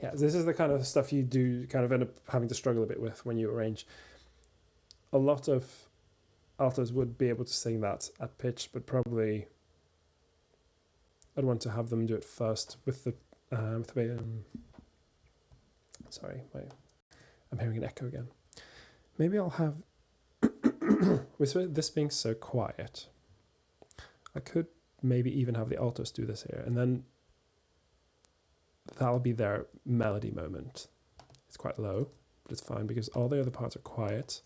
yeah, this is the kind of stuff you do kind of end up having to struggle a bit with when you arrange. A lot of altos would be able to sing that at pitch, but probably I'd want to have them do it first with the... sorry, I'm hearing an echo again. Maybe I'll have... with this being so quiet, I could maybe even have the altos do this here, and then that'll be their melody moment. It's quite low, but it's fine because all the other parts are quiet.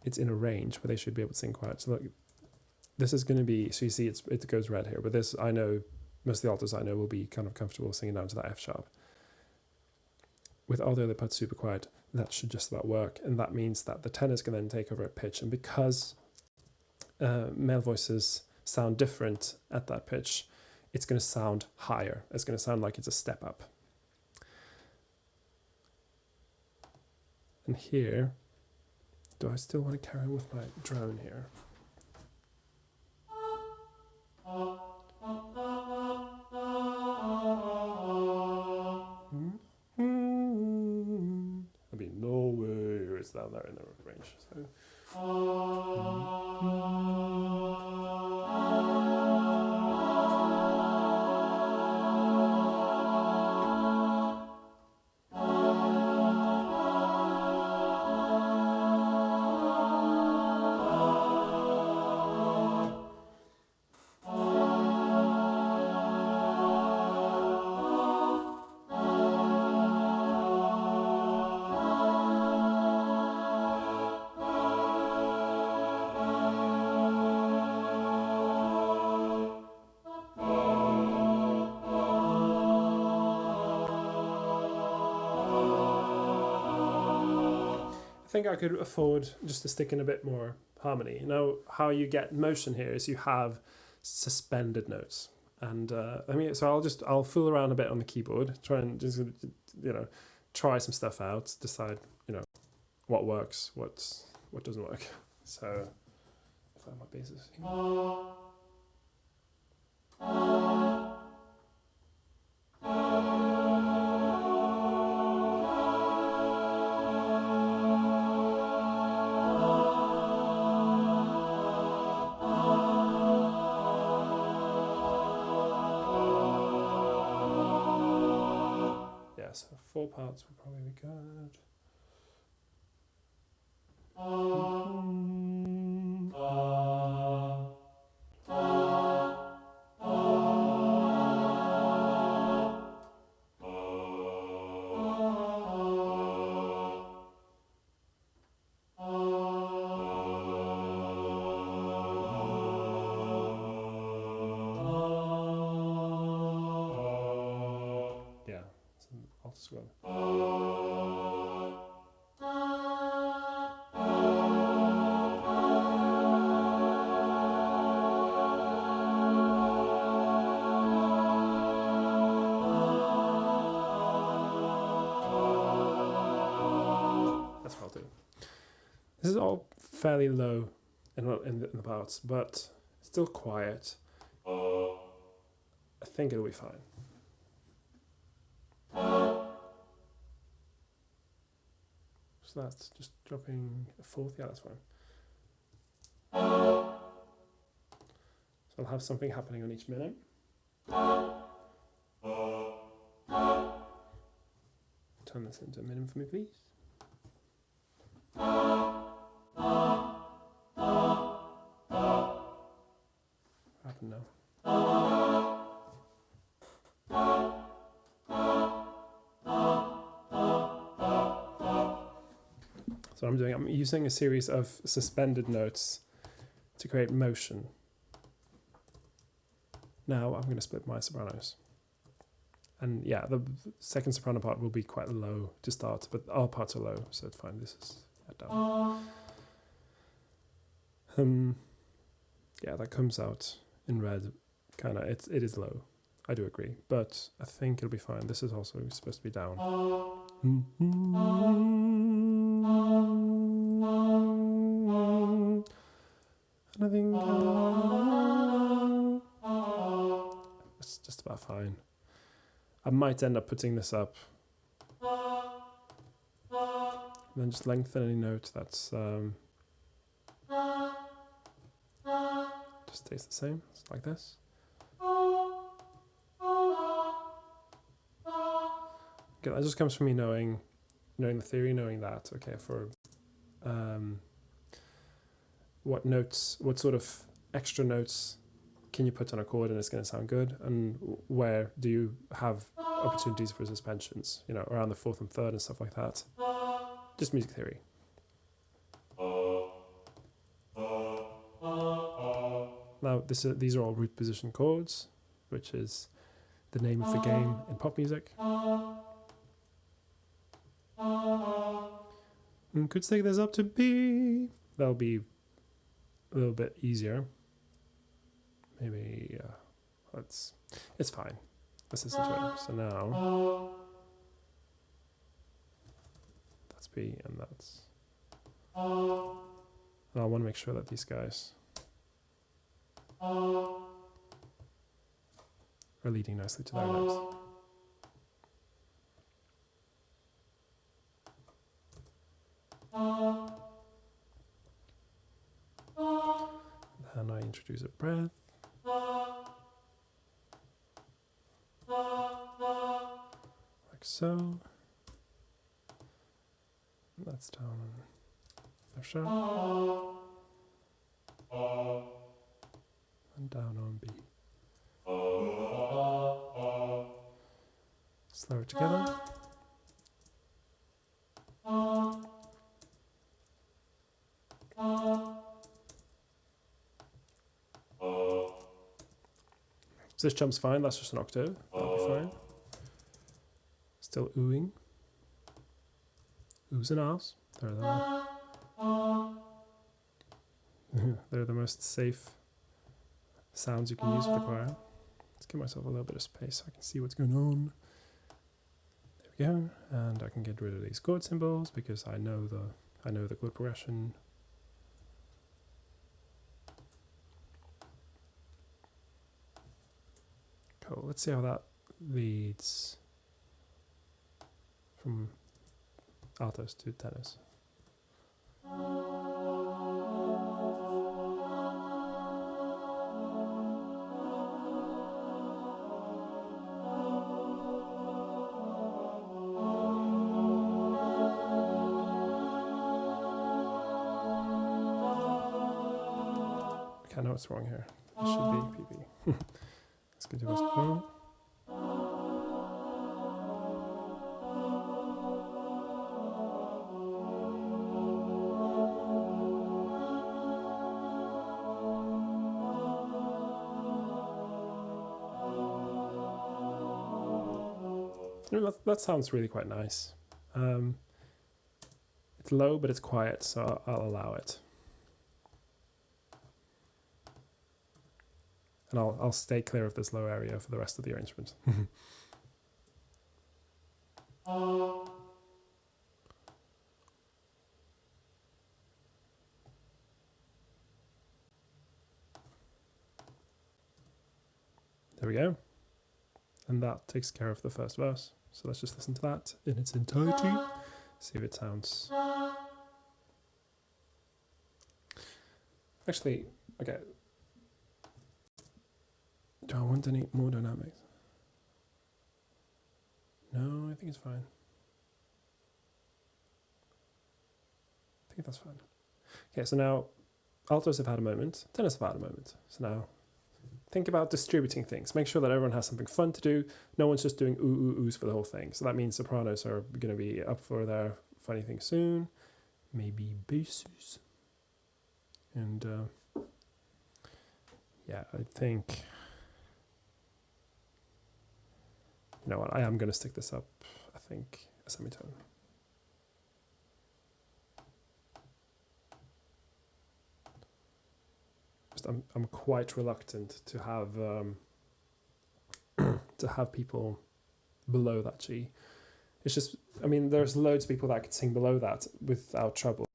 It's in a range where they should be able to sing quiet. So look, this is going to be, so you see it goes red here, but this, I know, most of the altos I know will be kind of comfortable singing down to that F sharp. With all the other parts super quiet, that should just about work, and that means that the tenors can then take over at pitch, and because male voices sound different at that pitch, it's going to sound higher. It's going to sound like it's a step up. And here, do I still want to carry on with my drone here? There'll be nowhere it's down there in the range. So. I think I could afford just to stick in a bit more harmony. You know, how you get motion here is you have suspended notes. And so I'll fool around a bit on the keyboard, try and just, try some stuff out, decide, what works, what doesn't work. So, find my bases. So 4 parts will probably be good. Yeah, alt as well. That's what I'll do. This is all fairly low in the parts, but still quiet. I think it'll be fine. So that's just dropping a fourth. Yeah, that's fine. So I'll have something happening on each minute. Turn this into a minimum for me, please. What happened now? So I'm using a series of suspended notes to create motion. Now I'm going to split my sopranos. And yeah, the second soprano part will be quite low to start, but all parts are low, so it's fine. This is down. Yeah, that comes out in red. Kinda, it is low. I do agree, but I think it'll be fine. This is also supposed to be down. And I think it's just about fine. I might end up putting this up and then just lengthen any note that's just stays the same. It's like this. Okay, that just comes from me knowing the theory, knowing that, okay, for what sort of extra notes can you put on a chord and it's going to sound good, and where do you have opportunities for suspensions, around the fourth and third and stuff like that. Just music theory. Now these are all root position chords, which is the name of the game in pop music. And could take this up to B. That'll be a little bit easier. Maybe it's fine. Let's listen to it. So now that's B and that's. And I want to make sure that these guys are leading nicely to their notes. Then I introduce a breath. Like so. That's down on F sharp. And down on B. Slow it together. So this jump's fine, that's just an octave. That'll be fine. Still oohing. Oohs and ahs. They're the most safe sounds you can use with the choir. Let's give myself a little bit of space so I can see what's going on. There we go. And I can get rid of these chord symbols because I know the chord progression. Cool. Let's see how that leads from altos to tenors. Okay, I know what's wrong here. It should be PP. Let's get to this point. That sounds really quite nice. It's low, but it's quiet, so I'll allow it. And I'll stay clear of this low area for the rest of the arrangement. There we go. And that takes care of the first verse. So let's just listen to that in its entirety. See if it sounds... Actually, okay. Do I want any more dynamics? No, I think it's fine. I think that's fine. Okay, so now altos have had a moment, tenors have had a moment. So now think about distributing things. Make sure that everyone has something fun to do. No one's just doing oohs for the whole thing. So that means sopranos are going to be up for their funny thing soon. Maybe basses. And yeah, I think... You know what, I am going to stick this up, I think, a semitone. Just I'm quite reluctant to have people below that G. It's just, I mean, there's loads of people that could sing below that without trouble.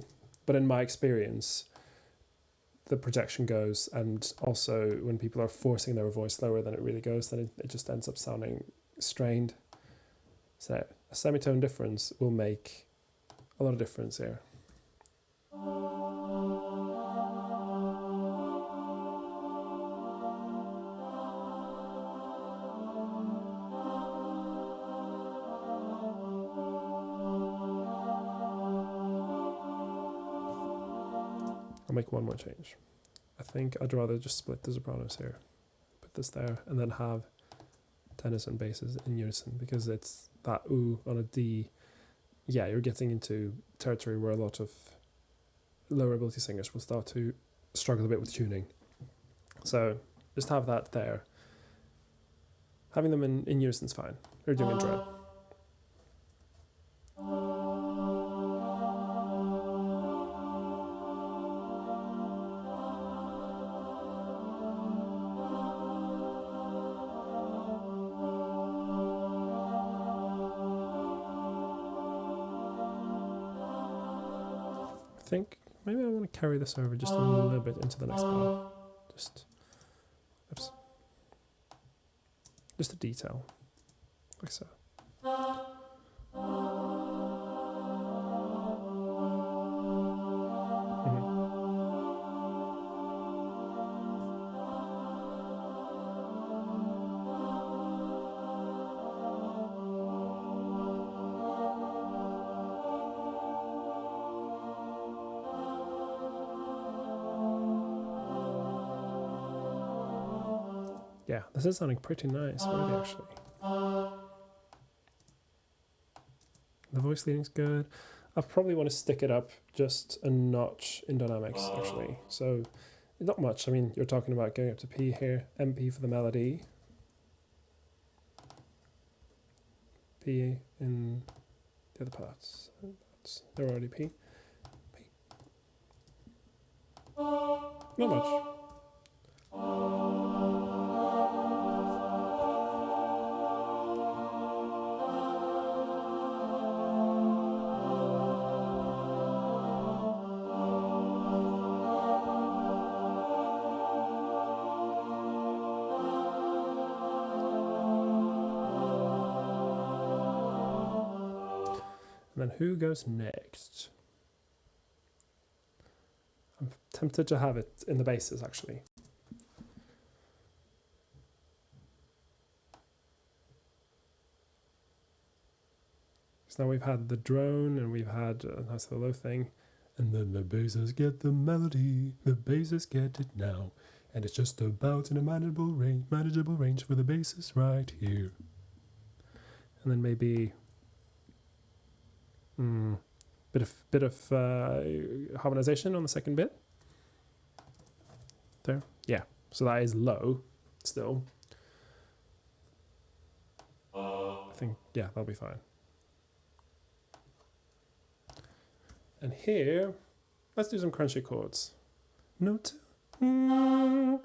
But in my experience, the projection goes, and also when people are forcing their voice lower than it really goes, then it just ends up sounding strained. So a semitone difference will make a lot of difference here. I'll make one more change. I think I'd rather just split the sopranos here, put this there, and then have tenors and basses in unison, because it's that ooh on a D. Yeah, you're getting into territory where a lot of lower ability singers will start to struggle a bit with tuning. So just have that there. Having them in unison is fine. You're doing a dread. I think maybe I want to carry this over just a little bit into the next part. Oops. Just a detail, like so. Yeah, this is sounding pretty nice, really, actually. The voice leading's good. I probably want to stick it up just a notch in dynamics, actually. So, not much. I mean, you're talking about going up to P here, MP for the melody. P in the other parts. They're already P. P. Not much. And then who goes next? I'm tempted to have it in the basses, actually. So now we've had the drone and we've had a nice little low thing. And then the basses get the melody, the basses get it now. And it's just about in a manageable range for the basses right here. And then maybe bit of harmonization on the second bit. There, yeah. So that is low still. I think, yeah, that'll be fine. And here, let's do some crunchy chords. No tomorrow.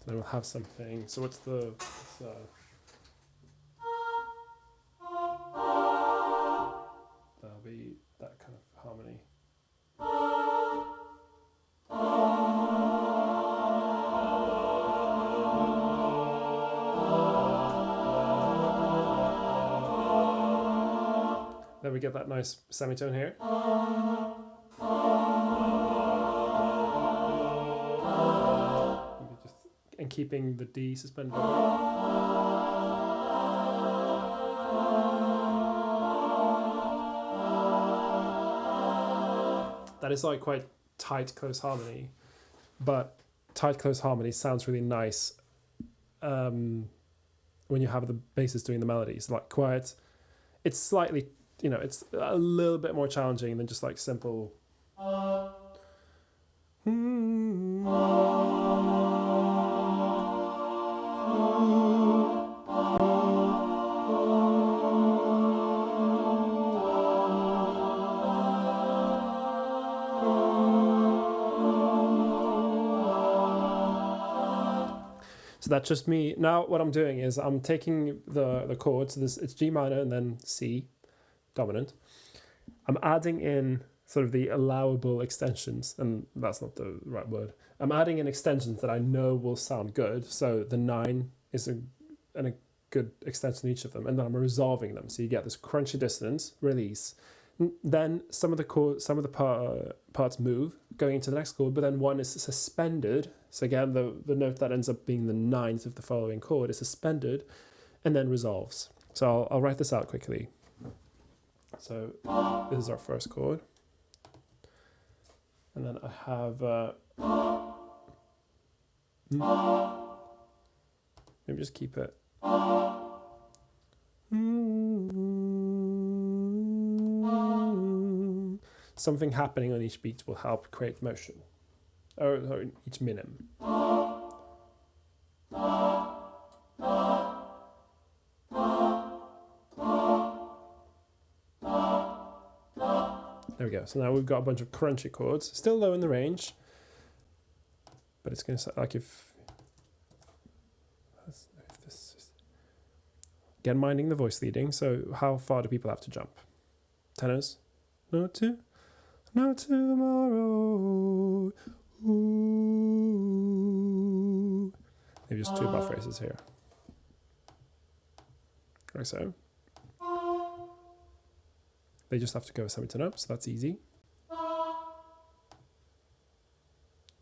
Then we'll have something. So what's the? That'll be that kind of harmony. Then we get that nice semitone here. And keeping the D suspended. That is like quite tight, close harmony, but tight, close harmony sounds really nice when you have the basses doing the melodies. Like quiet, it's slightly, it's a little bit more challenging than just like simple. So that's just me. Now what I'm doing is I'm taking the chords, so it's G minor and then C, dominant. I'm adding in sort of the allowable extensions, and that's not the right word. I'm adding in extensions that I know will sound good. So the 9 is a good extension in each of them, and then I'm resolving them. So you get this crunchy dissonance, release. Then some of the parts move, going into the next chord, but then one is suspended. So again, the note that ends up being the 9th of the following chord is suspended, and then resolves. So I'll write this out quickly. So this is our first chord. And then I have maybe just keep it. something happening on each beat will help create motion, or each minim. There we go. So now we've got a bunch of crunchy chords, still low in the range, but it's going to sound like if this is, again, minding the voice leading. So how far do people have to jump? Tenors? No tomorrow. Ooh. Maybe just 2 bar phrases here. Like so. They just have to go semitone up, so that's easy.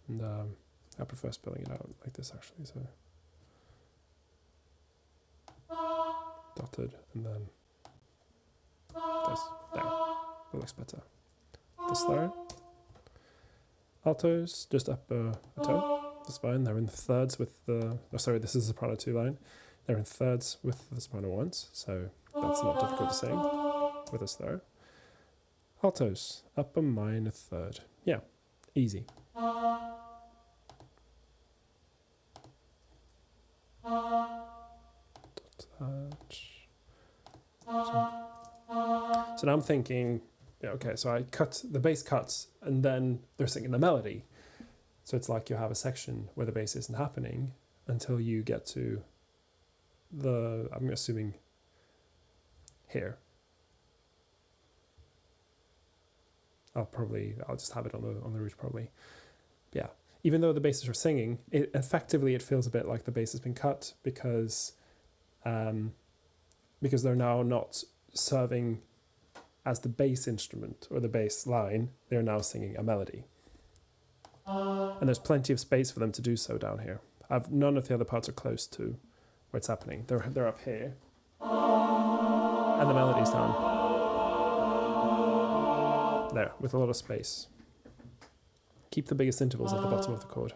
And I prefer spelling it out like this actually. So dotted and then this. There. That looks better. This there. Altos, just up a tone. That's fine. They're in thirds with the... Oh, sorry, this is the soprano 2 line. They're in thirds with the soprano 1s, so that's not difficult to sing with us there. Altos, up a minor third. Yeah, easy. So now I'm thinking, okay, so I cut, the bass cuts, and then they're singing the melody. So it's like you have a section where the bass isn't happening until you get to the, I'm assuming, here. I'll just have it on the root probably. Yeah, even though the basses are singing, it feels a bit like the bass has been cut because they're now not serving as the bass instrument or the bass line. They're now singing a melody, and there's plenty of space for them to do so down here. None of the other parts are close to where it's happening. They're up here, and the melody's down there with a lot of space. Keep the biggest intervals at the bottom of the chord.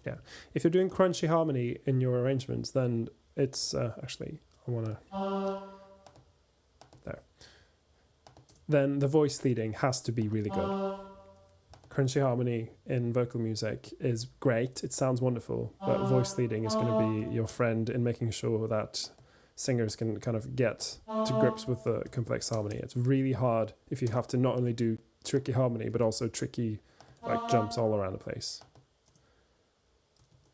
Yeah, if you're doing crunchy harmony in your arrangements, then it's actually, I want to, there. Then the voice leading has to be really good. Crunchy harmony in vocal music is great, it sounds wonderful, but voice leading is going to be your friend in making sure that singers can kind of get to grips with the complex harmony. It's really hard if you have to not only do tricky harmony, but also tricky like jumps all around the place.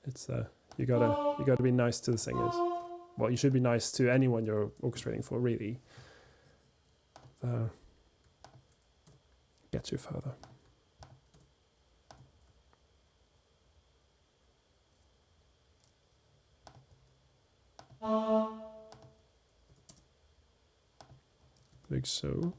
It's you gotta be nice to the singers. Well, you should be nice to anyone you're orchestrating for, really. Get you further. Like so.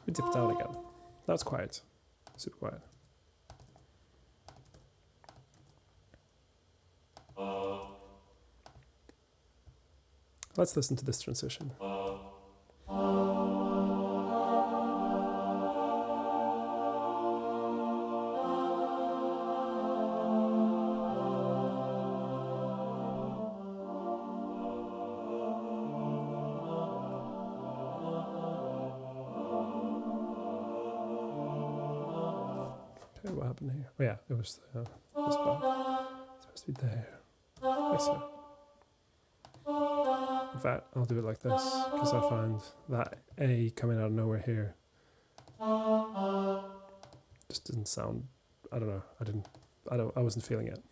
We dip down again. That's quiet. Super quiet. Let's listen to this transition. Okay, what happened here? Oh yeah, it was this part. It's supposed to be there. Like so. In fact, I'll do it like this, because I find that A coming out of nowhere here just didn't sound, I don't know, I wasn't feeling it.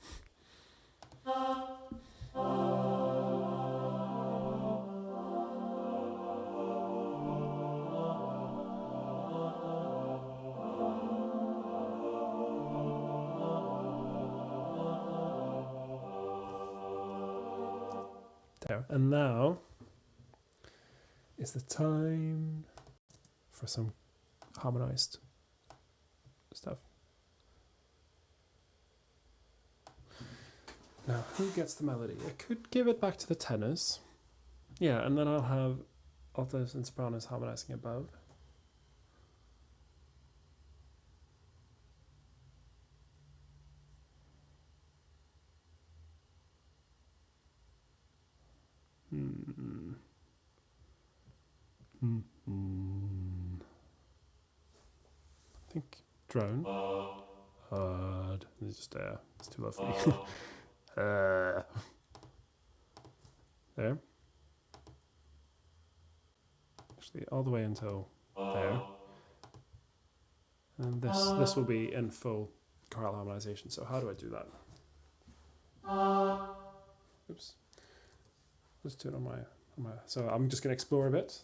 There, and now is the time for some harmonized stuff. Now, who gets the melody? I could give it back to the tenors. Yeah, and then I'll altos and sopranos harmonizing above. I think drone. It's just there. It's too low for me. There. Actually, all the way until there. And this will be in full choral harmonization. So how do I do that? Oops. Let's do it on my. So I'm just going to explore a bit.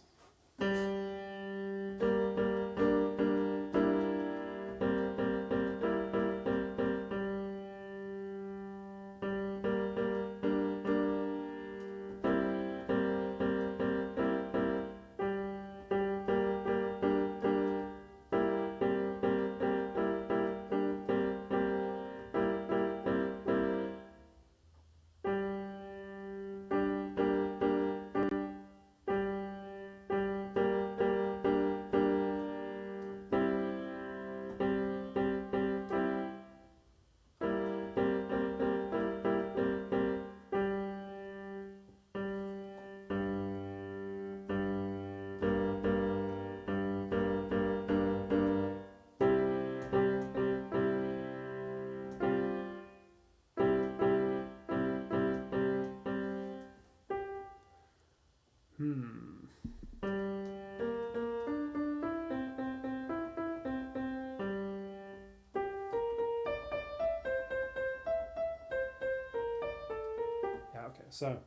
Yeah, okay, so.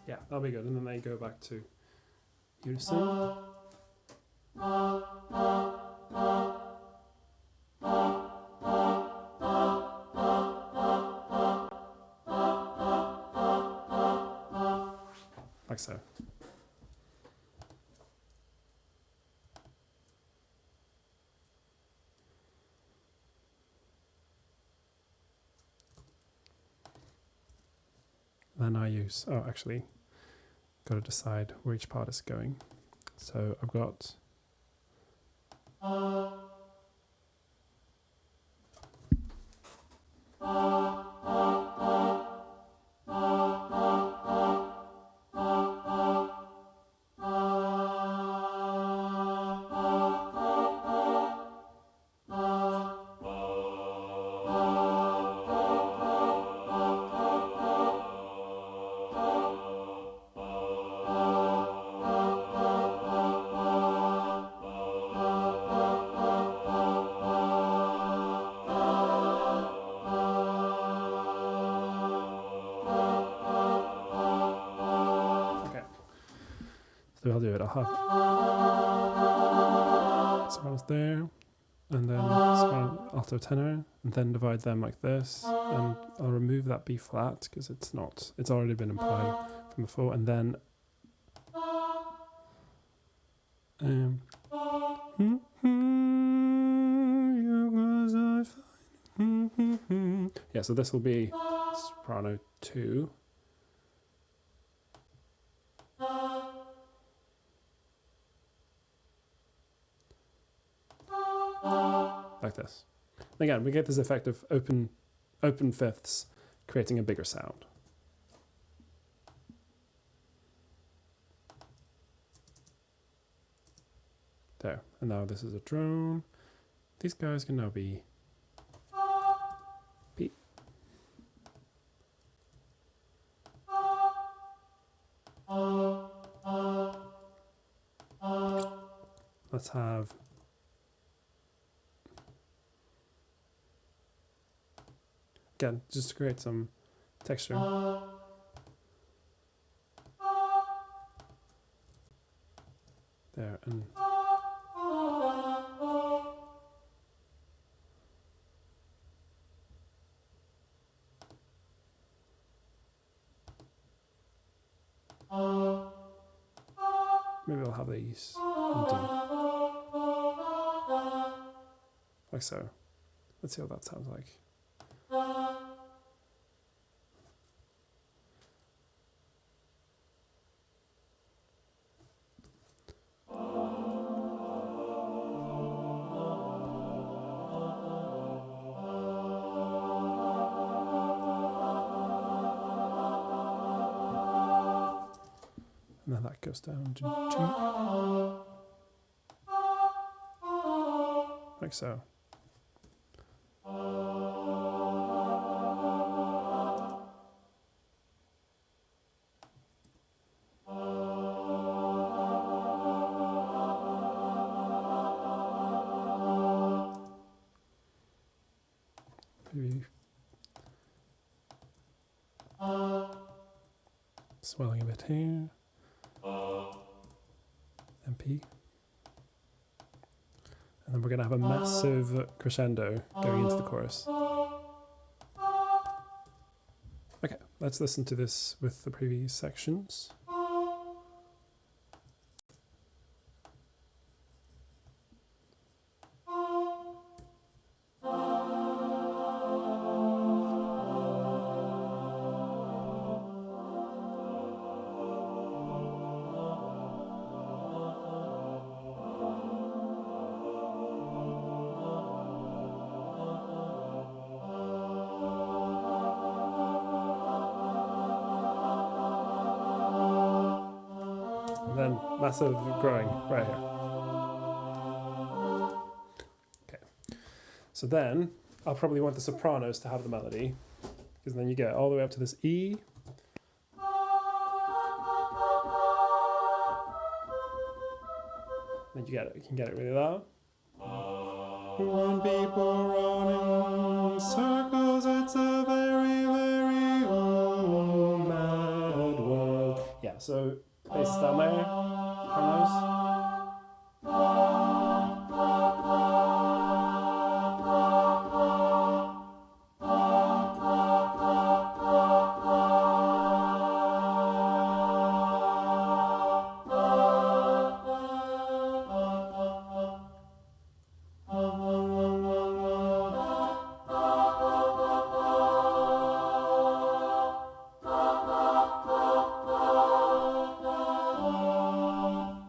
Yeah, that'll be good. And then they go back to unison. Like so. Then I use, actually, got to decide where each part is going. So I've got so I'll do it. I'll have sopranos there, and then soprano, alto, tenor, and then divide them like this, and I'll remove that B flat because it's already been implied from before, and then yeah, so this will be soprano 2. Like this. Again, we get this effect of open fifths creating a bigger sound. There. And now this is a drone. These guys can now be B. Let's have again, just to create some texture. There, and maybe I'll have these in D. Like so. Let's see what that sounds like. And then that goes down to G. Like so. Maybe swelling a bit here. And P. And then we're going to have a massive crescendo going into the chorus. Okay, let's listen to this with the previous sections. Then massive growing right here. Okay, so then I'll probably want the sopranos to have the melody, because then you get all the way up to this E. Then you can get it really loud. When people run in circles, it's a very, very mad world. Yeah, so bass is down there, harmonies.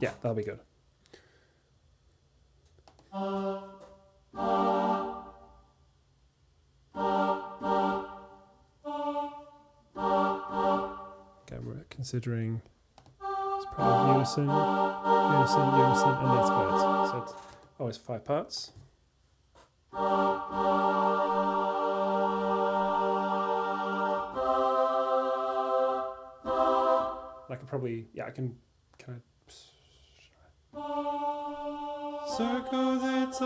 Yeah, that'll be good. Okay, we're considering it's probably unison, unison, unison, and then split. So it's always 5 parts. I can probably, yeah, I can kind of. Circles, it's a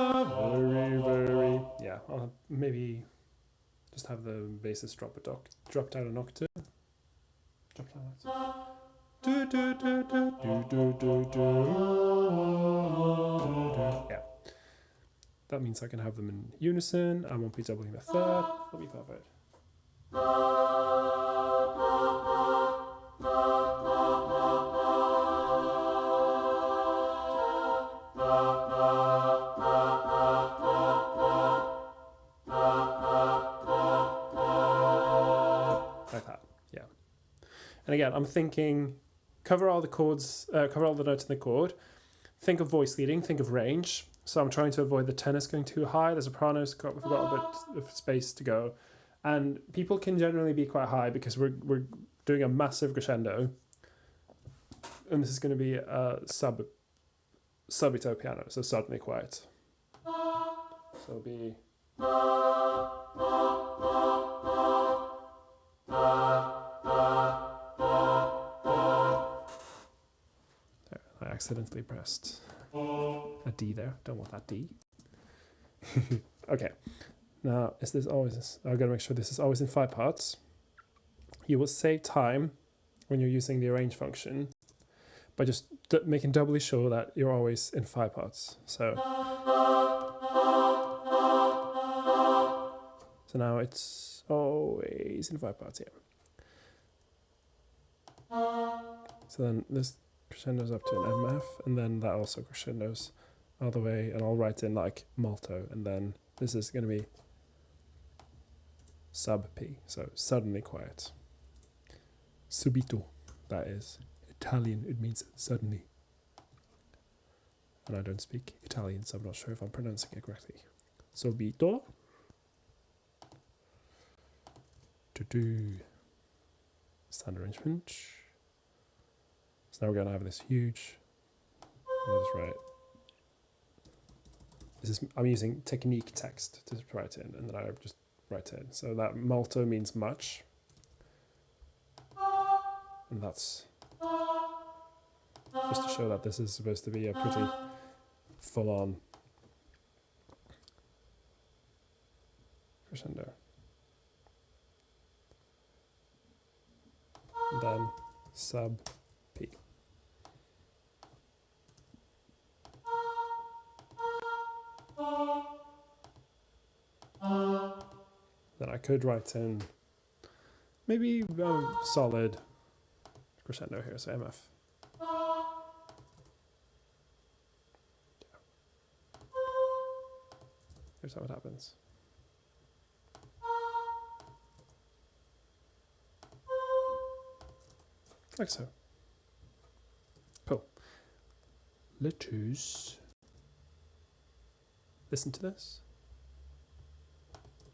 very, very. Yeah, I'll maybe just have the bassist drop down an octave. Drop down an octave. Do, do, do, do, do, do, do, do. Yeah. That means I can have them in unison. I won't be doubling the third. That'll be perfect. Like that, yeah. And again, I'm thinking, cover all the chords, cover all the notes in the chord. Think of voice leading, think of range. So I'm trying to avoid the tenors going too high. The sopranos, we've got a bit of space to go. And people can generally be quite high because we're doing a massive crescendo. And this is going to be a subito piano, so suddenly quiet. So it'll be... There, I accidentally pressed a D there. Don't want that D. Okay. Now, is this always... I've got to make sure this is always in 5 parts. You will save time when you're using the arrange function by just making doubly sure that you're always in 5 parts. So now it's always in 5 parts here. So then this crescendos up to an MF, and then that also crescendos all the way, and I'll write in like molto, and then this is going to be sub P, so suddenly quiet. Subito, that is Italian, it means suddenly. And I don't speak Italian, so I'm not sure if I'm pronouncing it correctly. Subito. Standard arrangement. So now we're going to have this huge. That's right. I'm using technique text to write in, and then I just write in. So that molto means much, and that's just to show that this is supposed to be a pretty full-on crescendo. And then sub P. Then I could write in maybe a solid crescendo here, so MF. Here's how it happens. Like so. Cool. Let's listen to this.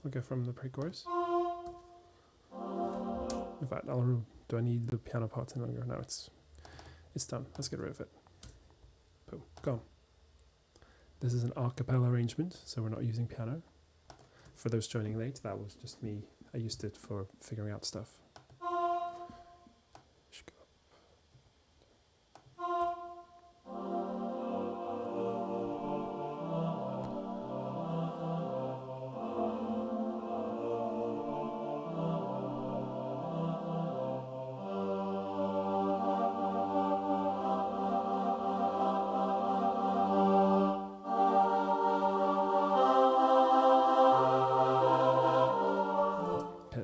We'll go from the pre-chorus. In fact, do I need the piano part in longer? No, it's done. Let's get rid of it. Boom, gone. This is an acapella arrangement, so we're not using piano. For those joining late, that was just me. I used it for figuring out stuff.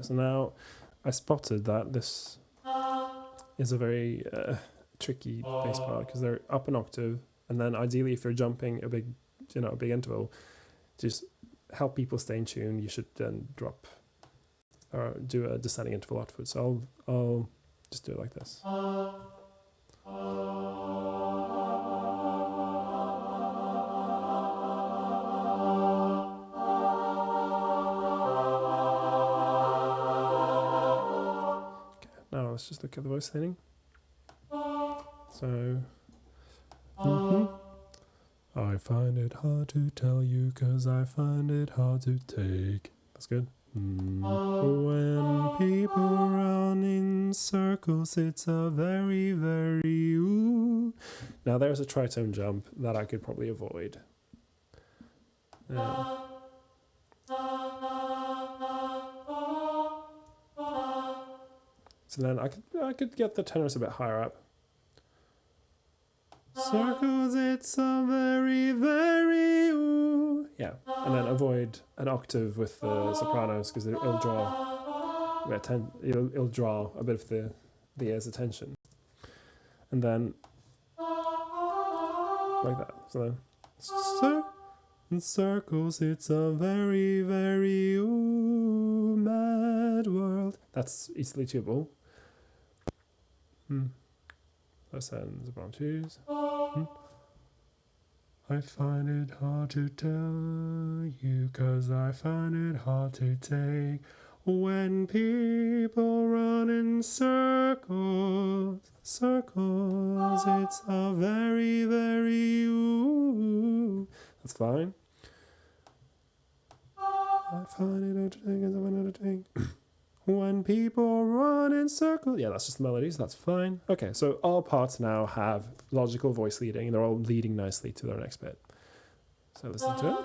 So now I spotted that this is a very tricky bass part because they're up an octave, and then ideally if you're jumping a big interval, just help people stay in tune, you should then drop or do a descending interval output. So I'll just do it like this. Let's just look at the voice leading. So, I find it hard to tell you 'cause I find it hard to take. That's good. When people run in circles, it's a very, very ooh. Now there's a tritone jump that I could probably avoid. So then I could get the tenors a bit higher up. Circles, it's a very, very ooh. Yeah, and then avoid an octave with the sopranos because it'll draw a bit of the ear's attention. And then like that. So in circles, it's a very, very ooh mad world. That's easily tunable. Those ends of twos. I find it hard to tell you 'cause I find it hard to take when people run in circles. Circles, it's a very, very ooh. That's fine. I find it hard to take as I find it hard to take. When people run in circles. Yeah, that's just the melodies. That's fine. Okay, so all parts now have logical voice leading, and they're all leading nicely to their next bit. So listen to it.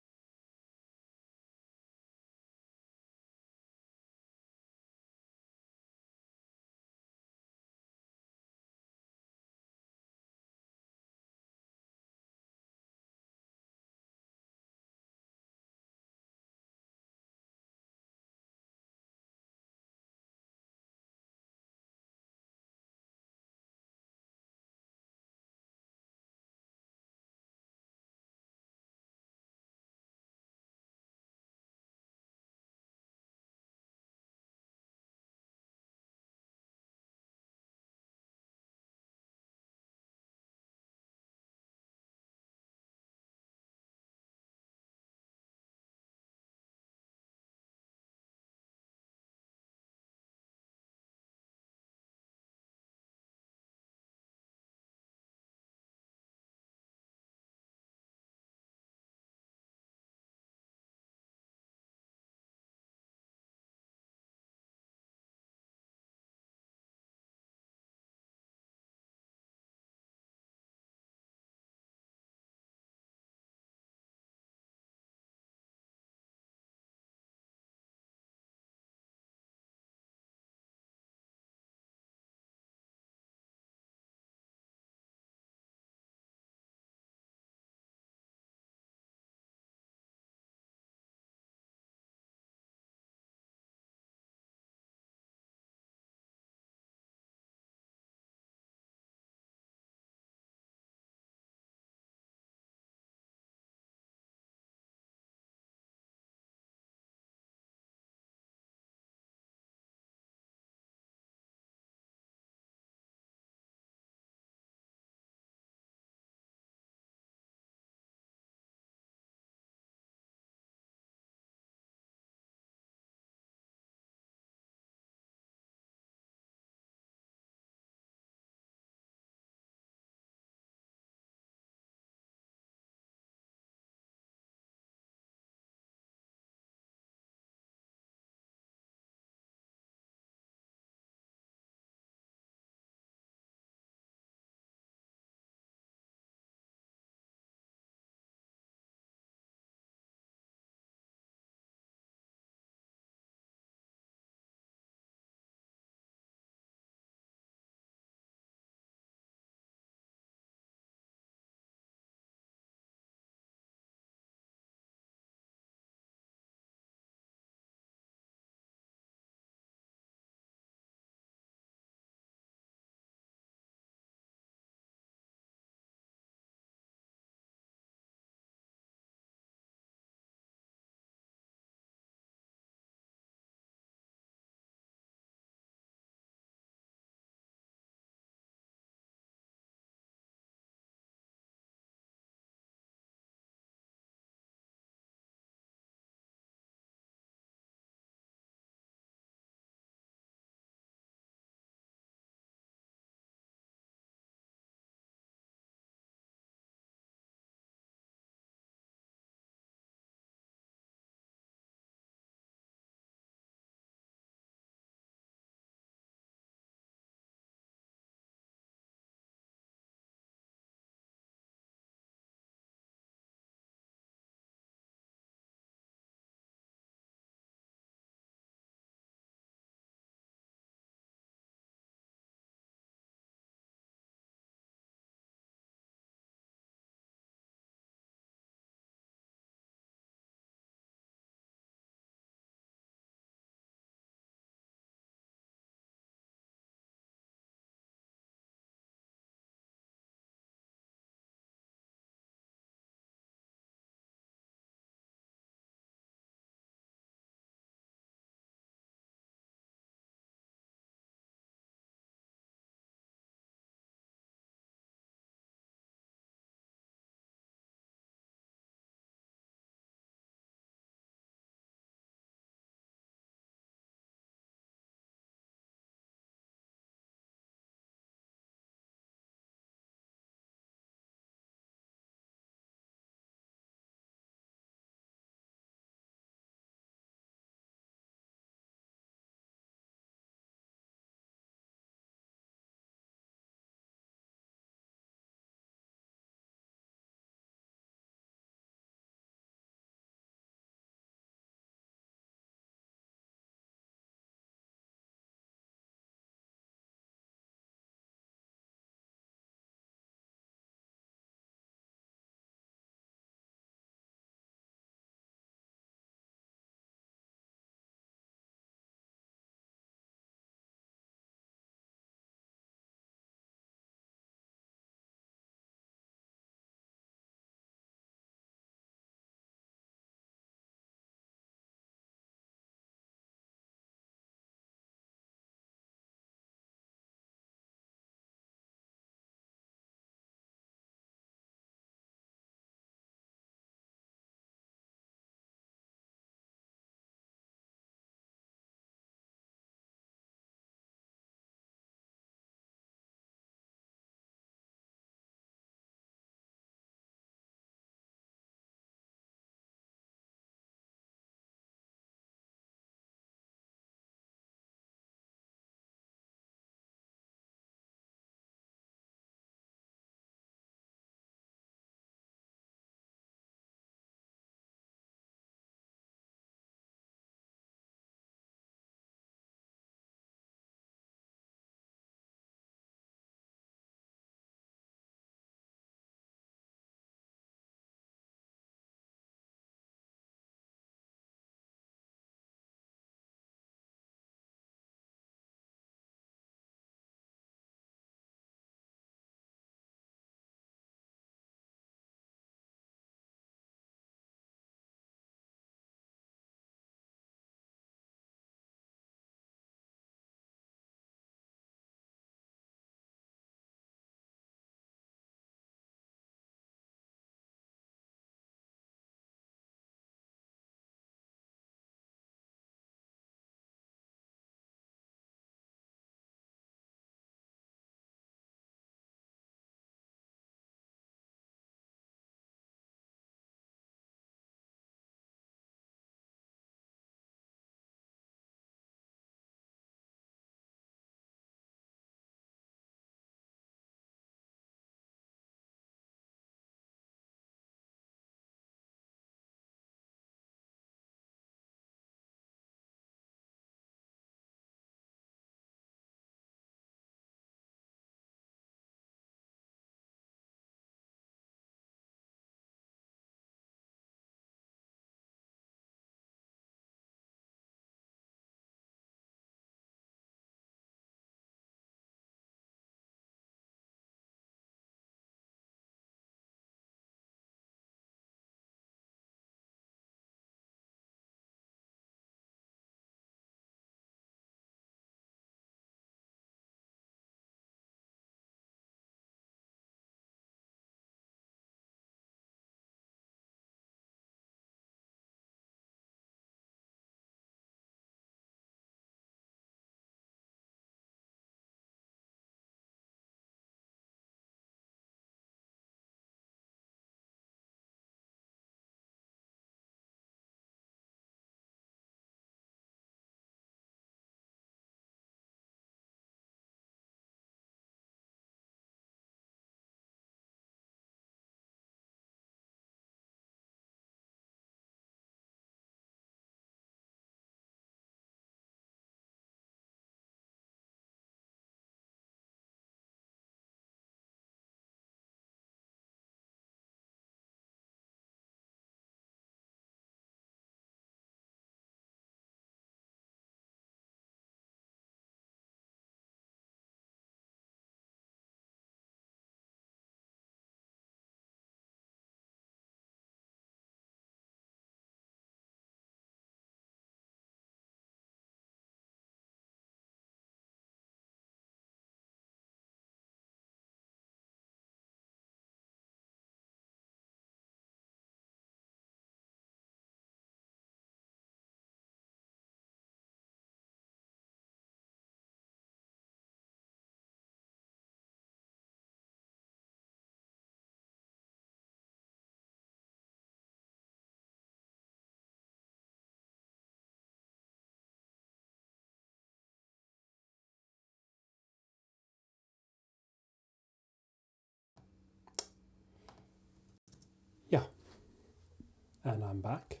And I'm back.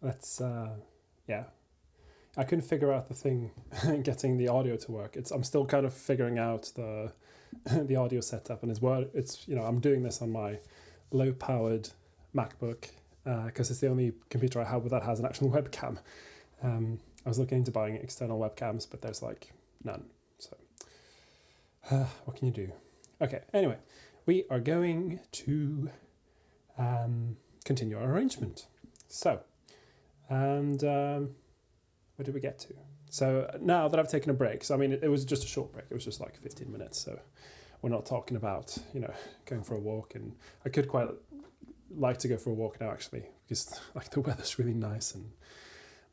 Let's, yeah. I couldn't figure out the thing, getting the audio to work. I'm still kind of figuring out the the audio setup, and it's I'm doing this on my low-powered MacBook because it's the only computer I have that has an actual webcam. I was looking into buying external webcams, but there's like none. So what can you do? Okay, anyway, we are going to continue our arrangement. So, and where did we get to? So now that I've taken a break, so I mean, it was just a short break. It was just like 15 minutes. So we're not talking about, going for a walk. And I could quite like to go for a walk now, actually, because like the weather's really nice.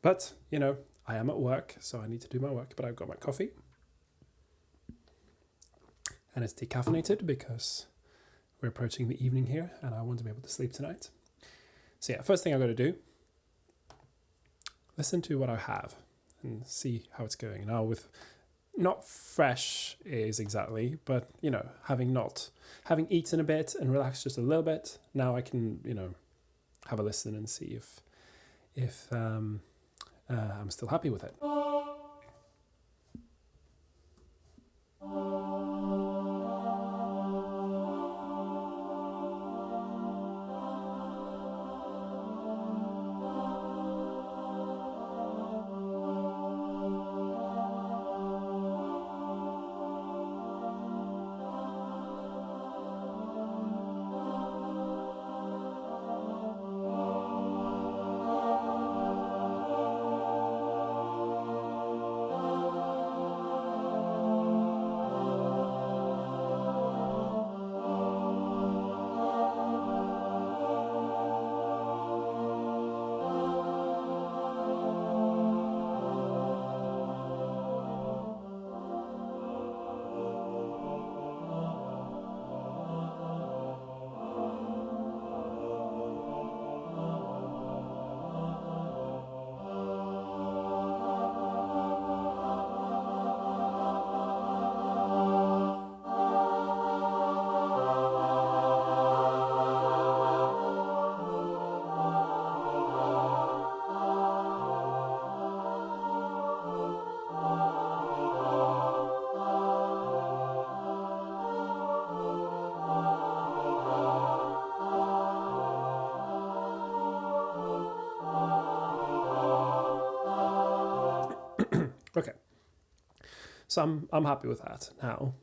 But, I am at work, so I need to do my work. But I've got my coffee. And it's decaffeinated because we're approaching the evening here and I want to be able to sleep tonight. So yeah, first thing I've got to do, listen to what I have and see how it's going. Now with not fresh is exactly, but having eaten a bit and relaxed just a little bit, now I can, have a listen and see if I'm still happy with it. Okay, so I'm happy with that. Now,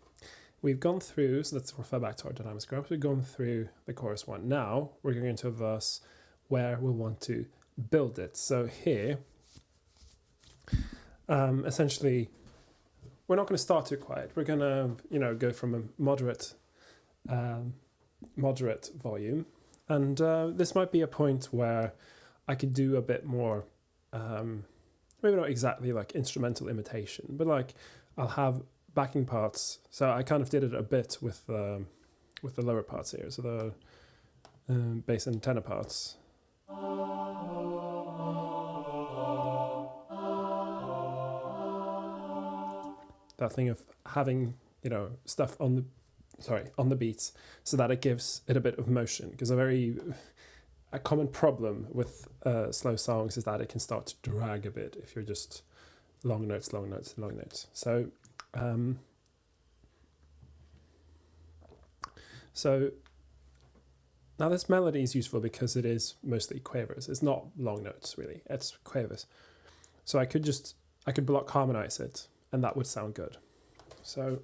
we've gone through, so let's refer back to our dynamics graph. We've gone through the chorus one. Now, we're going into a verse where we want to build it. So here, essentially, we're not going to start too quiet. We're going to, go from a moderate volume. And this might be a point where I could do a bit more, maybe not exactly like instrumental imitation, but like I'll have backing parts. So I kind of did it a bit with the lower parts here. So the bass and tenor parts. That thing of having, stuff on the beats so that it gives it a bit of motion. Because a common problem with slow songs is that it can start to drag a bit if you're just long notes, long notes, long notes. So now this melody is useful because it is mostly quavers. It's not long notes really, it's quavers. So I could block harmonize it and that would sound good. So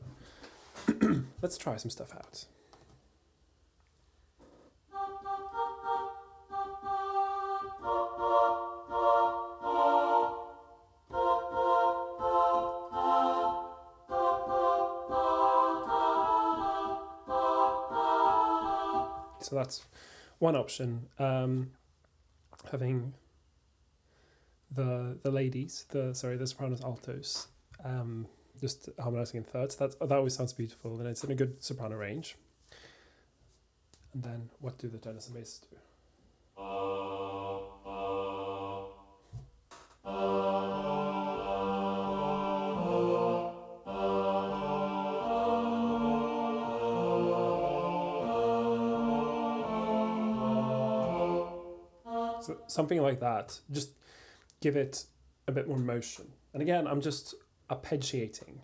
let's try some stuff out. So that's one option. Having the ladies, the sopranos, altos, just harmonizing in thirds. That always sounds beautiful, and it's in a good soprano range. And then, what do the tenors and basses do? So something like that. Just give it a bit more motion. And again, I'm just arpeggiating.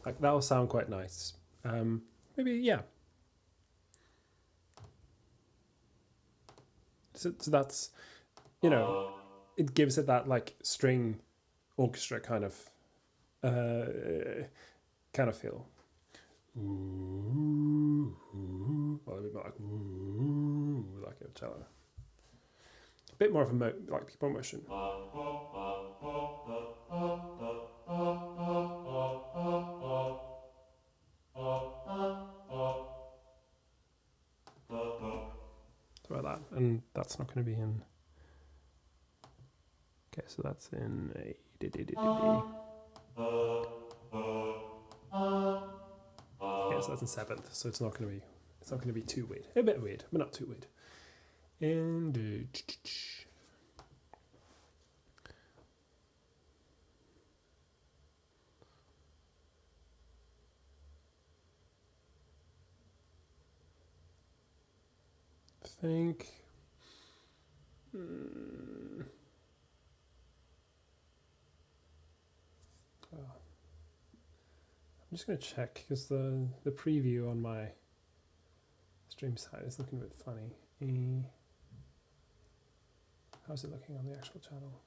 Like that will sound quite nice. Maybe, yeah. So that's, you know, it gives it that like string orchestra kind of feel. Well, a bit more like a cello. A bit more of a like people motion. So like that, and that's not going to be in. Okay, so that's in a D. Yeah, so that's in seventh. So it's not going to be too weird. A bit weird, but not too weird. And I think. I'm just going to check because the preview on my stream site is looking a bit funny. How's it looking on the actual channel?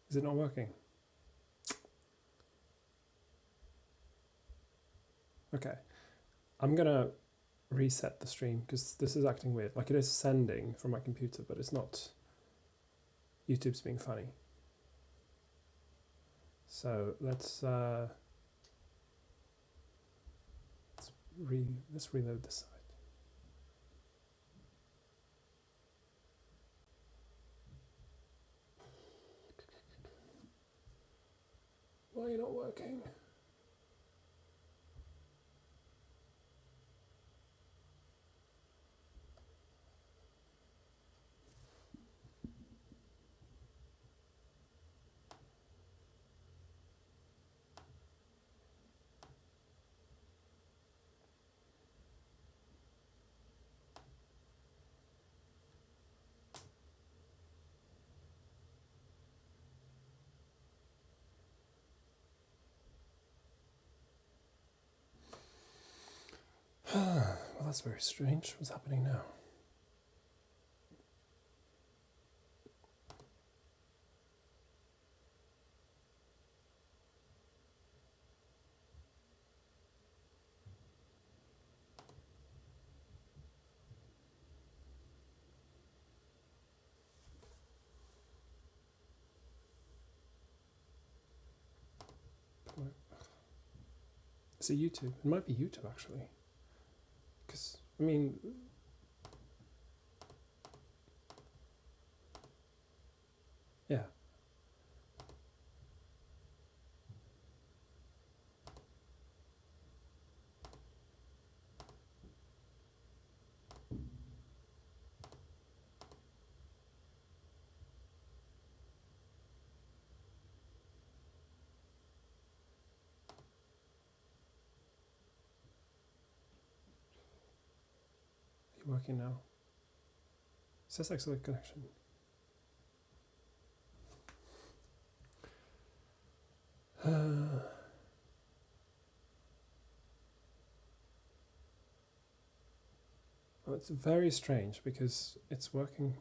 Is it not working? Okay, I'm gonna reset the stream because this is acting weird. Like it is sending from my computer, but it's not. YouTube's being funny. So let's reload the site. Why are you not working? Well, that's very strange. What's happening now? Is it YouTube? It might be YouTube actually. Because, I mean, yeah. Are you working now? It says excellent connection. Well, it's very strange because it's working